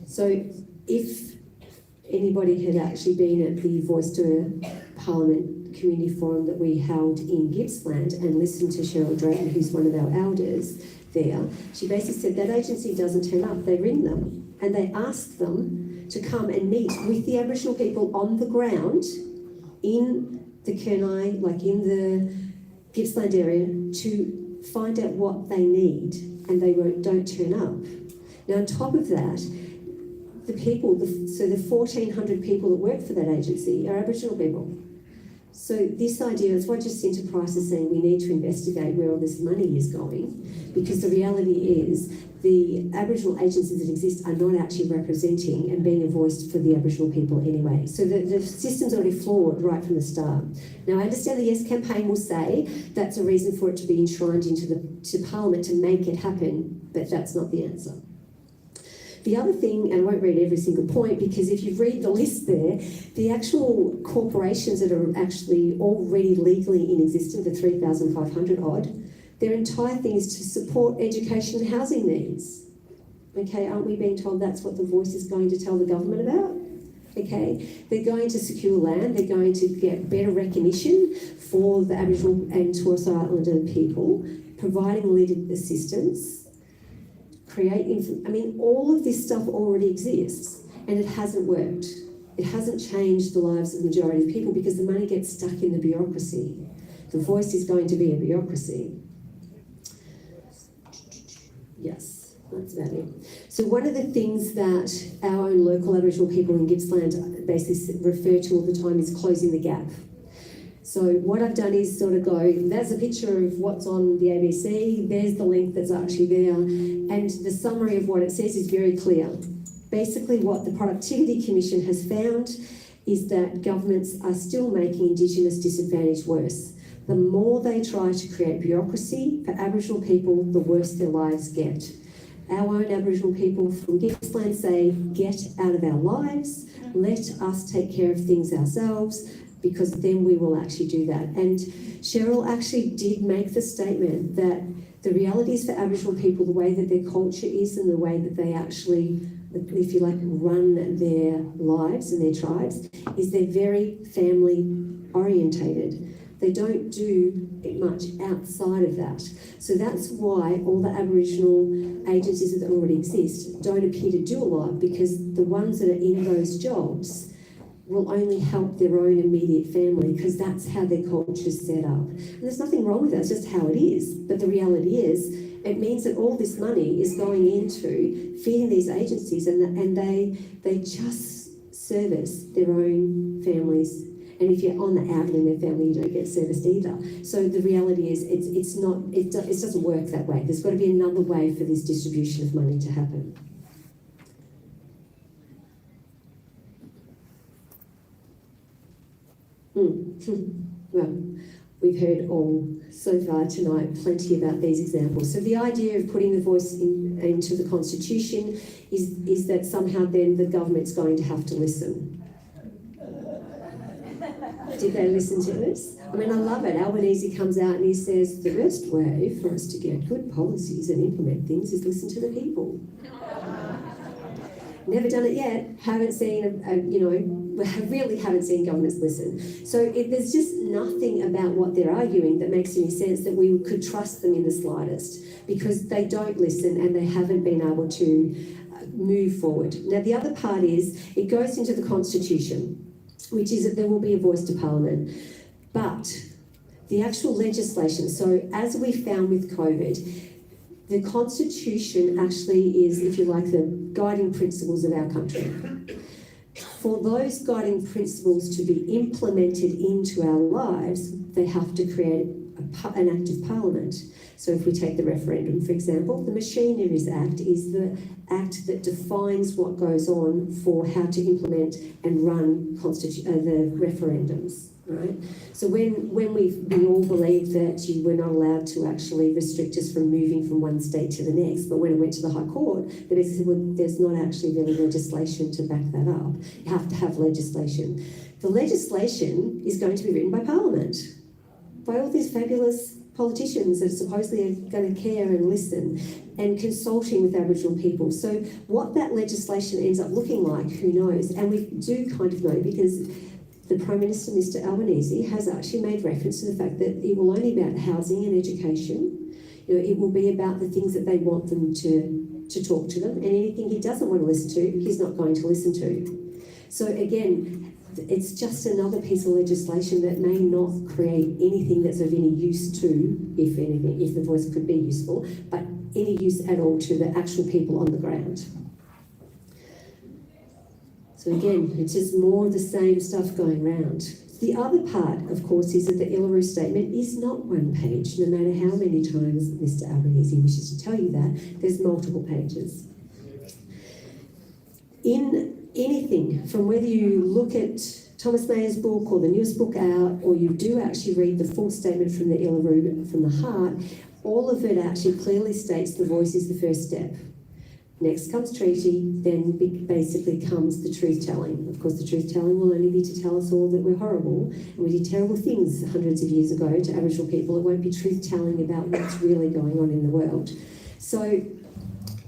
So if anybody had actually been at the Voice to Parliament community forum that we held in Gippsland and listened to Cheryl Drayton, who's one of our elders there, she basically said that agency doesn't turn up. They ring them and they ask them to come and meet with the Aboriginal people on the ground in the Kurnai, like in the Gippsland area, to find out what they need, and they don't turn up. Now, on top of that, the people, so the 1,400 people that work for that agency are Aboriginal people. So this idea is why Jacinta Price is saying we need to investigate where all this money is going, because the reality is the Aboriginal agencies that exist are not actually representing and being a voice for the Aboriginal people anyway. So the system's already flawed right from the start. Now, I understand the Yes campaign will say that's a reason for it to be enshrined to Parliament to make it happen, but that's not the answer. The other thing, and I won't read every single point, because if you read the list there, the actual corporations that are actually already legally in existence, the 3,500 odd, their entire thing is to support education and housing needs. Okay, aren't we being told that's what The Voice is going to tell the government about? Okay, they're going to secure land, they're going to get better recognition for the Aboriginal and Torres Strait Islander people, providing legal assistance, all of this stuff already exists, and it hasn't worked. It hasn't changed the lives of the majority of people because the money gets stuck in the bureaucracy. The Voice is going to be a bureaucracy. Yes, that's about it. So one of the things that our own local Aboriginal people in Gippsland basically refer to all the time is closing the gap. So what I've done is sort of go, there's a picture of what's on the ABC, there's the link that's actually there, and the summary of what it says is very clear. Basically what the Productivity Commission has found is that governments are still making Indigenous disadvantage worse. The more they try to create bureaucracy for Aboriginal people, the worse their lives get. Our own Aboriginal people from Gippsland say, get out of our lives, let us take care of things ourselves, because then we will actually do that. And Cheryl actually did make the statement that the reality is for Aboriginal people, the way that their culture is and the way that they actually, if you like, run their lives and their tribes, is they're very family orientated. They don't do much outside of that. So that's why all the Aboriginal agencies that already exist don't appear to do a lot, because the ones that are in those jobs will only help their own immediate family, because that's how their culture's set up. And there's nothing wrong with that, it's just how it is. But the reality is, it means that all this money is going into feeding these agencies, and they just service their own families. And if you're on the outer in their family, you don't get serviced either. So the reality is, it doesn't work that way. There's got to be another way for this distribution of money to happen. Well, We've heard all so far tonight plenty about these examples. So the idea of putting the voice into the Constitution is that somehow then the government's going to have to listen. Did they listen to us? I mean, I love it. Albanese comes out and he says, the best way for us to get good policies and implement things is listen to the people. Never done it yet. Haven't seen, really haven't seen governments listen. So there's just nothing about what they're arguing that makes any sense that we could trust them in the slightest, because they don't listen and they haven't been able to move forward. Now, the other part is it goes into the Constitution, which is that there will be a voice to Parliament. But the actual legislation, so as we found with COVID, the Constitution actually is, if you like, the guiding principles of our country. For those guiding principles to be implemented into our lives, they have to create an act of Parliament. So if we take the referendum, for example, the Machineries Act is the act that defines what goes on for how to implement and run the referendums, right? So when we all believed that you were not allowed to actually restrict us from moving from one state to the next, but when it went to the High Court, they basically said, well, there's not actually really legislation to back that up. You have to have legislation. The legislation is going to be written by Parliament, by all these fabulous politicians that supposedly are going to care and listen and consulting with Aboriginal people. So what that legislation ends up looking like, who knows? And we do kind of know because the Prime Minister, Mr Albanese, has actually made reference to the fact that it will only be about housing and education. It will be about the things that they want them to talk to them, and anything he doesn't want to listen to, he's not going to listen to. So again, it's just another piece of legislation that may not create anything that's of any use to, if anything, if the voice could be useful, but any use at all to the actual people on the ground. So again, it's just more of the same stuff going round. The other part, of course, is that the Uluru Statement is not one page, no matter how many times Mr Albanese wishes to tell you that, there's multiple pages. In anything, from whether you look at Thomas Mayer's book or the newest book out, or you do actually read the full statement from the Uluru, from the heart, all of it actually clearly states the voice is the first step. Next comes treaty, then basically comes the truth-telling. Of course, the truth-telling will only be to tell us all that we're horrible and we did terrible things hundreds of years ago to Aboriginal people. It won't be truth-telling about what's really going on in the world. So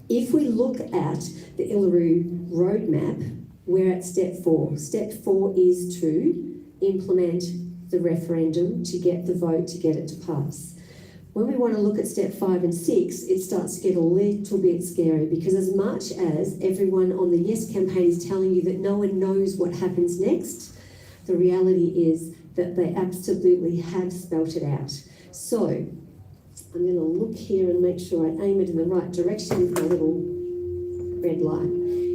if we look at the Uluru Roadmap, we're at step 4. Step 4 is to implement the referendum, to get the vote, to get it to pass. When we want to look at step 5 and 6, it starts to get a little bit scary, because as much as everyone on the Yes campaign is telling you that no one knows what happens next, the reality is that they absolutely have spelt it out. So I'm going to look here and make sure I aim it in the right direction with my little red light.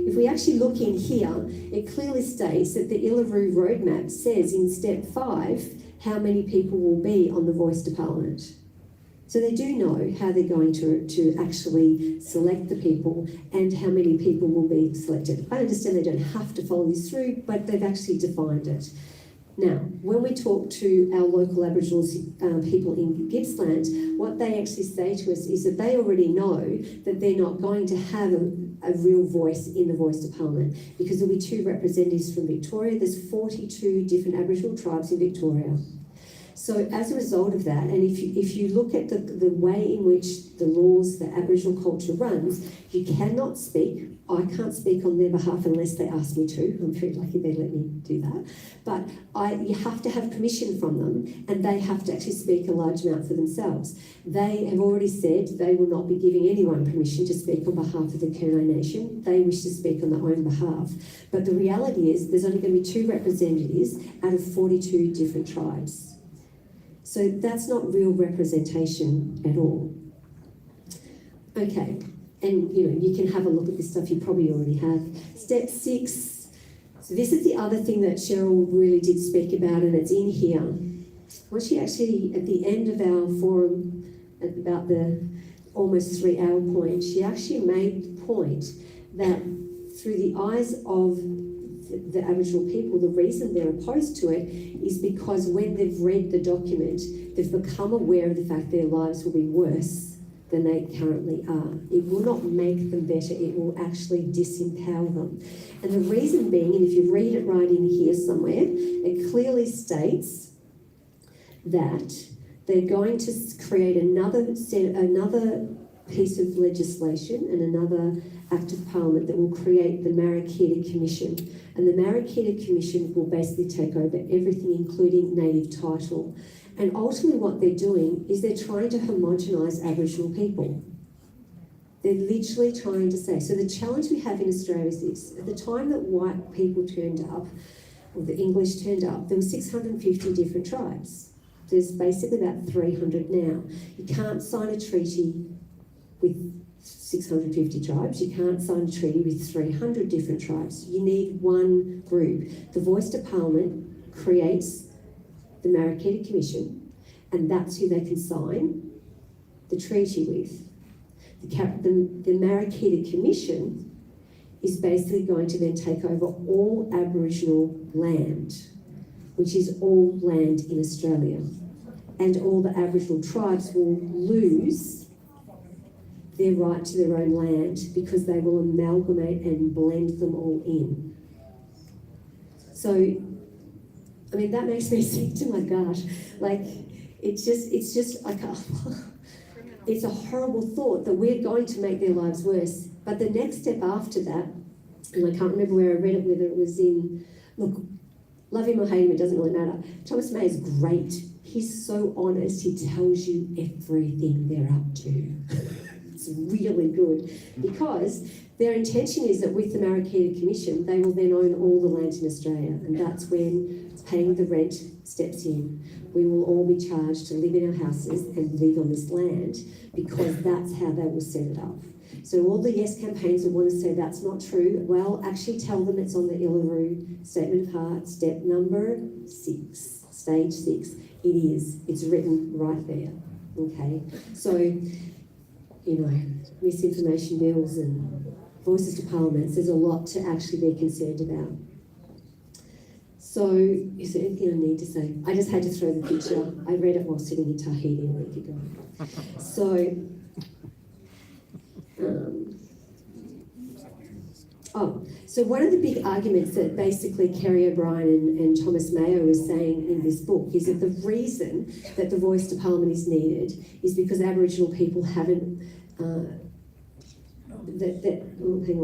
If we actually look in here, it clearly states that the Uluru Roadmap says in step 5 how many people will be on the Voice to Parliament. So they do know how they're going to actually select the people and how many people will be selected. I understand they don't have to follow this through, but they've actually defined it. Now, when we talk to our local Aboriginal people in Gippsland, what they actually say to us is that they already know that they're not going to have a real voice in the Voice to Parliament, because there'll be 2 representatives from Victoria. There's 42 different Aboriginal tribes in Victoria. So as a result of that, and if you look at the way in which the laws, the Aboriginal culture runs, you cannot speak. I can't speak on their behalf unless they ask me to. I'm very lucky they let me do that. But you have to have permission from them, and they have to actually speak a large amount for themselves. They have already said they will not be giving anyone permission to speak on behalf of the Kurnai Nation. They wish to speak on their own behalf. But the reality is there's only going to be 2 representatives out of 42 different tribes. So that's not real representation at all. Okay, and you can have a look at this stuff, you probably already have. Step 6, so this is the other thing that Cheryl really did speak about, and it's in here. Well, she actually, at the end of our forum, at about the almost 3-hour point, she actually made the point that through the eyes of the Aboriginal people, the reason they're opposed to it is because when they've read the document, they've become aware of the fact their lives will be worse than they currently are. It will not make them better, it will actually disempower them. And the reason being, and if you read it right in here somewhere, it clearly states that they're going to create another piece of legislation and another Act of Parliament that will create the Marikita Commission. And the Marikita Commission will basically take over everything, including native title. And ultimately what they're doing is they're trying to homogenise Aboriginal people. They're literally trying to say, so the challenge we have in Australia is this: at the time that white people turned up, or the English turned up, there were 650 different tribes. There's basically about 300 now. You can't sign a treaty with 650 tribes. You can't sign a treaty with 300 different tribes. You need one group. The Voice to Parliament creates the Marikita Commission, and that's who they can sign the treaty with. The Marikita Commission is basically going to then take over all Aboriginal land, which is all land in Australia. And all the Aboriginal tribes will lose their right to their own land because they will amalgamate and blend them all in. So, I mean, that makes me sick to my gut. Like, it's just like it's a horrible thought that we're going to make their lives worse. But the next step after that, and I can't remember where I read it, whether it was in, look, love him or hate him, it doesn't really matter. Thomas May is great. He's so honest, he tells you everything they're up to. It's really good, because their intention is that with the Marikita Commission, they will then own all the land in Australia, and that's when paying the rent steps in. We will all be charged to live in our houses and live on this land, because that's how they will set it up. So all the yes campaigns that want to say that's not true, well, actually tell them it's on the Uluru Statement of Heart, step number 6, stage 6. It is. It's written right there. Okay? So, you know, misinformation bills and voices to parliaments, there's a lot to actually be concerned about. So, is there anything I need to say? I just had to throw the picture. I read it while sitting in Tahiti a week ago. So one of the big arguments that basically Kerry O'Brien and Thomas Mayo is saying in this book is that the reason that the Voice to Parliament is needed is because Aboriginal people haven't, hang on,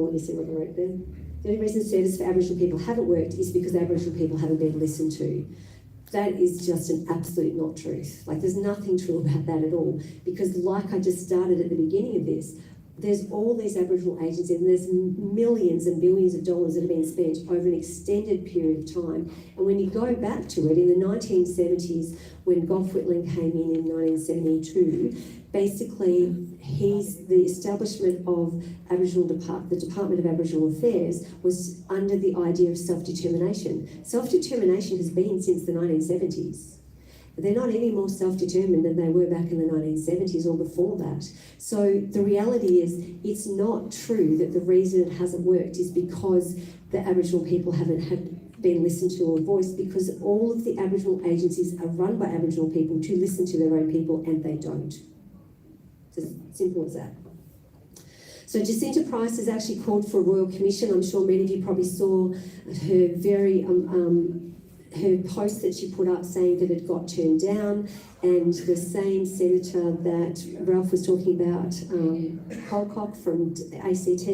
let me see what I wrote there. The only reason service for Aboriginal people haven't worked is because Aboriginal people haven't been listened to. That is just an absolute not truth. Like, there's nothing true about that at all. Because like I just started at the beginning of this, there's all these Aboriginal agencies and there's millions and billions of dollars that have been spent over an extended period of time. And when you go back to it, in the 1970s, when Gough Whitlam came in 1972, basically the establishment of the Department of Aboriginal Affairs was under the idea of self-determination. Self-determination has been since the 1970s. They're not any more self-determined than they were back in the 1970s or before that. So the reality is, it's not true that the reason it hasn't worked is because the Aboriginal people haven't been listened to or voiced, because all of the Aboriginal agencies are run by Aboriginal people to listen to their own people, and they don't. It's as simple as that. So Jacinta Price has actually called for a Royal Commission. I'm sure many of you probably saw her very her post that she put up saying that it got turned down, and the same senator that Ralph was talking about, Holcock from ACT,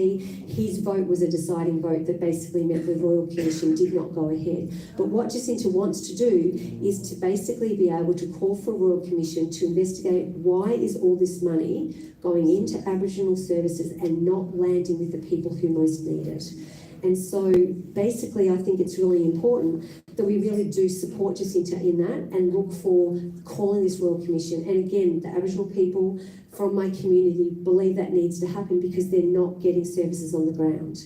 his vote was a deciding vote that basically meant the Royal Commission did not go ahead. But what Jacinta wants to do is to basically be able to call for a Royal Commission to investigate why is all this money going into Aboriginal services and not landing with the people who most need it. And so basically I think it's really important that we really do support Jacinta in that and look for calling this Royal Commission. And again, the Aboriginal people from my community believe that needs to happen because they're not getting services on the ground.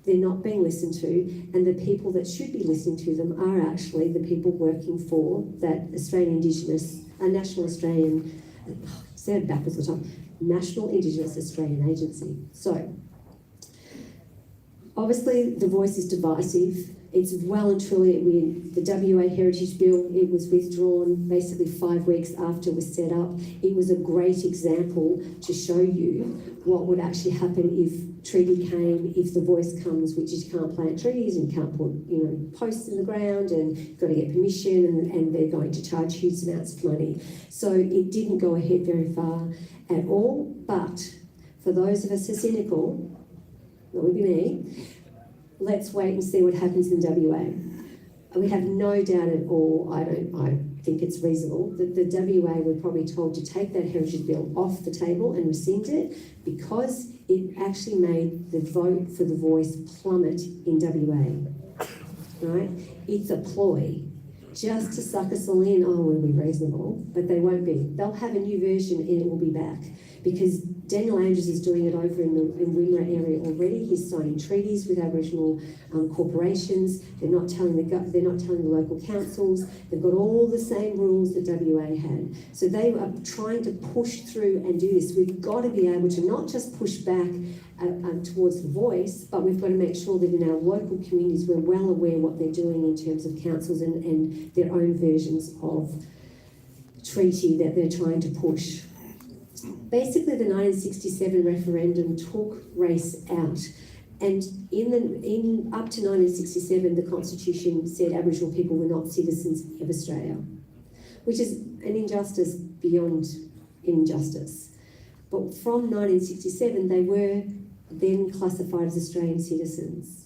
They're not being listened to, and the people that should be listening to them are actually the people working for that Australian Indigenous, National Australian, say it backwards all the time, National Indigenous Australian Agency. So, Obviously, the voice is divisive. It's well and truly, the WA Heritage Bill, it was withdrawn basically 5 weeks after it was set up. It was a great example to show you what would actually happen if treaty came, if the voice comes, which is you can't plant trees and you can't put, posts in the ground and you've got to get permission and they're going to charge huge amounts of money. So it didn't go ahead very far at all, but for those of us who are cynical, that would be me, let's wait and see what happens in WA. We have no doubt at all, I think it's reasonable, that the WA were probably told to take that heritage bill off the table and rescind it because it actually made the vote for the voice plummet in WA, right? It's a ploy just to suck us all in. Oh, we'll be reasonable, but they won't be. They'll have a new version and it will be back because Daniel Andrews is doing it over in Wimmera area already. He's signing treaties with Aboriginal corporations. They're not telling the local councils. They've got all the same rules that WA had. So they are trying to push through and do this. We've got to be able to not just push back towards the voice, but we've got to make sure that in our local communities we're well aware what they're doing in terms of councils and their own versions of treaty that they're trying to push. Basically, the 1967 referendum took race out, and in up to 1967, the Constitution said Aboriginal people were not citizens of Australia, which is an injustice beyond injustice. But from 1967, they were then classified as Australian citizens.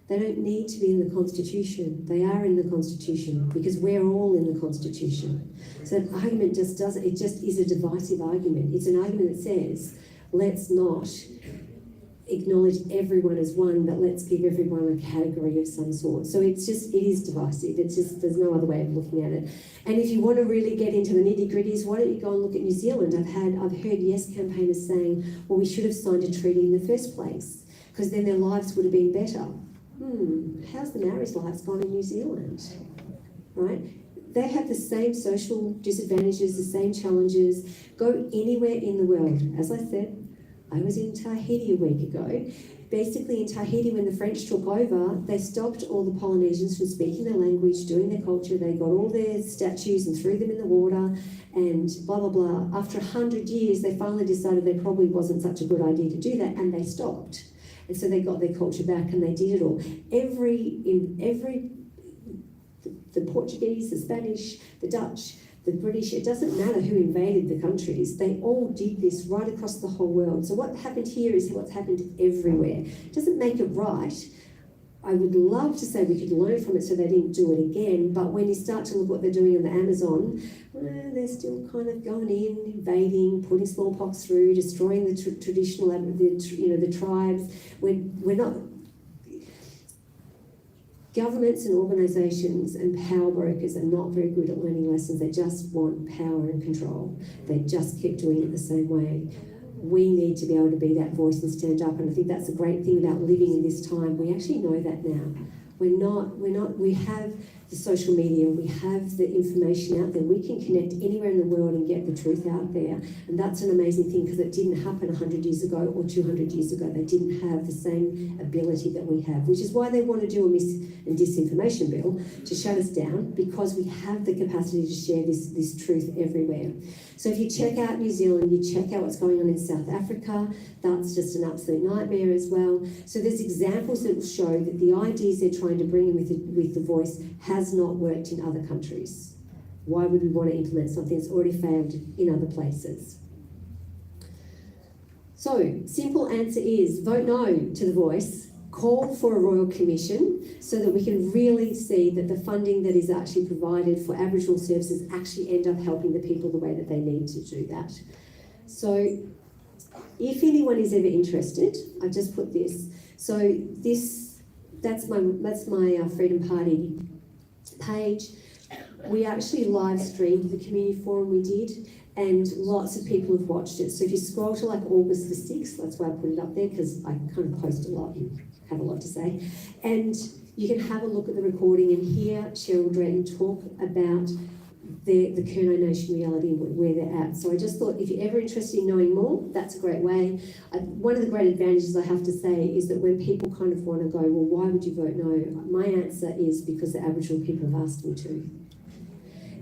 They don't need to be in the Constitution. They are in the Constitution because we're all in the Constitution. So that argument just doesn't, it just is a divisive argument. It's an argument that says, let's not acknowledge everyone as one, but let's give everyone a category of some sort. So it is divisive. It's just, there's no other way of looking at it. And if you want to really get into the nitty-gritties, why don't you go and look at New Zealand? I've heard Yes campaigners saying, well, we should have signed a treaty in the first place because then their lives would have been better. How's the Maoris' lives gone in New Zealand, right? They have the same social disadvantages, the same challenges. Go anywhere in the world. As I said, I was in Tahiti a week ago. Basically in Tahiti, when the French took over, they stopped all the Polynesians from speaking their language, doing their culture. They got all their statues and threw them in the water and blah, blah, blah. After 100 years, they finally decided they probably wasn't such a good idea to do that, and they stopped. And so they got their culture back and they did it all. The Portuguese, the Spanish, the Dutch, the British, it doesn't matter who invaded the countries, they all did this right across the whole world. So what happened here is what's happened everywhere. It doesn't make it right. I would love to say we could learn from it so they didn't do it again, but when you start to look what they're doing in the Amazon, they're still kind of going in, invading, putting smallpox through, destroying the traditional, the tribes. We're not... Governments and organisations and power brokers are not very good at learning lessons. They just want power and control. They just keep doing it the same way. We need to be able to be that voice and stand up, and I think that's the great thing about living in this time. We actually know that now. We have the social media, we have the information out there. We can connect anywhere in the world and get the truth out there. And that's an amazing thing because it didn't happen 100 years ago or 200 years ago. They didn't have the same ability that we have, which is why they want to do a mis and disinformation bill to shut us down, because we have the capacity to share this truth everywhere. So if you check out New Zealand, you check out what's going on in South Africa, that's just an absolute nightmare as well. So there's examples that will show that the ideas they're trying to bring in with the voice has not worked in other countries. Why would we want to implement something that's already failed in other places? So, simple answer is vote no to the voice, call for a royal commission so that we can really see that the funding that is actually provided for Aboriginal services actually end up helping the people the way that they need to do that. So, if anyone is ever interested, I've just put this. So that's my Freedom Party page. We actually live streamed the community forum we did, and lots of people have watched it. So if you scroll to like August the 6th, that's why I put it up there, because I kind of post a lot and have a lot to say. And you can have a look at the recording and hear Cheryl Drayton talk about the Kerno Nation reality and where they're at. So I just thought if you're ever interested in knowing more, that's a great way. One of the great advantages I have to say is that when people kind of want to go, well, why would you vote no? My answer is because the Aboriginal people have asked me to.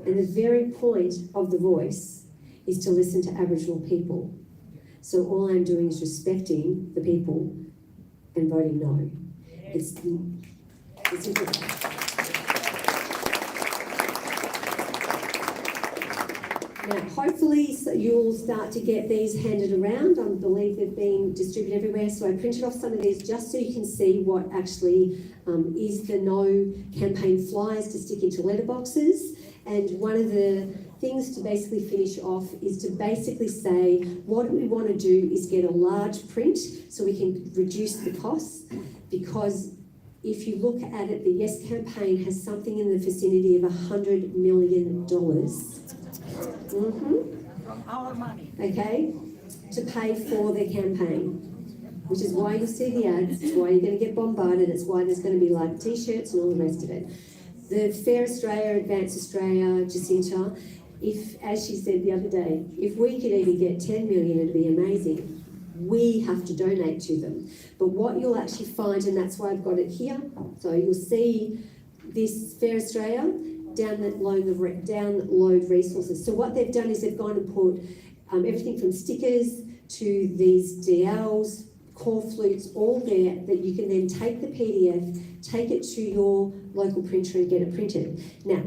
And the very point of the voice is to listen to Aboriginal people. So all I'm doing is respecting the people and voting no. It's important. Now, hopefully you'll start to get these handed around. I believe they've been distributed everywhere. So I printed off some of these just so you can see what actually is the No campaign flyers to stick into letterboxes. And one of the things to basically finish off is to basically say what we want to do is get a large print so we can reduce the costs, because if you look at it, the Yes campaign has something in the vicinity of $100 million. Our money. Okay, to pay for their campaign, which is why you'll see the ads, it's why you're going to get bombarded, it's why there's going to be like t-shirts and all the rest of it. The Fair Australia, Advance Australia, Jacinta, if, as she said the other day, if we could even get 10 million, it'd be amazing. We have to donate to them. But what you'll actually find, and that's why I've got it here, so you'll see this Fair Australia, download resources. So what they've done is they've gone and put everything from stickers to these DLs, core flutes, all there, that you can then take the PDF, take it to your local printer and get it printed. Now,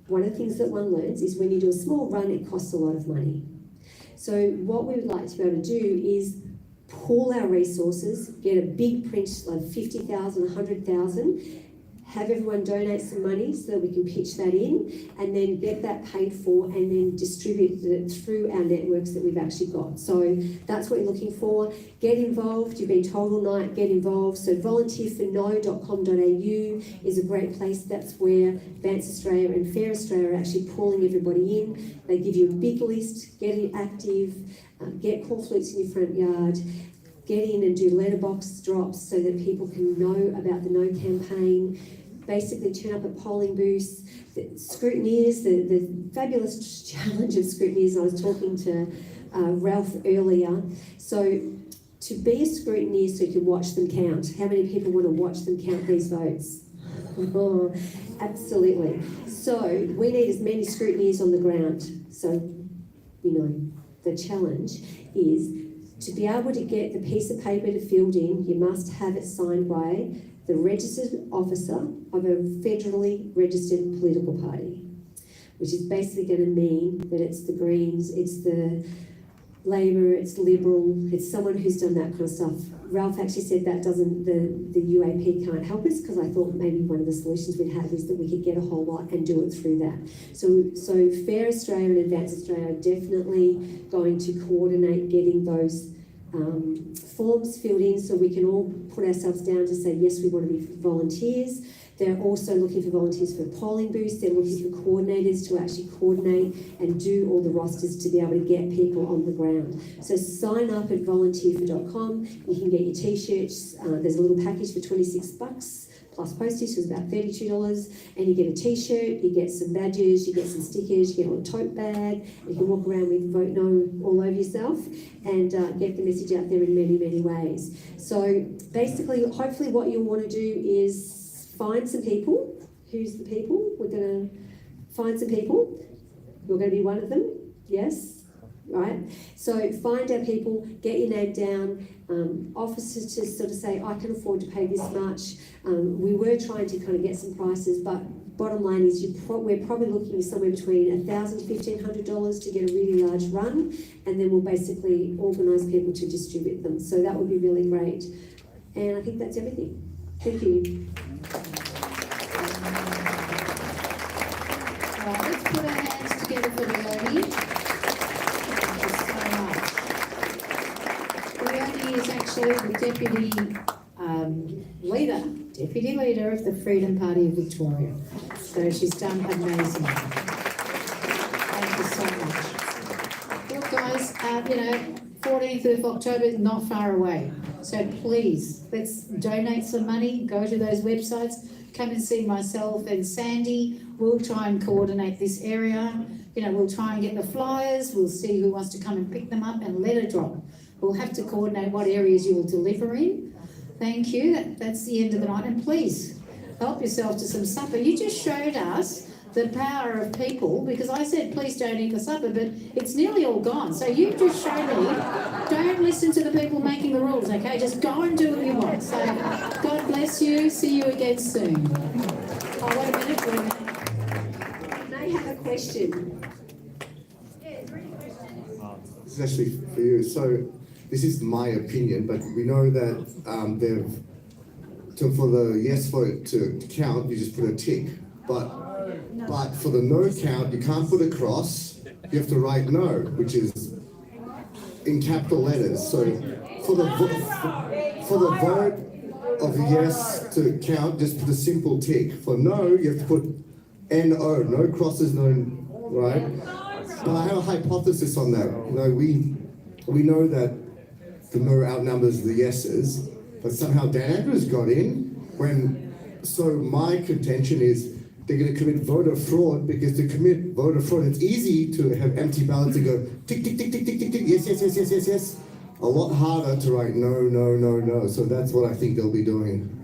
one of the things that one learns is when you do a small run, it costs a lot of money. So what we would like to be able to do is pool our resources, get a big print like 50,000, 100,000, have everyone donate some money so that we can pitch that in, and then get that paid for and then distribute it through our networks that we've actually got. So that's what you're looking for. Get involved. You've been told all night, get involved. So volunteerforno.com.au is a great place. That's where Advance Australia and Fair Australia are actually pulling everybody in. They give you a big list, get it active, get call flutes in your front yard, get in and do letterbox drops so that people can know about the No campaign. Basically turn up at polling booths, the scrutineers, the fabulous challenge of scrutineers. I was talking to Ralph earlier. So to be a scrutineer so you can watch them count. How many people want to watch them count these votes? Oh, absolutely. So we need as many scrutineers on the ground. So, you know, the challenge is to be able to get the piece of paper to fill in, you must have it signed by the registered officer of a federally registered political party, which is basically going to mean that it's the Greens, it's the Labor, it's Liberal, it's someone who's done that kind of stuff. Ralph actually said that the UAP can't help us, because I thought maybe one of the solutions we'd have is that we could get a whole lot and do it through that. So Fair Australia and Advance Australia are definitely going to coordinate getting those forms filled in so we can all put ourselves down to say, yes, we want to be volunteers. They're also looking for volunteers for polling booths. They're looking for coordinators to actually coordinate and do all the rosters to be able to get people on the ground. So sign up at volunteerfor.com. You can get your t-shirts. There's a little package for $26 plus postage, so it's about $32, and you get a t-shirt, you get some badges, you get some stickers, you get a little tote bag, you can walk around with Vote No all over yourself and get the message out there in many, many ways. So basically, hopefully what you'll want to do is find some people. Who's the people? We're going to find some people. You're going to be one of them, yes? Right? So find our people, get your name down, officers to sort of say, I can afford to pay this much. We were trying to kind of get some prices, but bottom line is we're probably looking somewhere between $1,000 to $1,500 to get a really large run, and then we'll basically organise people to distribute them. So that would be really great. And I think that's everything. Thank you. Let's put our hands together for Leonie. Leonie is actually the deputy leader of the Freedom Party of Victoria. So she's done amazing. Thank you so much. Look, guys, 14th of October is not far away. So please, let's donate some money, go to those websites, come and see myself and Sandy. We'll try and coordinate this area. You know, we'll try and get the flyers. We'll see who wants to come and pick them up and let it drop. We'll have to coordinate what areas you will deliver in. Thank you. That's the end of the night. And please help yourself to some supper. You just showed us the power of people, because I said please don't eat the supper, but it's nearly all gone. So you just showed me, don't listen to the people making the rules, okay? Just go and do what you want. So God bless you. See you again soon. Oh, wait a minute. May have a question. This is actually for you. So this is my opinion, but we know that for the yes vote to count, you just put a tick. But for the no count, you can't put a cross. You have to write no, which is in capital letters. So for the vote of yes to count, just put a simple tick. For no, you have to put NO, no crosses, no, right? But I have a hypothesis on that. You know, we know that the no outnumbers the yeses, but somehow Dan Andrews got in so my contention is they're going to commit voter fraud, because to commit voter fraud, it's easy to have empty ballots and go tick, tick, tick, tick, tick, tick, tick, yes, yes, yes, yes, yes, yes. A lot harder to write no, no, no, no. So that's what I think they'll be doing.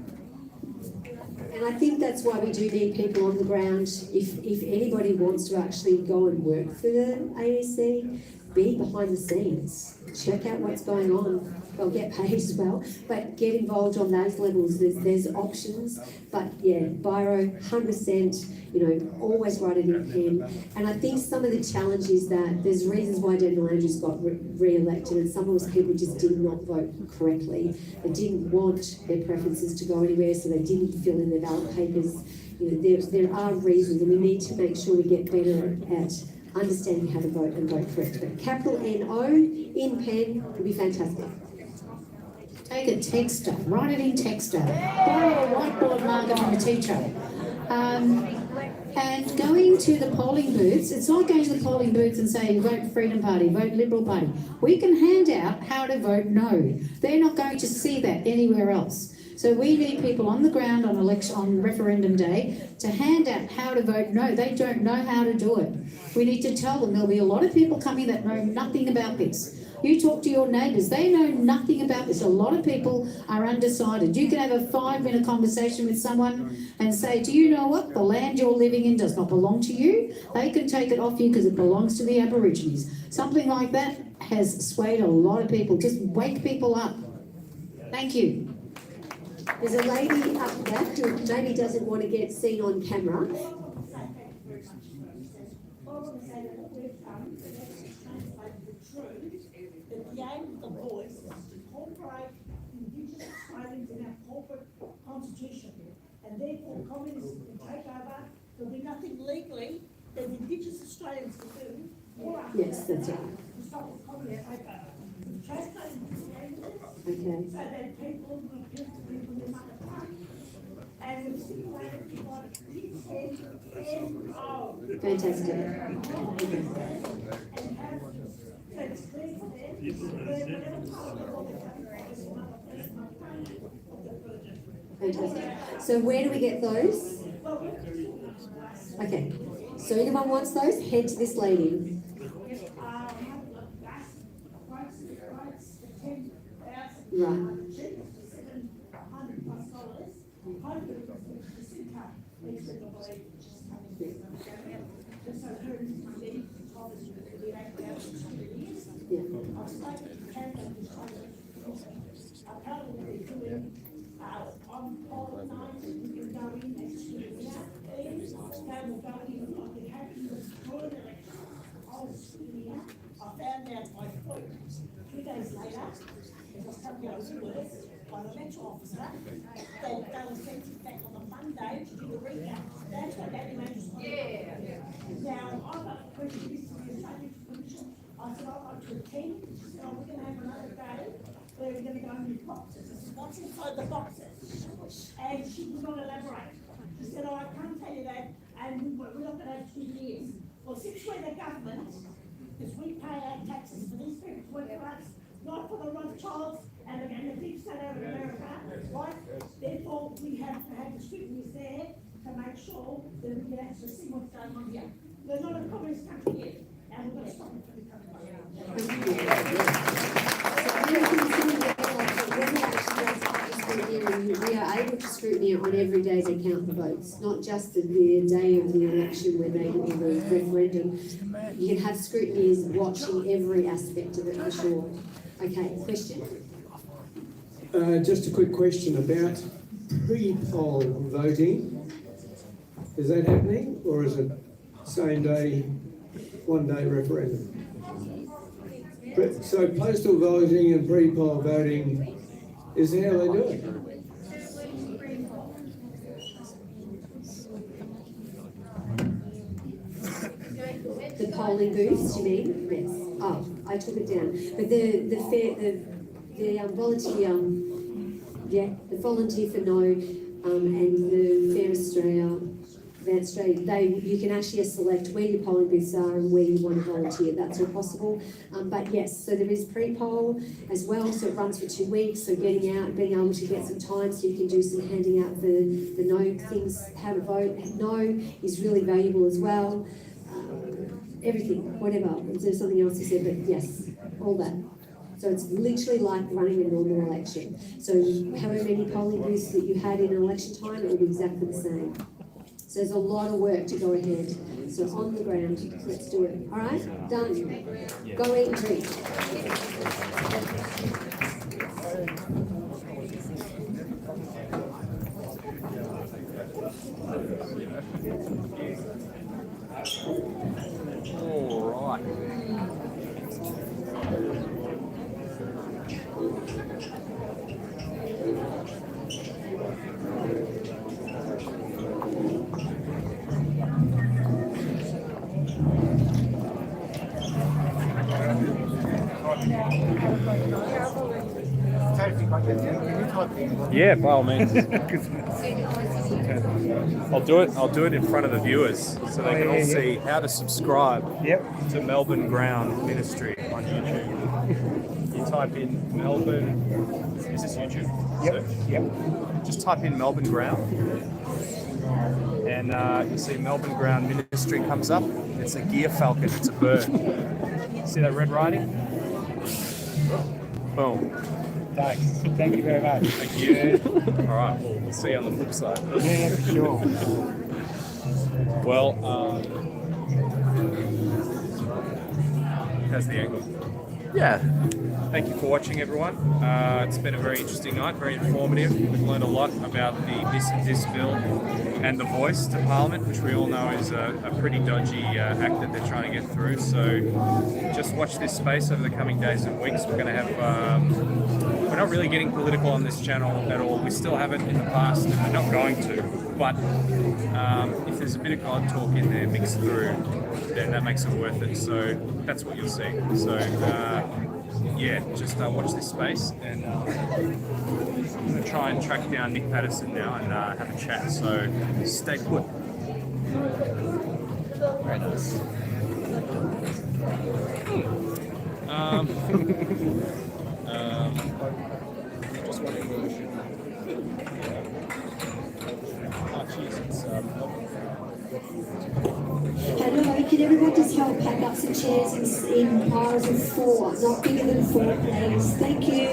And I think that's why we do need people on the ground. If anybody wants to actually go and work for the AEC, be behind the scenes, check out what's going on. They'll get paid as well, but get involved on those levels. There's options, but yeah, Biro, 100%. You know, always write it in pen. And I think some of the challenge is that there's reasons why Daniel Andrews got re-elected, and some of those people just did not vote correctly. They didn't want their preferences to go anywhere, so they didn't fill in their ballot papers. You know, there are reasons, and we need to make sure we get better at understanding how to vote and vote correctly. But capital NO in pen would be fantastic. Take a texter, write it in texter, borrow a whiteboard marker from a teacher. And going to the polling booths, it's not going to the polling booths and saying vote Freedom Party, vote Liberal Party. We can hand out how to vote no. They're not going to see that anywhere else. So we need people on the ground on referendum day to hand out how to vote no. They don't know how to do it. We need to tell them. There'll be a lot of people coming that know nothing about this. You talk to your neighbours, they know nothing about this. A lot of people are undecided. You can have a 5-minute conversation with someone and say, do you know what? The land you're living in does not belong to you. They can take it off you because it belongs to the Aborigines. Something like that has swayed a lot of people. Just wake people up. Thank you. There's a lady up back who maybe doesn't want to get seen on camera. The aim of the voice is to incorporate Indigenous Australians in our corporate constitution, and therefore communists can take over. There'll be nothing legally that Indigenous Australians can do. Yes, that's right. To stop the communist takeover. Translating this language Okay. so that people will give to people in mother tongue. And we've stipulated people like N-O. Fantastic. Fantastic. So where do we get those? Okay. So anyone wants those? Head to this lady. Right. I found out by fluke 2 days later, as I was coming out of work, by the metro officer, that they were sent back on the Monday to do the recap. That's what that image was. Now, I've got a question, this is the Australian Commission. I said, I'd like to attend. She said, oh, we're going to have another day where we're going to go in the boxes. I said, what's inside the boxes? And she would not elaborate. She said, oh, I can't tell you that, and we're not going to have 2 years. Well, since we're the government, because we pay our taxes for these people to work for us, not for the Rothschilds and the deep state out of America, right? Therefore, we have to have the scrutinies there to make sure that we can actually see what's going on here. We're not a communist country yet, and we're going to stop it from becoming We are able to scrutiny on every day they count the votes, not just the day of the election where they do the referendum. You can have scrutiny as watching every aspect of it for sure. Okay, question? Just a quick question about pre-poll voting. Is that happening, or is it same day, one day referendum? So postal voting and pre-poll voting is how they do it. The polling booths, you mean? Yes. Oh, I took it down. But the volunteer for no, and the Fair Australia, you can actually select where your polling booths are and where you want to volunteer. That's all possible. But yes, so there is pre-poll as well. So it runs for 2 weeks. So getting out, being able to get some time so you can do some handing out the no things, how to vote. No is really valuable as well. Everything, whatever. There's something else you said, but yes, all that. So it's literally like running a normal election. So however many polling booths that you had in an election time, it will be exactly the same. So there's a lot of work to go ahead. So on the ground, let's do it. All right, done. Go eat and drink. All right. Yeah, by all means. I'll do it in front of the viewers so they can all see how to subscribe to Melbourne Ground Ministry on YouTube. You type in Melbourne. Is this YouTube? Yep. Just type in Melbourne Ground, and you see Melbourne Ground Ministry comes up. It's a gear falcon. It's a bird. See that red writing? Boom. Thanks. Thank you very much. Thank you. All right, we'll see you on the flip side. Yeah, for sure. Well, how's the angle? Yeah. Thank you for watching, everyone. It's been a very interesting night, very informative. We've learned a lot about the this bill and the voice to Parliament, which we all know is a pretty dodgy act that they're trying to get through. So just watch this space over the coming days and weeks. We're going to have... we're not really getting political on this channel at all. We still haven't in the past, and we're not going to. But if there's a bit of God talk in there mixed through, then that makes it worth it. So that's what you'll see. So yeah, just watch this space, and I'm going to try and track down Nick Patterson now and have a chat. So stay put. Very nice. Just wondering where we should. Oh, jeez, it's Hello, can everyone just help pack up some chairs in piles of 4, not bigger than 4, please? Thank you.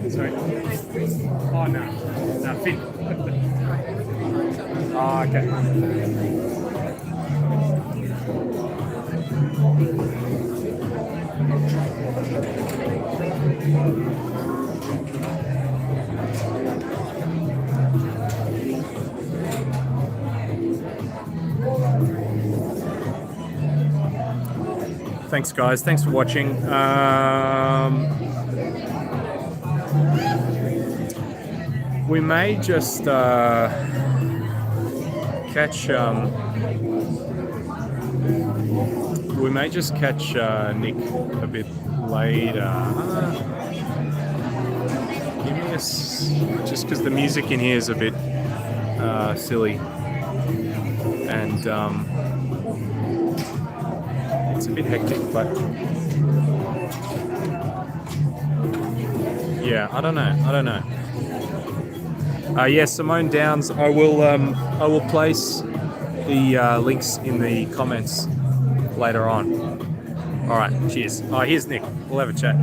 Sorry. Oh, no. No, Finn. Oh, okay. Thanks, guys. Thanks for watching. We may just catch. We may just catch Nick a bit later. Give me a just because the music in here is a bit silly, and it's a bit hectic, but yeah, I don't know. Yeah, Simone Downs. I will place the links in the comments later on. All right, cheers. Oh, here's Nick. We'll have a chat.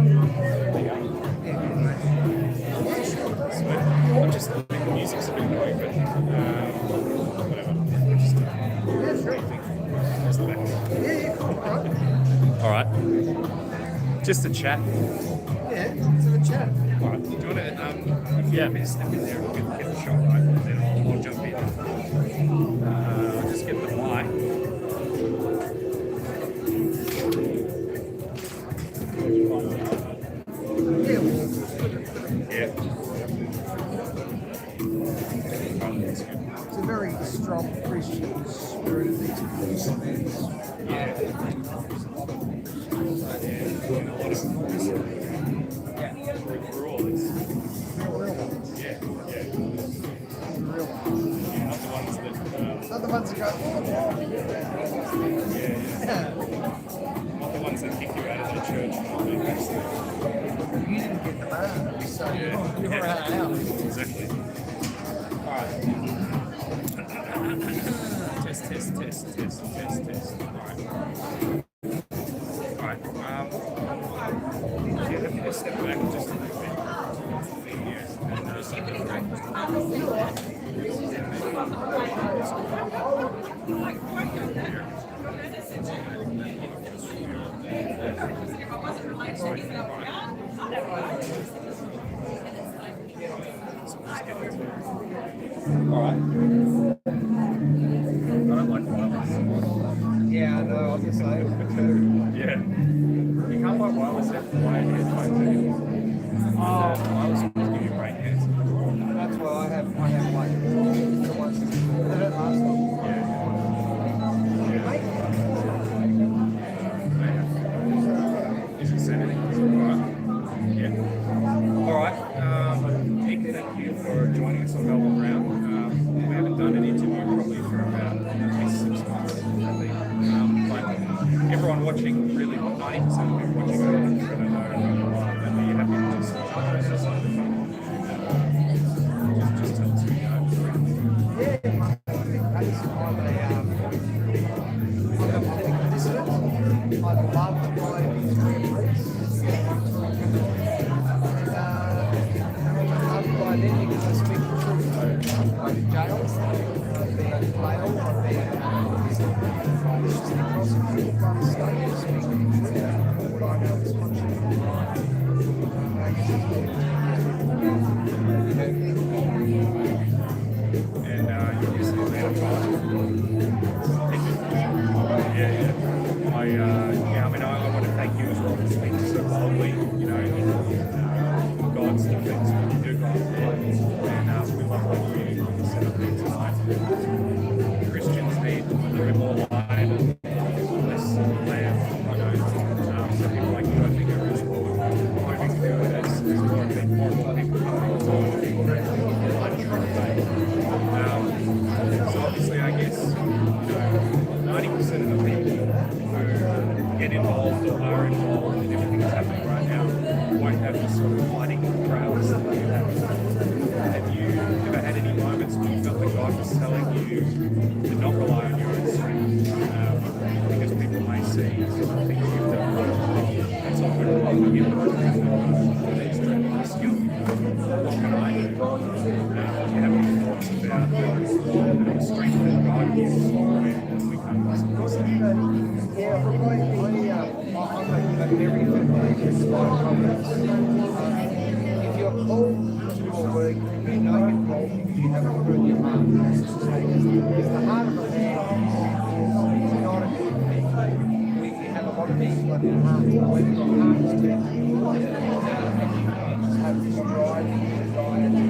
I just think the music's a bit annoying, but whatever. All right. Just a chat. Yeah, let's have a chat. All right. Do you want to? If you want me to step in there and get the shot right, then I'll jump in. I'll just get the mic. Yeah. It's a very strong Christian spirit of these events. Yeah. We're all this. Yeah. Not the ones that. Not the ones that go. Not the ones that kick you out of the church. You didn't get the man, so you were out. Exactly. All right. Test. All right. Yeah, let me just step back just a little bit. Alright. I don't like wireless. Yeah, I know, I was going to say, Yeah. You can't buy wireless headphones. joining us on Melbourne Round. We haven't done an interview probably for about at least 6 months, I think. But everyone watching, really 90% of people watching, I don't know, and are you happy to just tell us who you are? I love my by then you can just speak the truth. I've been in jail, I've been bail, I've been it's just because of the one state of speaking the truth. What I know is And you're obviously a man of God. Yeah. I mean, I want to thank you as well for speaking so boldly, you know, in God's defense when you do go up there. And we love what you set up there tonight. Christians need a little bit more light and less lamb, I know. So people like you, I think, are really hoping to do it as more and more people come to find true faith. So obviously, I guess, 90% of the people who get involved or are involved in everything that's happening right now won't have the sort of fighting prowess that you have. Have you ever had any moments where you felt that God was telling you to not rely on your own strength? Because people may see sort of things you've done. That's all good and well, but you have these strength and skill. What can I do? Do you have any thoughts about the strength that God gives when we come to some of these things? yeah, I'm a very good believer in divine providence. If you're called to do a work, you know you're called because you have a fruit in your heart. If the heart of a man is not a good thing, we have a lot of evil in our heart. When your heart is turned to God, and you have this driving desire to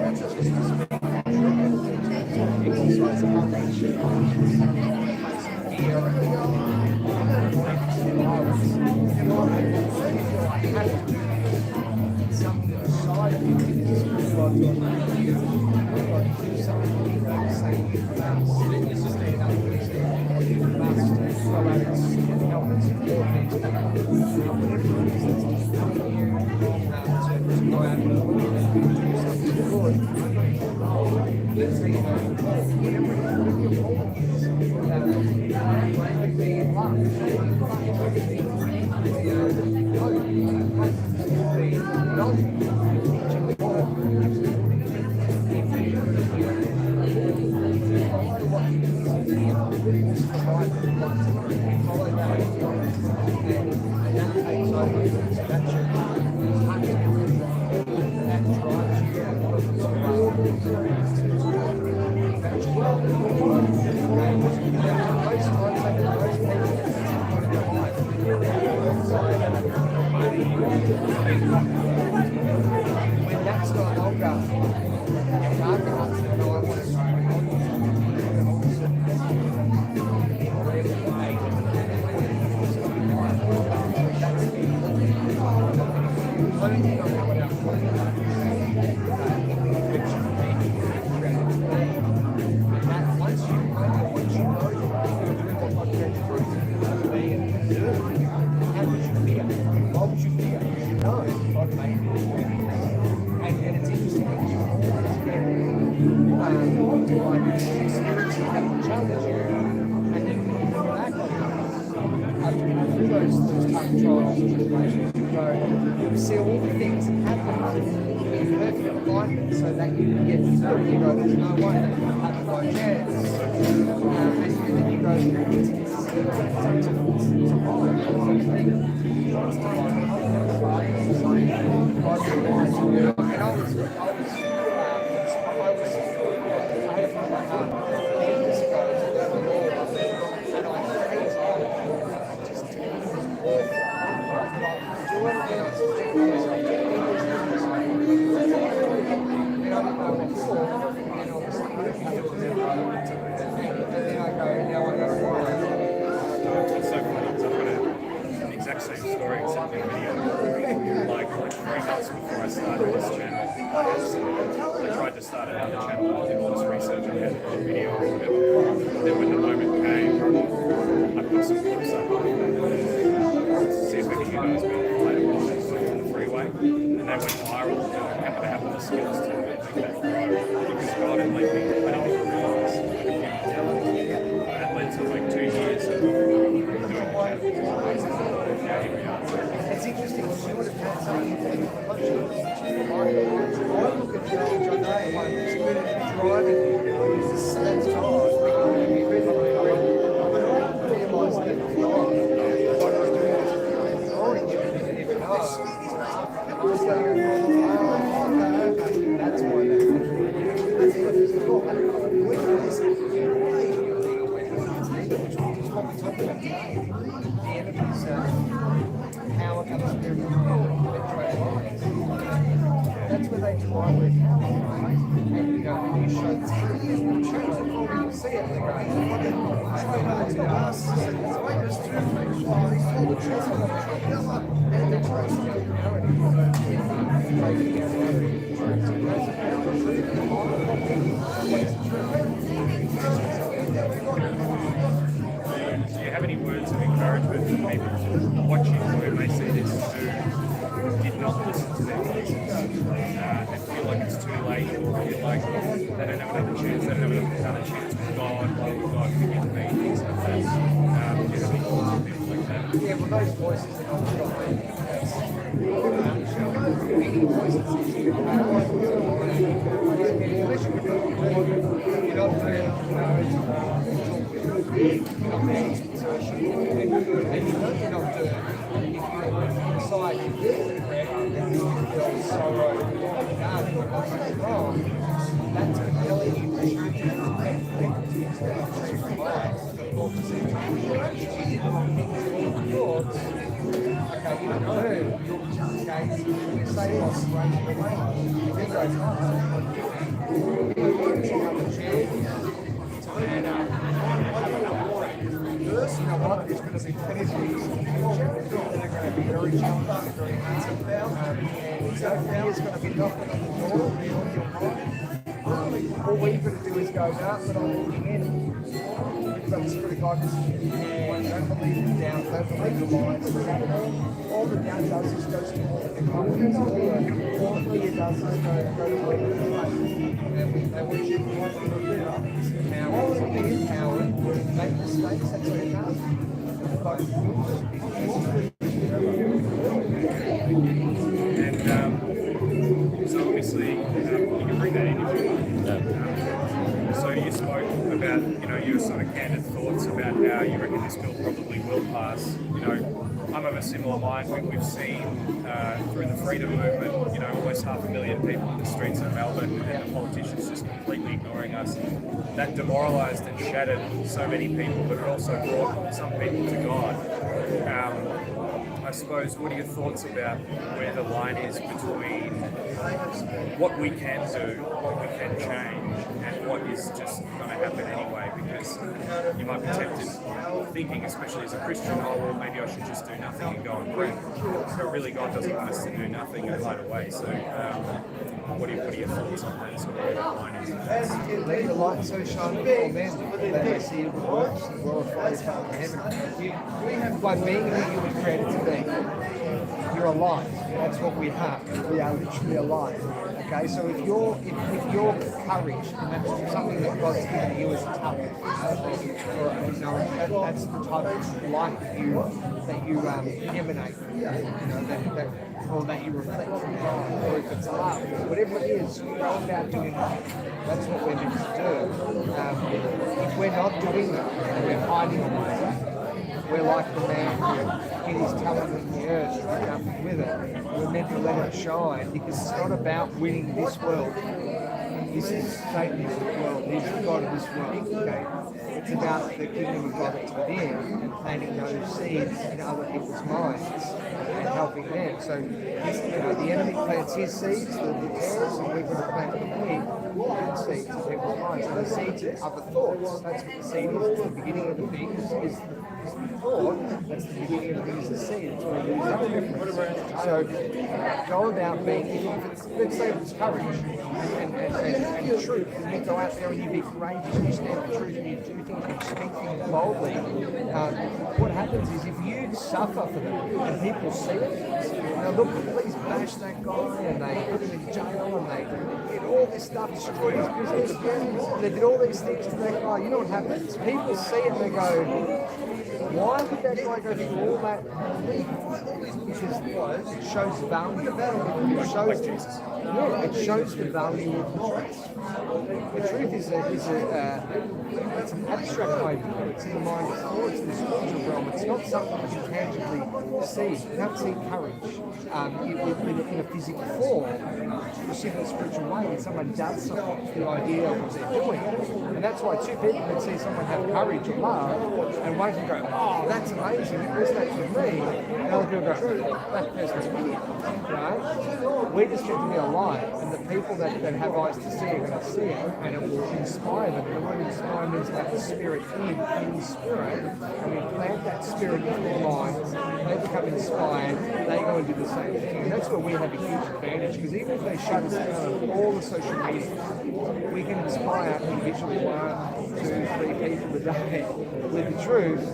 exercise something inside of you that is God to do something you don't say you must. It's just stand up and say you must go out and help and support these people. Whatever it is that's helping you to go out and do something good. Let's say whatever you're called is, be in love, when that's not longer, and arguments that I want to you see all the things that happen in perfect alignment so that you can get through. You go, there's no way that can happen by chance. And then you go, It's so funny because I've got an exact same story except in video. Like 3 months months before I started this channel. I tried to start another channel. I did all this research on how to do video or whatever. Then when the moment came, I put some clips up see if any of you guys were relatable on the freeway, and they went viral. And I happened to have the skills to make that grow because God had led me. I didn't even realise. That led to like 2 years of doing the channel. Now here we are. It's interesting, she would have had something like I look at the old John Day one, she would have been driving, it was so tired, we really realised that what I was doing was ignoring you in every car. I was going, okay, that's why that's what it's called. The enemy's power comes through that's where they try with power. And you know, when you show you see it, they go, it's to us. It's like this all the truth and the truth Do you have any words of encouragement for people watching who may see this who did not listen to their voices and feel like it's too late, or feel like they don't have another chance, they don't have another chance with God, why would God forgive me, things like that? Do you have any thoughts on people like that? Yeah, well, those voices that come from any voices that you can that's compelling you to change thoughts. Okay, you don't know. Okay, you say this, right? Then goes you know what? There's going to be plenty of things in the future that are going to be very challenging, very hard about. And so fear's going to be knocking on the door of your mind. All we've got to do is go, no, but I'm looking in. We've got the Spirit of God don't believe in doubt, don't believe in lies. All the doubt does is goes to the confidence. All the fear does is go to where you're right. And they want you to want to empower, be empowered, make mistakes, that's what it does. And so obviously you can bring that in if you want. So you spoke about, your sort of candid thoughts about how you reckon this bill probably will pass. I'm of a similar mind. We've seen through the freedom movement, almost 500,000 people in the streets of Melbourne and the politicians just completely ignoring us. That demoralised and shattered so many people, but it also brought some people to God. I suppose, what are your thoughts about where the line is between what we can do, what we can change, and what is just going to happen anyway? Because you might be tempted thinking, especially as a Christian, oh, well, maybe I should just do nothing and go and pray. But really, God doesn't want us to do nothing and hide away. So, what are your thoughts on that sort of where that line is? Let the light so shine before men that they see your works and glorify your Father in heaven. By being who you were created to be, you're alive. That's what we have. We are literally alive. Okay, so if your courage, and that's something that God's given you as a talent, that's the type of light that you emanate, or that you reflect from God, or if it's love, whatever it is, go about doing that. That's what we're meant to do. If we're not doing that, and we're hiding away, we're like the man who hid his talent in the earth and did nothing with it. We're meant to let it shine, because it's not about winning this world. This is Satan is the world, he's the God of this world. Okay? It's about the kingdom of God that's within and planting those seeds in other people's minds. and helping them. So the enemy plants his seeds, the tares, and we've got to plant the good seeds in people's minds. So the seeds are the thoughts. That's what the seed is. The beginning of the thing is the thought. That's the beginning of the thing is the seed. It's what it is. So go about being, let's say it's courage and truth. And you go out there and you be courageous and you stand for truth and you do things and you speak things boldly. What happens is if you suffer for them and people see it, now look, the police bashed that guy and they put him in jail and they did all this stuff, destroyed his business, and they did all these things to that guy. You know what happens? People see it and they go, why would that guy go through all that? Because it shows value. It shows the value of the truth. The truth is it's an abstract idea. It's in the mind of thought. It's in the spiritual realm. It's not something you can tangibly see. You can't see courage in a physical form. You see it in a spiritual way. When someone does something with the idea of what they're doing. And that's why two people can see someone have courage or love, and one can go, oh, that's amazing, it resonates with me. And other people go, that person's an idiot. Right? We just get to be alive, and the people that have eyes to see are going to see it, and it will inspire them. The word inspire means that the spirit in spirit, and we plant that spirit in their minds, they become inspired, they go and do the same thing. And that's where we have a huge advantage, because even if they shut us down on all the social media, we can inspire individually 1, 2, 3 people a day with the truth.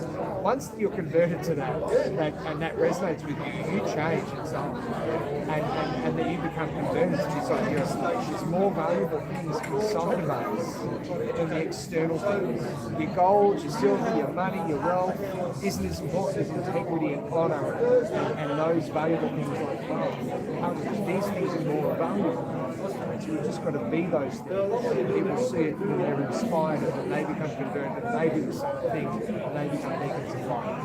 Once you're converted to that and that resonates with you, you change inside. And then you become converted to this idea. There's more valuable things inside of us than the external things. Your gold, your silver, your money, your wealth isn't as important as integrity and honour and those valuable things like love. These things are more valuable. So we've just got to be those things. People see it and they're inspired and they become converted and they do the same thing and they become beacons of light.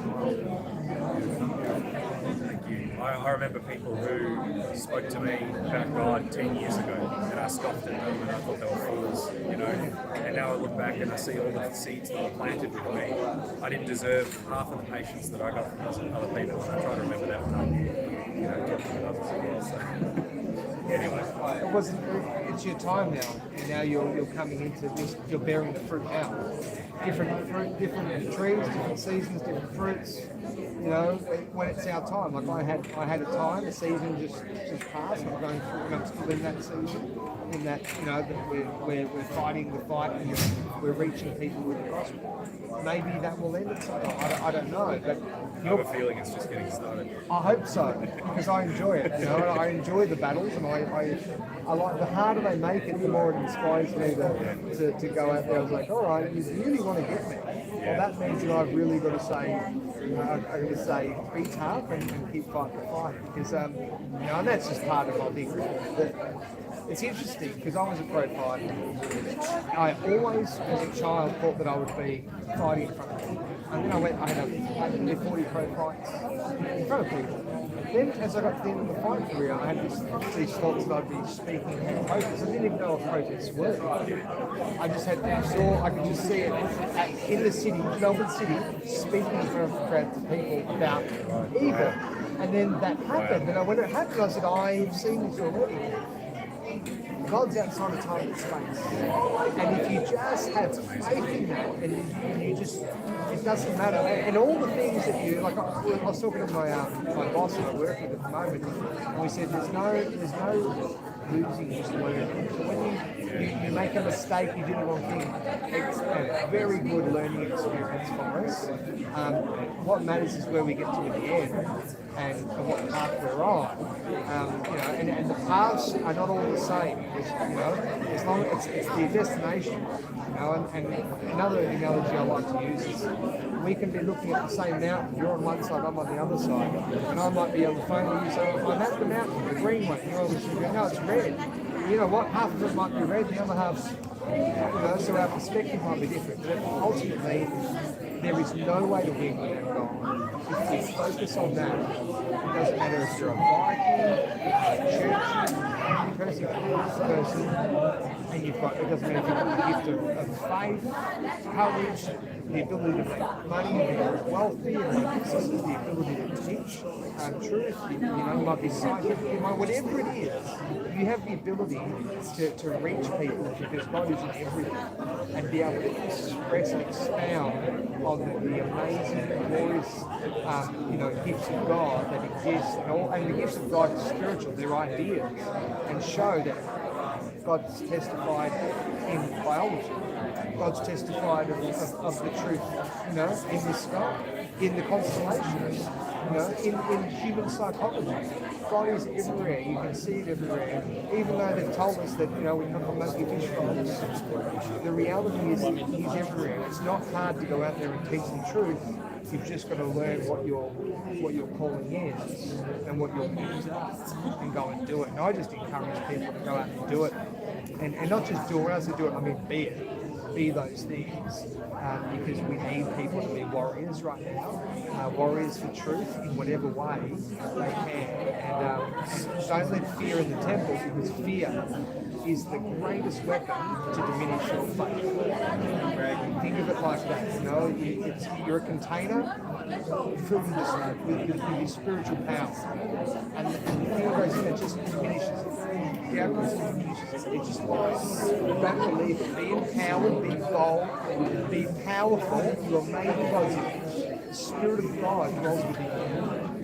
Thank you. I remember people who spoke to me about God 10 years ago and I scoffed at them and I thought they were fools, you know. And now I look back and I see all the seeds that were planted with me. I didn't deserve half of the patience that I got from other people, and I try to remember that when I'm, you know, talking with others as well. So. Anyway, it's your time now, and now you're coming into this. You're bearing the fruit now. Different fruit, different trees, different seasons, different fruits. You know, when it's our time. Like I had a time, a season just passed. I'm going through, and I'm still in that season. In that, you know, that we're fighting the fight and we're reaching people with the gospel. Maybe that will end at some time. I don't know, but I have a feeling it's just getting started. I hope so, because I enjoy it. You know, I enjoy the battles, and I like the harder they make it, the more it inspires me to go out there. I was like, all right, you really want to get me. Well, that means that I've really got to say, I'm going to say, be tough and keep fighting the fight, because you know, and that's just part of my thing. It's interesting because I was a pro fighter. I always, as a child, thought that I would be fighting in front of people. And then I had nearly 40 pro fights in front of people. Then, as I got to the end of the fight career, I had these thoughts that I'd be speaking at protests. I didn't even know what protests were. I just had I could just see it in the city, Melbourne City, speaking in front of crowds of people about evil. And then that happened. And when it happened, I said, I've seen this already. God's outside of time and space. And if you just have faith in that, and you just, it doesn't matter. And all the things that you, like I was talking to my boss that I work with at the moment, and we said there's no losing, just learning. So when you make a mistake, you do the wrong thing, it's a very good learning experience for us. What matters is where we get to at the end and what path we're on. You know, and the paths are not all the same. You know, as long as it's the destination. You know, and another analogy I like to use is we can be looking at the same mountain. You're on one side, I'm on the other side, and I might be on the phone with you saying, I'm at the mountain, the green one. You're on the go, no, it's red. You know what? Half of it might be red, the other half's, you know, so our perspective might be different. But ultimately, there is no way to win without God. If you focus on that, it doesn't matter if you're a Viking, a church, person, and you've got, it doesn't matter if you've got the gift of faith, courage, the ability to make money, be wealthy, and the ability to teach truth, might be scientific, whatever it is, you have the ability to reach people because God is in everything and be able to express and expound on the amazing, glorious, gifts of God that exist, and the gifts of God are spiritual, they're ideas, and show that God's testified in biology. God's testified of the truth, in the sky, in the constellations, in human psychology. God is everywhere. You can see it everywhere. Even though they've told us that, we come from monkey fish bowls, the reality is He's everywhere. It's not hard to go out there and teach the truth. You've just got to learn what your calling is and what your gifts are, and go and do it. And I just encourage people to go out and do it, and not just do it. When I say do it, I mean be it. Be those things, because we need people to be warriors right now, warriors for truth in whatever way they can. And don't let fear in the temple, because fear is the greatest weapon to diminish your faith. Think of it like that. You're a container filled with your spiritual power, and the fear goes in, it just diminishes it. The alcohol diminishes it. It just lies. Don't believe it. Be empowered, be bold, be powerful. You're made in God's image. The Spirit of God dwells within you.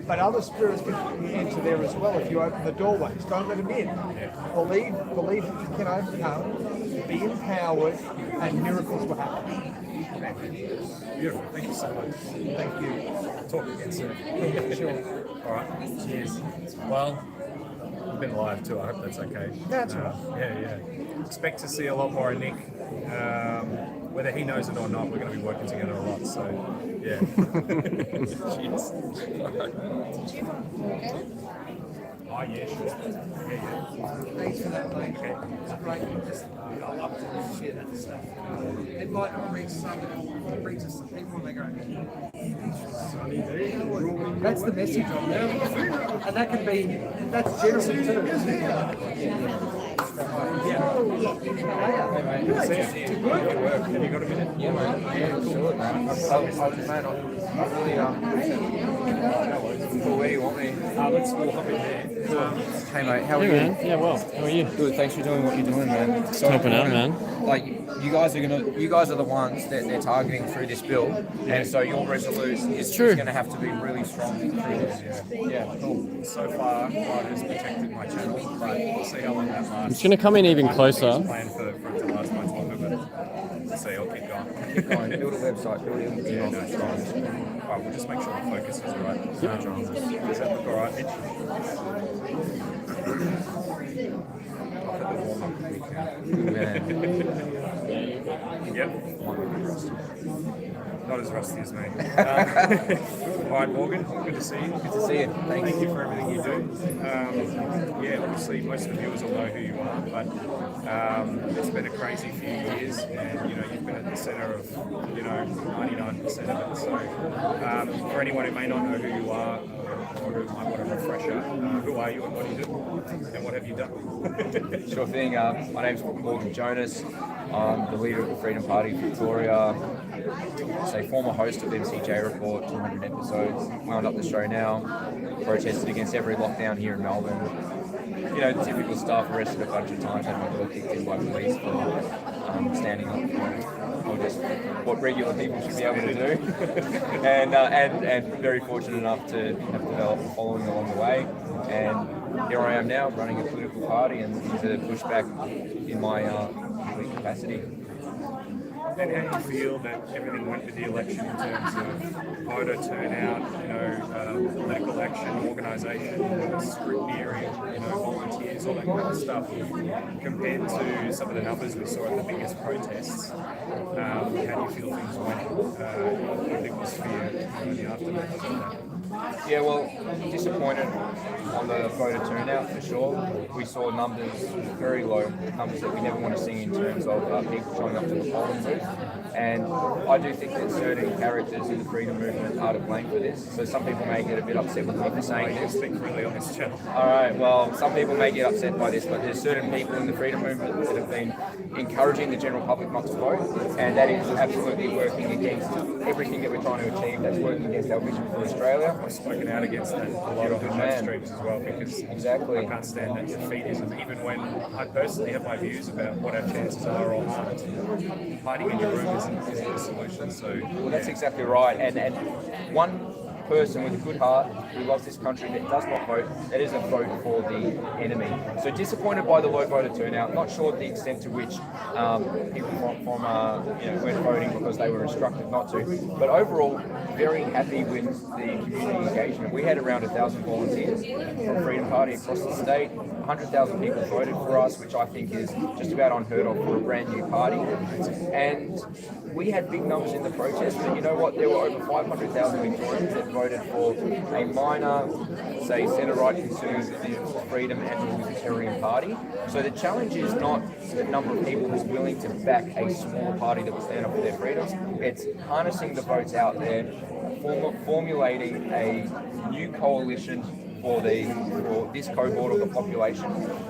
But other spirits can enter there as well if you open the doorways. Don't let them in. Believe that you can overcome, be empowered, and miracles will happen. Beautiful. Thank you so much. Thank you. Talk again soon. Sure. All right. Cheers. Well, we've been live too. I hope that's okay. That's all right. Yeah. Expect to see a lot more of Nick. Whether he knows it or not, we're going to be working together a lot. So, yeah. Cheers. Oh, yeah, sure. Yeah. Thanks for that, mate. Okay. It's great. I love to share that stuff. It might not reach some, but it reaches some people and they go, that's the message on there. And that can be, that's general too. Have you got a minute? Yeah, mate. Yeah, sure, man. Where do you want me? Let's walk up in there. Hey, mate, how are you? Man. Yeah, well, how are you? Good, thanks for doing what you're doing, man. So, Helping out, man. Like, you guys are the ones that they're targeting through this bill, and so your resolution is going to have to be really strong through this. Yeah, cool. So far, God has protected my channel, but we'll see how long that lasts. I'm just going to come in even closer. Plan for it to last much longer, but let's see, I'll keep going. Keep going, build a website, build it. Yeah, no, it's fine. Alright, we'll just make sure the focus is right. Does that look alright, Mitch? I'll put the warm up if we can. Yep. Not as rusty as me. Alright, Morgan, good to see you. Good to see you. Thank you for everything you do. Yeah, obviously most of the viewers will know who you are, but it's been a crazy few years, and you've been at the centre of 99% of it. So for anyone who may not know who you are, or who might want a refresher, who are you and what do you do, and what have you done? Sure thing. My name's Morgan Jonas. I'm the leader of the Freedom Party Victoria. A former host of MCJ Report, 200 episodes. Wound up the show now. Protested against every lockdown here in Melbourne. The typical stuff. Arrested a bunch of times, had my door kicked in by police for standing up or just what regular people should be able to do. and very fortunate enough to have developed a following along the way. And here I am now running a political party and to push back in my elite capacity. And how do you feel that everything went with the election in terms of voter turnout, political action, organisation, scrutineering, volunteers, all that kind of stuff, compared to some of the numbers we saw at the biggest protests? How do you feel things went? What big was fear in the aftermath of that? Yeah, well, disappointed on the voter turnout for sure. We saw numbers very low, numbers that we never want to see in terms of people showing up to the polling booth. And I do think that certain characters in the freedom movement are to blame for this. So some people may get a bit upset with me for saying this. Speak freely on this channel. All right, well, some people may get upset by this, but there's certain people in the freedom movement that have been encouraging the general public not to vote, and that is absolutely working against everything that we're trying to achieve. That's working against our vision for Australia. I've spoken out against that a lot on the live streams as well, because exactly. I can't stand that defeatism, even when I personally have my views about what our chances are or aren't. Hiding in your room isn't the solution. So, well, that's exactly right. And one person with a good heart who loves this country that does not vote, that is a vote for the enemy. So disappointed by the low voter turnout, not sure the extent to which people weren't voting because they were instructed not to. But overall, very happy with the community engagement. We had around 1,000 volunteers from Freedom Party across the state. 100,000 people voted for us, which I think is just about unheard of for a brand new party. And we had big numbers in the protest, but you know what? There were over 500,000 Victorians that voted for a minor, say, centre-right conservative Freedom and Libertarian Party. So the challenge is not the number of people who's willing to back a smaller party that will stand up for their freedoms. It's harnessing the votes out there, formulating a new coalition for this cohort of the population,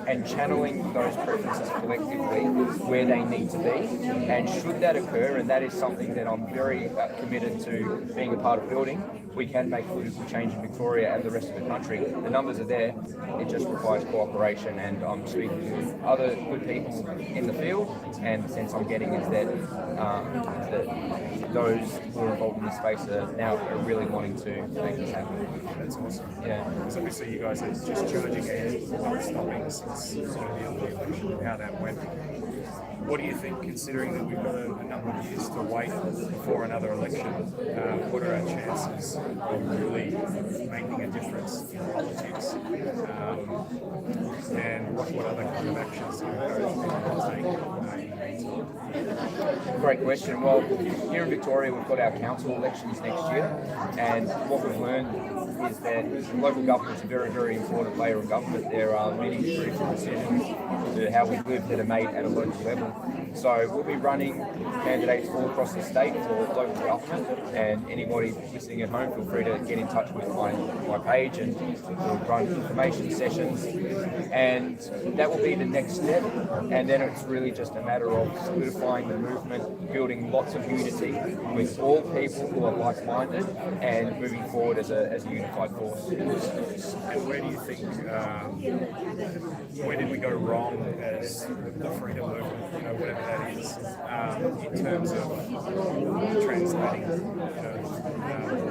and channeling those preferences collectively where they need to be. And should that occur, and that is something that I'm very committed to being a part of building, we can make political change in Victoria and the rest of the country. The numbers are there, it just requires cooperation, and I'm speaking to other good people in the field, and the sense I'm getting is that those who are involved in this space are now really wanting to make this happen. That's awesome. Yeah. So obviously you guys are just charging ahead, not stopping since sort of the election, how that went. What do you think, considering that we've got a number of years to wait before another election? What are our chances of really making a difference in politics? And what other kind of actions do you encourage people to take? Great question. Well, here in Victoria, we've got our council elections next year, and what we've learned is that local government's a very, very important player in government. There are many crucial decisions to how we live that are made at a local level. So we'll be running candidates all across the state for local government, and anybody listening at home, feel free to get in touch with my page, and we'll run information sessions, and that will be the next step. And then it's really just a matter of solidifying the movement, building lots of unity with all people who are like-minded, and moving forward as a unified force. And where do you think, where did we go wrong as the freedom movement, whatever that is, in terms of translating,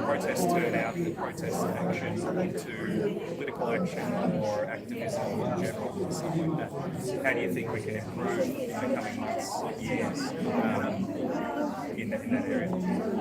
protest turnout and protest action into political action or activism in general, or something like that? How do you think we can improve in the coming months, years, in that area?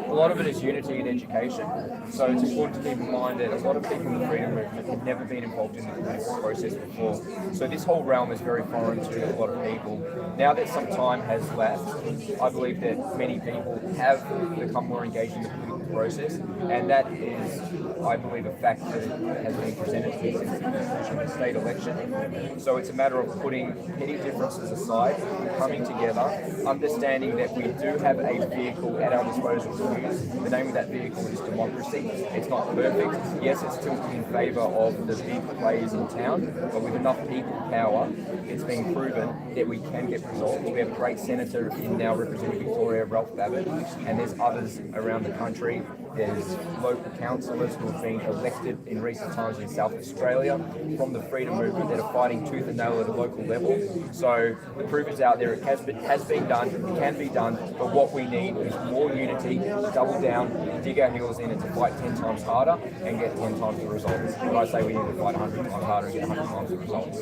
A lot of it is unity and education. So it's important to keep in mind that a lot of people in the freedom movement have never been involved in the political process before. So this whole realm is very foreign to a lot of people. Now that some time has lapsed, I believe that many people have become more engaged in the political process, and that is, I believe, a fact that has been presented to me since the conclusion of the state election. So it's a matter of putting petty differences aside, coming together, understanding that we do have a vehicle at our disposal to use. The name of that vehicle is democracy. It's not perfect. Yes, it's tilted in favour of the big players in town, but with enough people power, it's been proven that we can get results. We have a great senator in now representing Victoria, Babbet, and there's others around the country. There's local councillors who have been elected in recent times in South Australia from the freedom movement that are fighting tooth and nail at a local level. So the proof is out there. It has been done, it can be done, but what we need is more unity, double down, dig our heels in, and to fight 10 times harder and get 10 times the results. But I say we need to fight 100 times harder and get 100 times the results.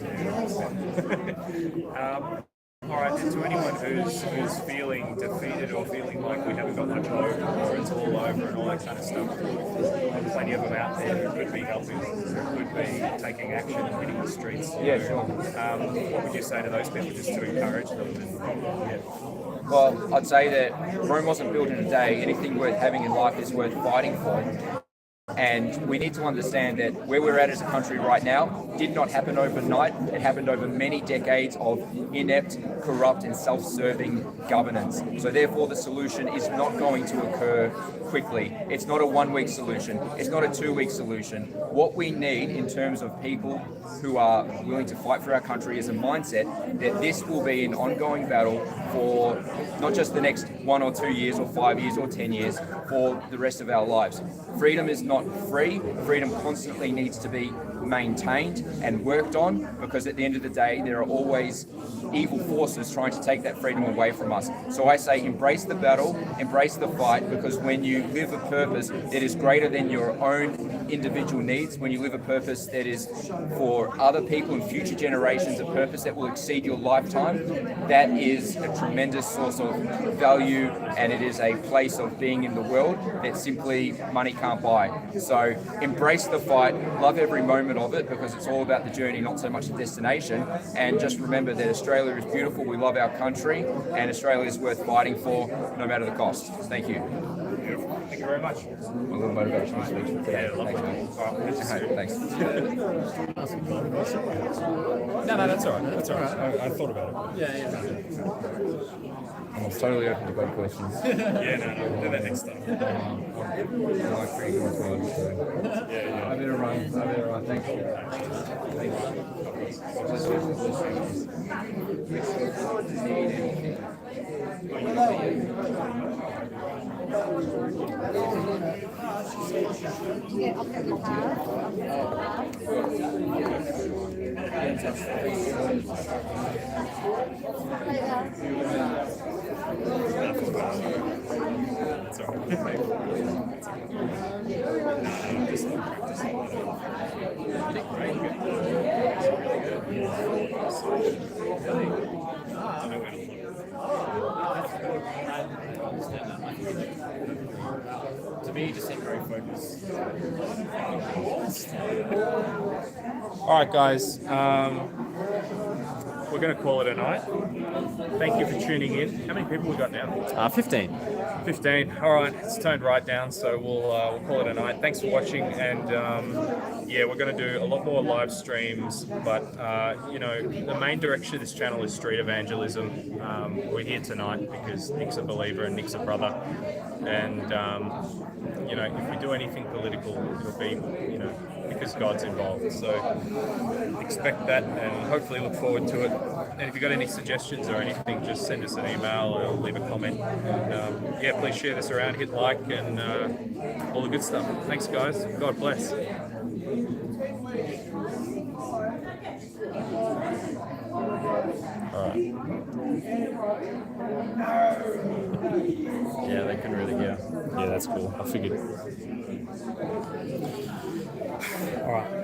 All right, and to anyone who's feeling defeated or feeling like we haven't got much over, or it's all over and all that kind of stuff, there's plenty of them out there who could be helping, who could be taking action and hitting the streets. Yeah, sure. What would you say to those people just to encourage them? And, Well, I'd say that Rome wasn't built in a day. Anything worth having in life is worth fighting for. And we need to understand that where we're at as a country right now did not happen overnight. It happened over many decades of inept, corrupt, and self-serving governance. So therefore, the solution is not going to occur quickly. It's not a one-week solution. It's not a two-week solution. What we need in terms of people who are willing to fight for our country is a mindset that this will be an ongoing battle for not just the next 1 or 2 years or 5 years or 10 years, for the rest of our lives. Freedom is not free. Freedom constantly needs to be maintained and worked on, because at the end of the day, there are always evil forces trying to take that freedom away from us. So I say embrace the battle, embrace the fight, because when you live a purpose that is greater than your own individual needs, when you live a purpose that is for other people and future generations, a purpose that will exceed your lifetime, that is a tremendous source of value, and it is a place of being in the world that simply money can't buy. So embrace the fight, love every moment of it, because it's all about the journey, not so much the destination. And just remember that Australia is beautiful, we love our country, and Australia is worth fighting for no matter the cost. Thank you. Beautiful. Thank you very much. A little motivational speech for today. Yeah, lovely. Thanks. No, that's all right. That's all right. I thought about it. Yeah. I'm totally open to great questions. No, do that next time. I like pretty good time, so. Yeah. I better run. Thank you. To me, you just seem very focused. All right, guys. We're going to call it a night. Thank you for tuning in. How many people we got now? 15. 15. All right, it's toned right down, so we'll call it a night. Thanks for watching, and yeah, we're going to do a lot more live streams, but you know, the main direction of this channel is street evangelism. We're here tonight because Nick's a believer and Nick's a brother, and you know, if we do anything political, it'll be, you know, because God's involved. So expect that, and hopefully look forward to it. And if you've got any suggestions or anything, just send us an email or leave a comment. And yeah, please share this around, hit like, and all the good stuff. Thanks, guys. God bless. Alright. Yeah, they can really, yeah. Yeah, that's cool. I figured. Alright.